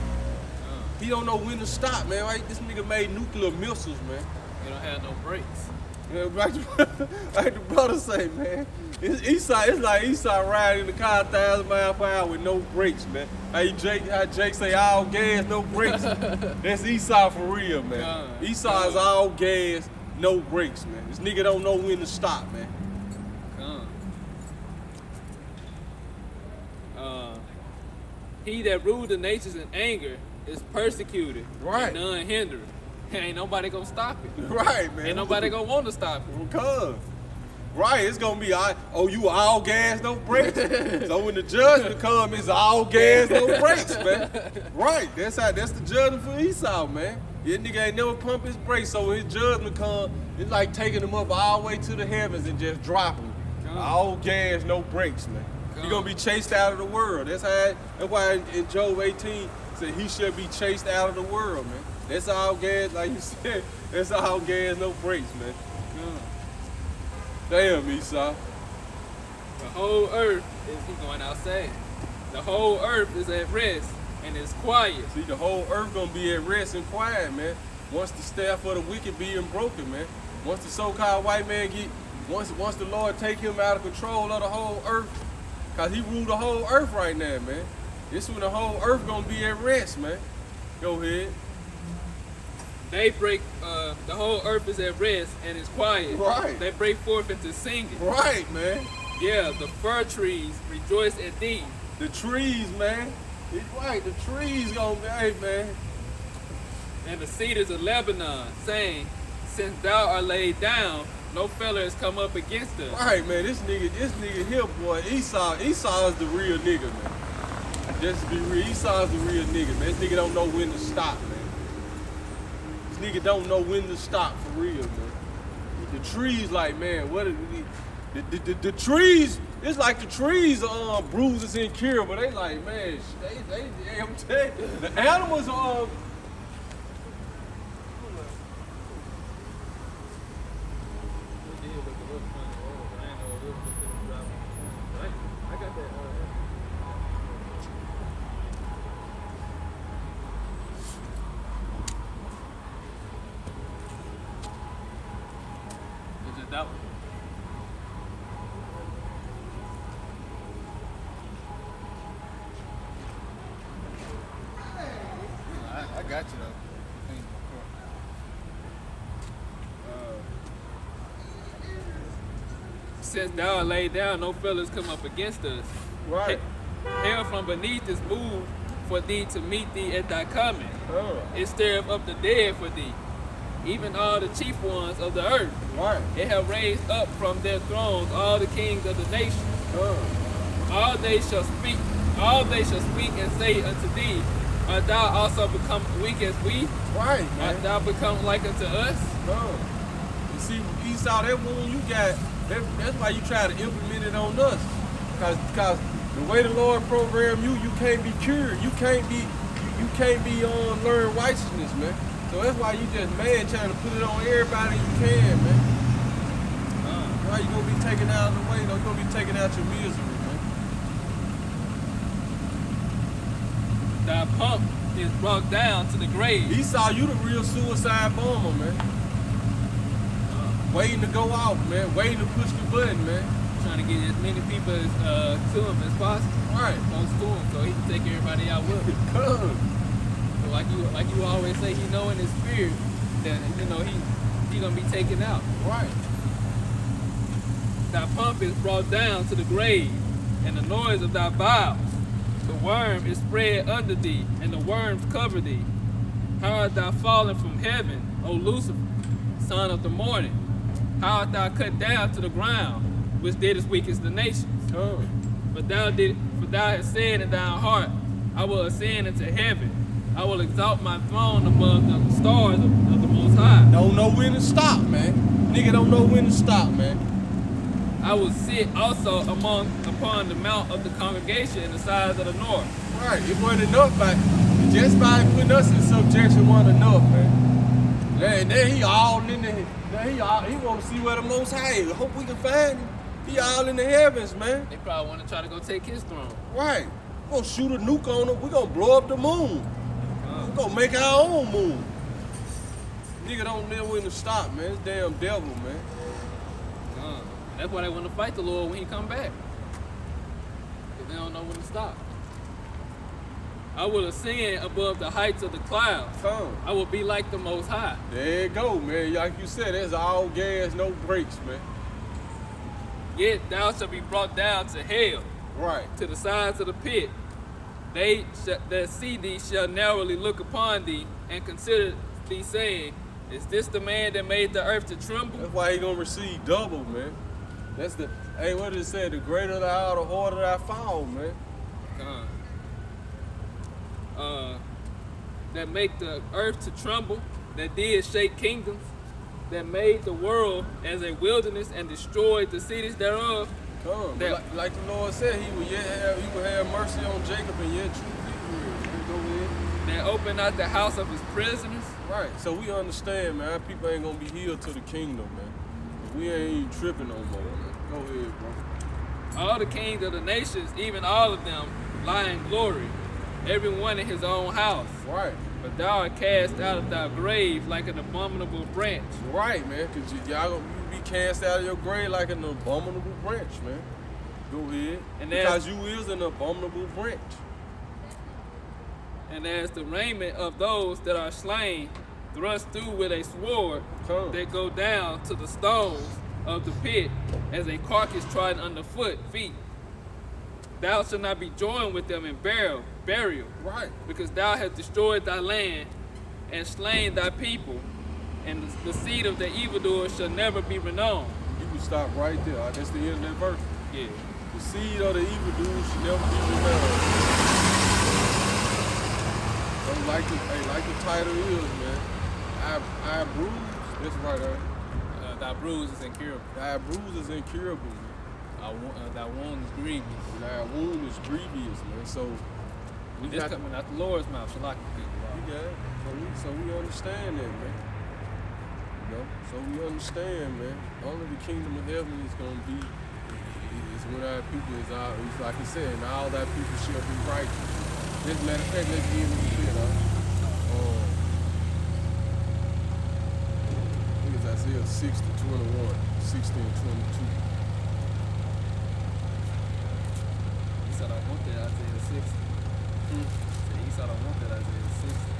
He don't know when to stop, man. Right? This nigga made nuclear missiles, man. You don't have no brakes. Yeah, like the brother say, man. It's like Esau riding in the car 1,000 miles per hour with no brakes, man. How Jake say all gas, no brakes. That's Esau for real, man. Esau is all gas, no brakes, man. This nigga don't know when to stop, man. he that ruled the nations in anger is persecuted Right. and none hindered. Ain't nobody gonna stop it. Right, man. Ain't nobody gonna want to stop it. Because, right, it's gonna be, you all gas, no brakes. So when the judgment come, it's all gas, no brakes, man. Right, that's the judgment for Esau, man. This nigga ain't never pump his brakes, so when his judgment come, it's like taking him up all the way to the heavens and just dropping him. All gas, no brakes, man. You're gonna be chased out of the world. That's why in Job 18 said he should be chased out of the world, man. That's all gas, like you said, that's all gas, no brakes, man. Damn, Esau. The whole earth is going outside. The whole earth is at rest and is quiet. See, the whole earth gonna be at rest and quiet, man. Once the staff of the wicked being broken, man. Once the so-called white man once the Lord take him out of control of the whole earth, cause he ruled the whole earth right now, man. This when the whole earth gonna be at rest, man. Go ahead. They break, the whole earth is at rest and is quiet. Right. They break forth into singing. Right, man. Yeah, the fir trees rejoice at thee. The trees, man. It's right, the trees gonna be, hey, man. And the cedars of Lebanon, saying, since thou art laid down, no fella has come up against us. Right, man, this nigga here, boy, Esau is the real nigga, man. Just to be real, Esau is the real nigga, man. This nigga don't know when to stop, man. This nigga don't know when to stop, for real, man. The trees, like, man, what are the trees, it's like the trees are Bruise is Incurable. They like, man, I'm telling you, the animals are That I got you though. Since thou art laid down, no fellas come up against us. right. Hell from beneath is moved for thee to meet thee at thy coming. It stirreth up the dead for thee, even all the chief ones of the earth. Right. It have raised up from their thrones all the kings of the nations. All they shall speak and say unto thee, art thou also become weak as we? Right, Art man. thou become like unto us? You see, Esau, that wound you got, that's why you try to implement it on us. Cause the way the Lord programmed you can't be cured. You can't be learn righteousness, man. So that's why you just mad trying to put it on everybody you can, man. Why you gonna be taken out of the way? You're gonna be taking out your misery, man. Thy pump is brought down to the grave. Esau, you the real suicide bomber, man. Waiting to go off, man. Waiting to push the button, man. Trying to get as many people to him as possible. Right. Close to him, so he can take everybody out with him. Come. So like you always say, he know in his spirit that he gonna be taken out. Right. Thy pump is brought down to the grave, and the noise of thy vows. The worm is spread under thee, and the worms cover thee. How art thou fallen from heaven, O Lucifer, son of the morning? How art thou cut down to the ground, which didst weaken the nations? But thou hast said in thine heart, I will ascend into heaven. I will exalt my throne above the stars of the Most High. Don't know when to stop, man. Nigga don't know when to stop, man. I will sit also upon the mount of the congregation in the sides of the north. Right. It wasn't enough, just by putting us in subjection wasn't enough, man. Then he all in the. He want to see where the Most High is. Hope we can find him. He all in the heavens, man. They probably want to try to go take his throne. Right. We're gonna shoot a nuke on him. We're gonna blow up the moon. We're gonna make our own moon. Nigga don't know when to stop, man. It's damn devil, man. That's why they want to fight the Lord when he come back. Because they don't know when to stop. I will ascend above the heights of the clouds. Come. I will be like the Most High. There you go, man. Like you said, there's all gas, no brakes, man. Yet thou shalt be brought down to hell, Right. to the sides of the pit. they that see thee shall narrowly look upon thee and consider thee, saying, is this the man that made the earth to tremble? That's why he gonna receive double, man. That's the, hey, what did it say? The greater thou art, the harder thou fall, man. That make the earth to tremble, that did shake kingdoms, that made the world as a wilderness and destroyed the cities thereof. Come, That- like the Lord said, he would have mercy on Jacob and yet truth Israel. Go ahead. That opened out the house of his prisoners. Right, so we understand, man. Our people ain't gonna be healed to the kingdom, man. We ain't even tripping no more, man. Go ahead, bro. All the kings of the nations, even all of them, lie in glory, every one in his own house. Right, But thou art cast out of thy grave like an abominable branch. right, man. Cause y'all gonna be cast out of your grave like an abominable branch, man. Go ahead. And Because you is an abominable branch. And as the raiment of those that are slain, thrust through with a sword, Come. they go down to the stones of the pit, as a carcass trodden under feet. Thou shalt not be joined with them in burial, Right. because thou hast destroyed thy land and slain thy people, and the seed of the evildoer shall never be renowned. You can stop right there. That's the end of that verse. Yeah. The seed of the evildoer should never be remembered. So like the title is, man. I bruise. That's right, Thy bruise is incurable. Thy bruise is incurable, man. Thy wound is grievous. And thy wound is grievous, man. So we This got coming out the Lord's mouth, shall I we got it. So we understand that, man. You know? So we understand, man. Only the kingdom of heaven is gonna be is when our people is out. It's like he said, and all thy people shall be righteous. As a matter of fact, let's give him a bit, I think it's Isaiah 60:21, 60 and 22. He said, I want that Isaiah 60. He said, I want that Isaiah 60.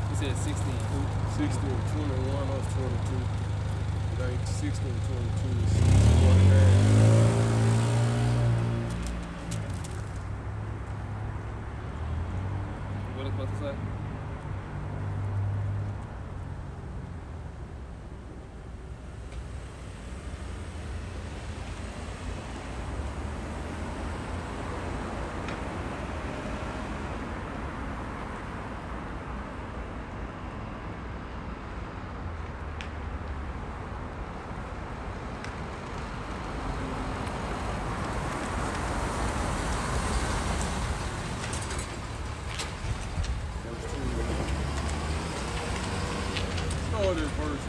He said 60 and who? 60 and 21, or 22. I think 60 and 22 is 49. What it supposed to say? Start at verse,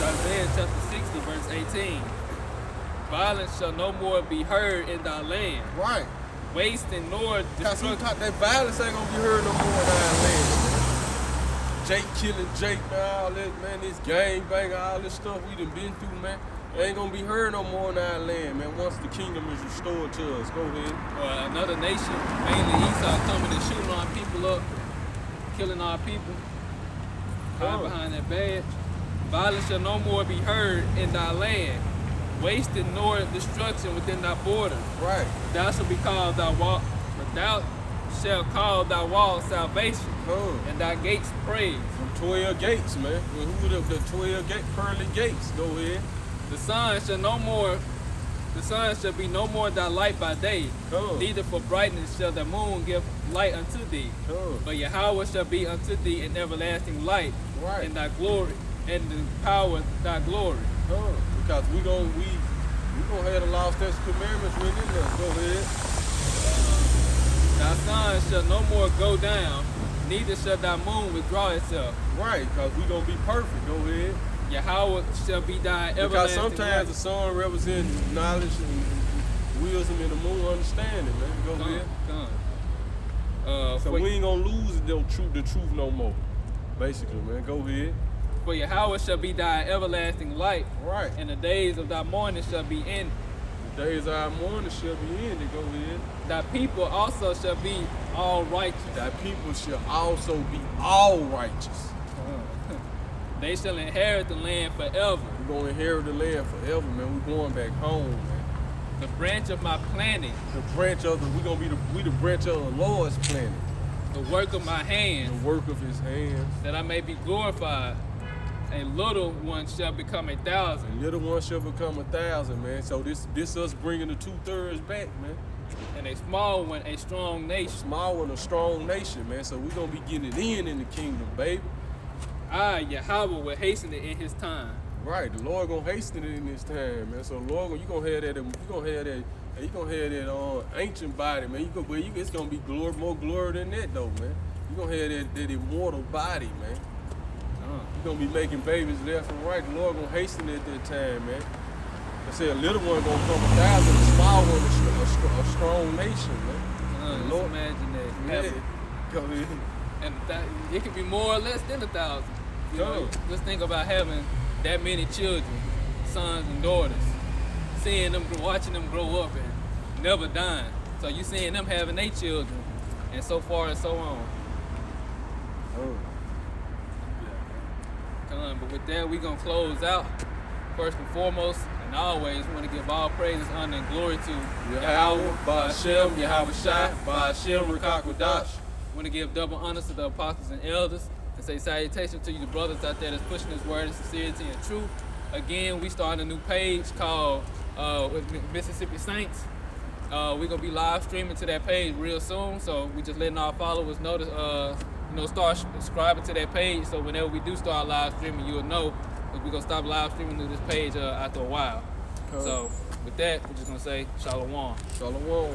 Isaiah chapter 60, verse 18. Violence shall no more be heard in thy land. right. Wasting nor Cause destruction. that violence ain't gonna be heard no more in our land, man. Jake killing Jake, man, all this, man, this gang bang, all this stuff we done been through, man. It ain't gonna be heard no more in our land, man, once the kingdom is restored to us. Go ahead. Or another nation, mainly Esau, coming and shooting our people up, killing our people, hide behind that badge. Violence shall no more be heard in thy land, wasted nor destruction within thy borders. Right. Thou shalt be called thy wall, but thou shalt call thy wall salvation, and thy gates praise. Them 12 gates, man. Well, who the 12 pearly gates? Go ahead. The sun shall be no more thy light by day, neither for brightness shall the moon give light unto thee. But Yahweh shall be unto thee an everlasting light, Right. and thy glory, and the power of thy glory. Because we gonna have the law, statutes, commandments written in us. Go ahead. Thy sun shall no more go down, neither shall thy moon withdraw itself. Right, because we gonna be perfect. Go ahead. Yahweh shall be thy Because everlasting sometimes the light. sun represents knowledge and wisdom, and the moon understanding, man. Go ahead. So For, we ain't gonna lose the truth no more. Basically, man. Go ahead. for Yahweh shall be thy everlasting light, Right. and the days of thy mourning shall be ended. The days of our mourning shall be ended. Go ahead. Thy people also shall be all righteous. Thy people shall also be all righteous. They shall inherit the land forever. We're gonna inherit the land forever, man. We're going back home, man. The branch of my planting, The branch of the we the branch of the Lord's planet. the work of my The hands, work of his hands. that I may be glorified. A little one shall become 1,000. And little one shall become 1,000, man. So this us bringing the 2/3 back, man. And a small one, a strong nation. Small and a strong nation, man. So we gonna be getting it in the kingdom, baby. I, Yahweh, will hasten it in his time. Right, the Lord gonna hasten it in this time, man. So the Lord, you gonna have that ancient body, man. It's gonna be more glory than that, though, man. You gonna have that immortal body, man. You gonna be making babies left and right. The Lord gonna hasten it at that time, man. I said a little one gonna come 1,000, a small one a strong nation, man. Just Lord, imagine that. yeah. Have- Come in. And it could be more or less than 1,000. You know, Come. just think about having that many children, sons and daughters, seeing them, watching them grow up and never dying. So you seeing them having their children, and so far and so on. Oh. But with that, we gonna close out. First and foremost, and always want to give all praises, honor, and glory to Yahweh, Ba'ashem, Yahweh Shai, Ba'ashem, Rakakwadash. Want to give double honors to the apostles and elders, and say salutations to you, the brothers out there that's pushing this word in sincerity and truth. Again, we starting a new page called with Mississippi Saints. We're gonna be live streaming to that page real soon, so we just letting our followers know to start subscribing to that page. So whenever we do start live streaming, you'll know, because we're gonna stop live streaming to this page after a while. Cool. So with that, we're just gonna say shalom. Shalom.